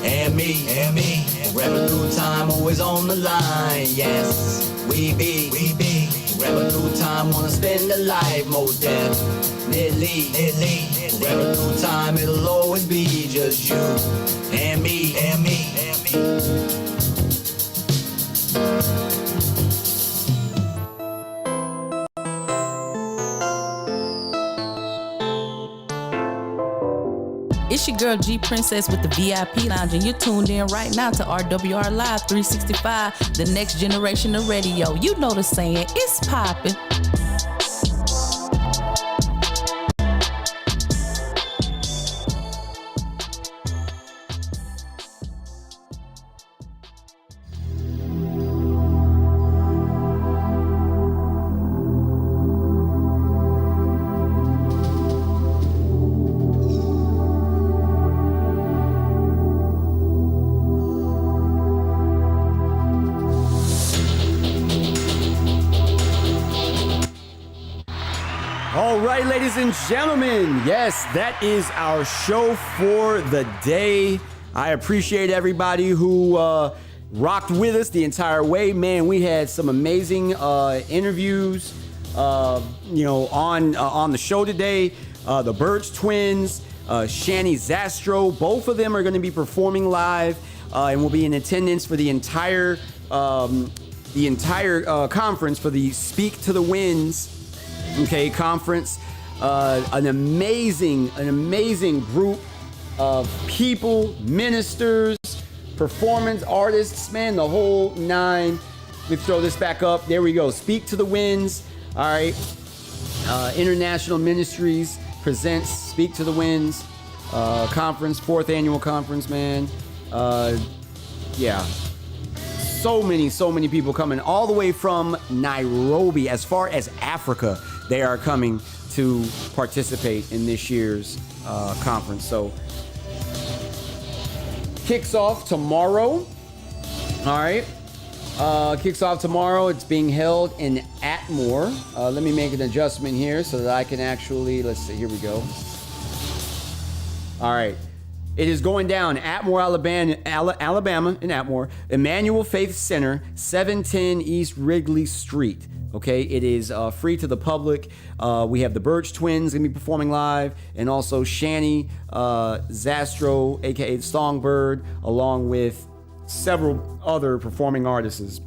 and me. Forever through time, always on the line. Yes, we be. Forever through time, wanna spend the life most definitely. Forever through time, it'll always be just you and me. It's your girl G Princess with the VIP Lounge, and you're tuned in right now to RWR Live 365, the next generation of radio. You know the saying, it's poppin'. All right, ladies and gentlemen, yes, that is our show for the day. I appreciate everybody who rocked with us the entire way. Man, we had some amazing interviews, on the show today. The Birch Twins, Shani Zastro, both of them are going to be performing live and will be in attendance for the entire conference for the Speak to the Winds conference. An amazing group of people, ministers, performance artists, man, the whole nine. Let's throw this back up. There we go. Speak to the Winds. All right. International Ministries presents Speak to the Winds conference, 4th annual conference, man. So many people coming all the way from Nairobi, as far as Africa. They are coming to participate in this year's conference. So kicks off tomorrow. All right. Kicks off tomorrow. It's being held in Atmore. Let me make an adjustment here so that I can actually, let's see, here we go. All right. It is going down Atmore, Alabama in Atmore, Emmanuel Faith Center, 710 East Wrigley Street. Okay, it is free to the public. We have the Birch Twins going to be performing live, and also Shani Zastro, aka Songbird, along with several other performing artists.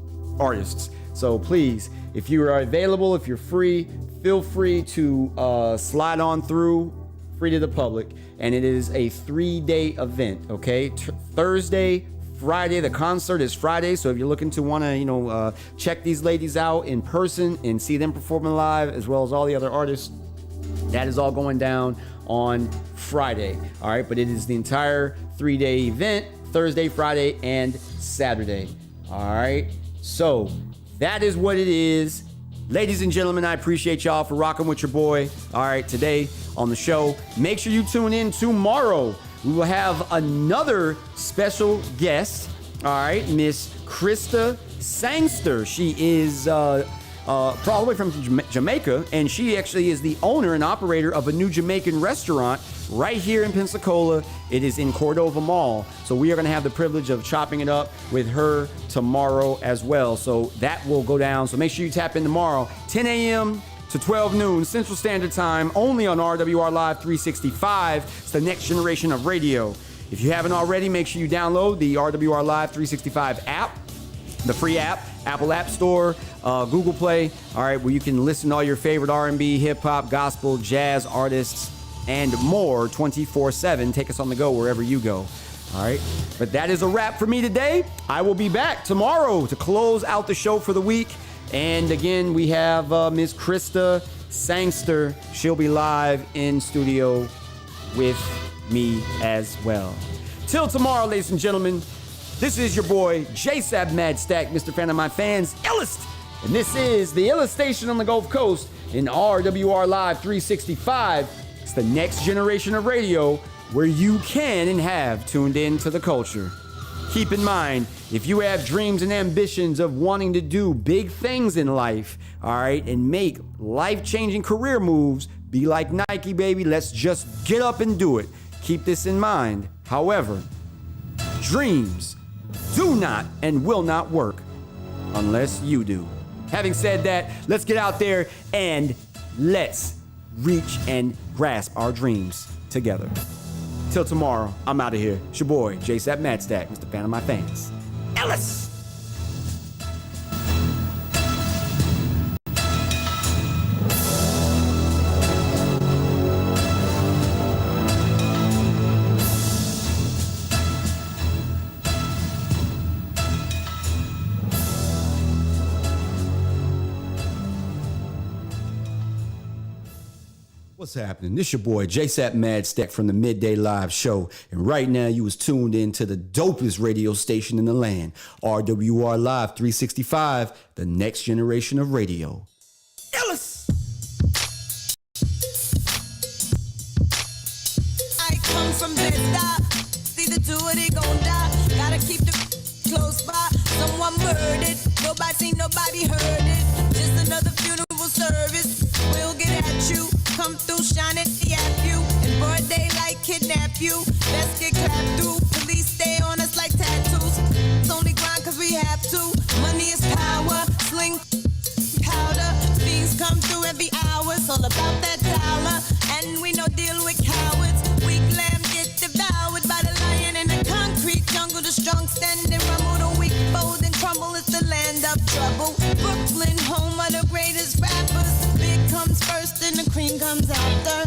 So please, if you are available, if you're free, feel free to slide on through, free to the public. And it is a 3-day event, okay? Thursday, Friday. The concert is Friday, so if you're looking to want to, check these ladies out in person and see them performing live, as well as all the other artists, that is all going down on Friday, all right? But it is the entire 3-day event, Thursday, Friday, and Saturday, all right? So that is what it is. Ladies and gentlemen, I appreciate y'all for rocking with your boy, all right, today on the show. Make sure you tune in tomorrow. We will have another special guest, all right, Miss Krista Sangster. She is probably from Jamaica, and she actually is the owner and operator of a new Jamaican restaurant right here in Pensacola. It is in Cordova Mall. So we are going to have the privilege of chopping it up with her tomorrow as well. So that will go down. So make sure you tap in tomorrow, 10 a.m. to 12 noon Central Standard Time, only on RWR Live 365. It's the next generation of radio. If you haven't already, make sure you download the RWR Live 365 app, the free app, Apple App Store, Google Play, all right, where you can listen to all your favorite R&B, hip-hop, gospel, jazz artists, and more 24/7. Take us on the go wherever you go. All right. But that is a wrap for me today. I will be back tomorrow to close out the show for the week. And again, we have Ms. Krista Sangster. She'll be live in studio with me as well. Till tomorrow, ladies and gentlemen, this is your boy, JSapp MadStak, Mr. Fan of My Fans, iLLEST. And this is the iLLEST station on the Gulf Coast in RWR Live 365. It's the next generation of radio where you can and have tuned in to the culture. Keep in mind, if you have dreams and ambitions of wanting to do big things in life, all right, and make life-changing career moves, be like Nike, baby. Let's just get up and do it. Keep this in mind. However, dreams do not and will not work unless you do. Having said that, let's get out there and let's reach and grasp our dreams together. Till tomorrow, I'm out of here. It's your boy, JSapp MadStak, Mr. Fan of My Fans. iLLEST! What's happening? This your boy, JSapp MadStak from the Midday Live Show. And right now, you was tuned in to the dopest radio station in the land, RWR Live 365, the next generation of radio. iLLEST! I come from MadStak. See the two of they gon' die. Gotta keep the close by. Someone murdered. Nobody seen, nobody heard it. Just another funeral service. We'll get at you. Come through, shine it, yap you. In broad daylight, kidnap you. Let's get clapped through. Police stay on us like tattoos. It's only grind cause we have to. Money is power. Sling powder. Fiends come through every hour. It's all about that dollar. And we no deal with cowards. Weak lamb get devoured by the lion in the concrete jungle. The strong stand and rumble. The weak fold and crumble. It's the land of trouble. Brooklyn, home of the greatest rappers. Big comes first and the cream comes after.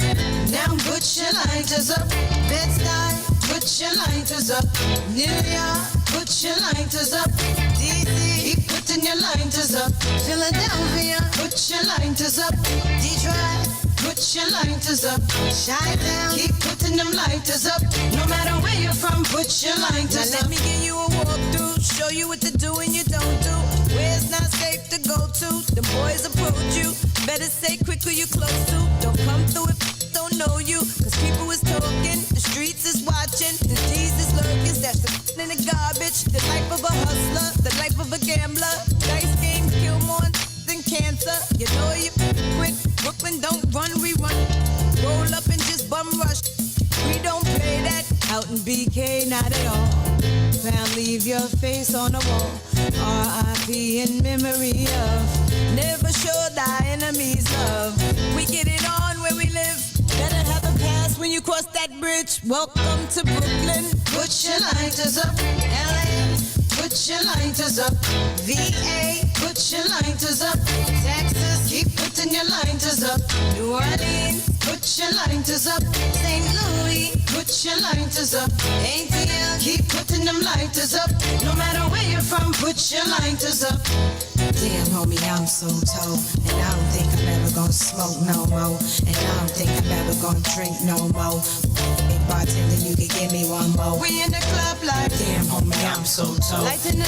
Now put your lighters up. Bed-Stuy, put your lighters up. New York, put your lighters up. DC, keep putting your lighters up. Philadelphia, put your lighters up. Detroit, put your lighters up. Chi-Town, keep putting them lighters up. No matter where you're from, put your lighters up. Let me give you a walkthrough, show you what to do and you don't do. Where it's not safe to go to, the boys approach you. Better say quick who you close to. Don't come through if don't know you. Cause people is talking, the streets is watching, the D's is lurking, that's the The life of a hustler, the life of a gambler. Dice game kill more than cancer. You know you with Brooklyn, don't run, we run. Roll up and just bum rush. We don't play that out in BK, not at all. Fam, leave your face on the wall. R.I.P. in memory of. Never show thy enemies love. We get it on where we live. Better have a pass when you cross that bridge. Welcome to Brooklyn. Put your lighters up. L.A. Put your lighters up. VA. Put your lighters up. Texas. Keep putting your lighters up. New Orleans. Put your lighters up. St. Louis. Put your lighters up. ATL. Keep putting them lighters up. No matter where you're from, put your lighters up. Damn, homie, I'm so toe. And I don't think I'm ever gonna smoke no more. And I don't think I'm ever gonna drink no more. Hey, bartender, you can give me one more. We in the club like, damn, homie, I'm so toe. Lights in the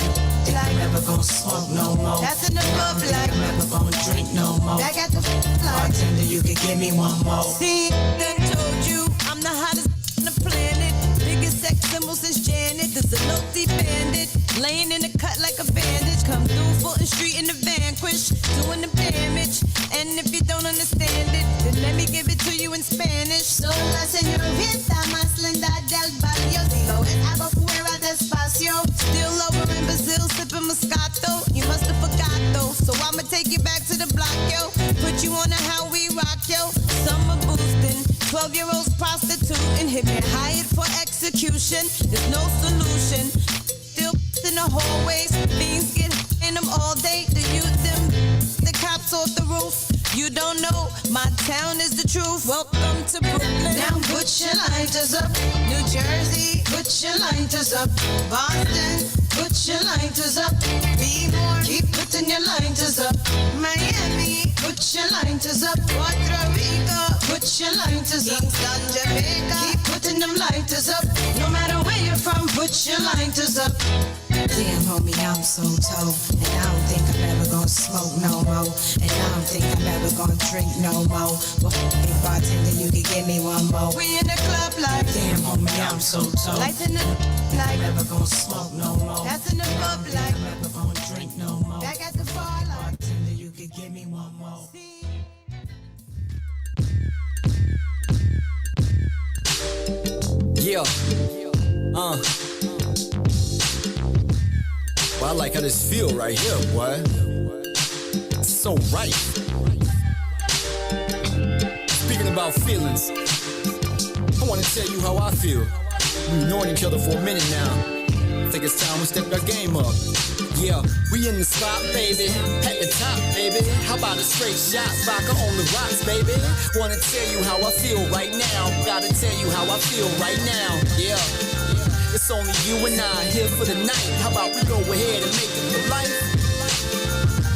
like, I'm never gonna smoke no more. That's in the club like, I'm never gonna drink no more. I got the like, bartender, you can give me one more. See, done told you, I'm the hottest on the planet. Biggest sex symbol since Janet. There's a low-deep bandit. Laying in the cut like a bandage. Come through Fulton Street in the Vanquish. Doing the damage. And if you don't understand it, then let me give it to you in Spanish. Soy la señorita más linda del barrio. Digo, es algo fuera despacio. Still over in Brazil, sipping Moscato. You must have forgot though. So I'ma take you back to the block, yo. Put you on a how we rock, yo. Summer boosting. 12-year-olds prostituting. Hit me hired for execution. There's no solution. Still in the hallways. Fiends get in them all day. The youth, them, the cops off the roof. You don't know, my town is the truth. Welcome to Brooklyn. Now put your lighters up. New Jersey, put your lighters up. Boston, put your lighters up. Be more, keep putting your lighters up. Miami, put your lighters up. Puerto Rico, put your lighters up. Kingston, Jamaica, keep putting them lighters up. No matter where you're from, put your lighters up. Damn, homie, I'm so toe. And I don't think I'm ever gonna smoke no more. And I don't think I'm ever gonna drink no more. But hey, bartender, you can give me one more. We in the club like, damn, homie, I'm so toe. Lights in the like, I'm never gonna smoke no more. That's in the club like, I'm never gonna drink no more. Back at the bar like, bartender, you can give me one more. Yeah. Well, I like how this feel right here, boy. It's so right. Speaking about feelings, I want to tell you how I feel. We've known each other for a minute now. Think it's time we step our game up. Yeah, we in the spot, baby. At the top, baby. How about a straight shot, vodka on the rocks, baby? Wanna tell you how I feel right now. Gotta tell you how I feel right now. Yeah. It's only you and I here for the night. How about we go ahead and make it for life?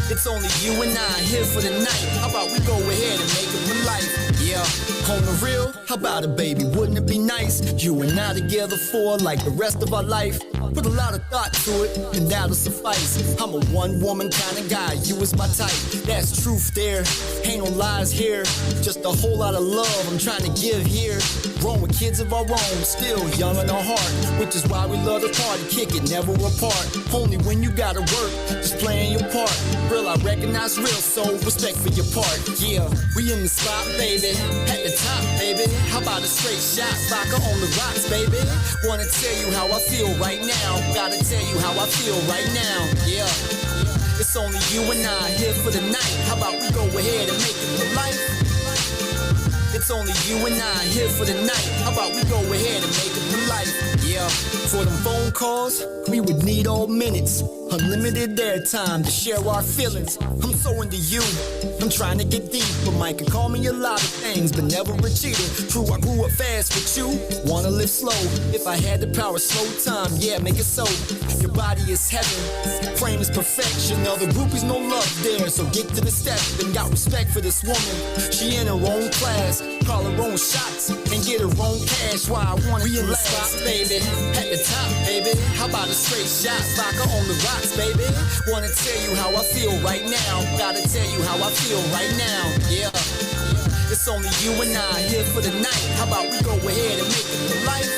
It's only you and I here for the night. How about we go ahead and make it for life? Yeah, on the real, how about it, baby? Wouldn't it be nice? You and I together for like the rest of our life. Put a lot of thought to it, and that'll suffice. I'm a one-woman kind of guy, you is my type. That's truth there, ain't no lies here. Just a whole lot of love I'm trying to give here. Grown with kids of our own, still young in our heart. Which is why we love to party, kick it, never apart. Only when you gotta work, just playing your part. Real, I recognize real, so respect for your part. Yeah, we in the spot, baby. At the top, baby. How about a straight shot, vodka on the rocks, baby? Wanna tell you how I feel right now. Gotta tell you how I feel right now. Yeah, it's only you and I here for the night. How about we go ahead and make it for life? It's only you and I here for the night. How about we go ahead and make it for life? Yeah, for them phone calls, we would need all minutes. Unlimited airtime to share our feelings. I'm so into you, I'm trying to get deep. But Mike can call me a lot of things, but never a cheater. True, I grew up fast with you, wanna live slow. If I had the power, slow time, yeah, make it so. Your body is heaven, frame is perfection. Other groupies, no love there, so get to the step. And got respect for this woman, she in her own class. Call her own shots and get her own cash. Why I want it to last, baby. At the top, baby. How about a straight shot, vodka on the rocks, baby? Wanna tell you how I feel right now. Gotta tell you how I feel right now. Yeah, it's only you and I here for the night. How about we go ahead and make it for life?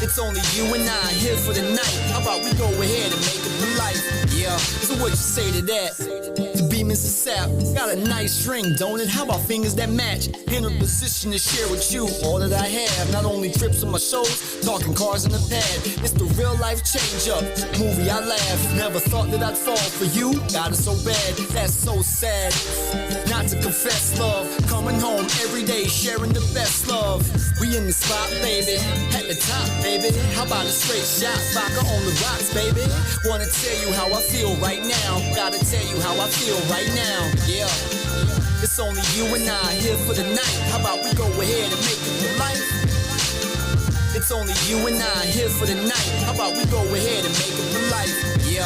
It's only you and I here for the night. How about we go ahead and make it for life? Yeah, so what you say to that? The beam is a sap, got a nice ring, don't it? How about fingers that match? In a position to share with you all that I have. Not only trips on my shows, talking cars in the pad. It's the real life change up, movie I laugh. Never thought that I'd fall for you, got it so bad, that's so sad. Not to confess love, coming home every day, sharing the best love. We in the spot, baby, at the top, baby. How about a straight shot, vodka on the rocks, baby? Wanna tell you how I feel right now. Gotta tell you how I feel right now, yeah. It's only you and I here for the night. How about we go ahead and make it for life? It's only you and I here for the night. How about we go ahead and make it for life, yeah.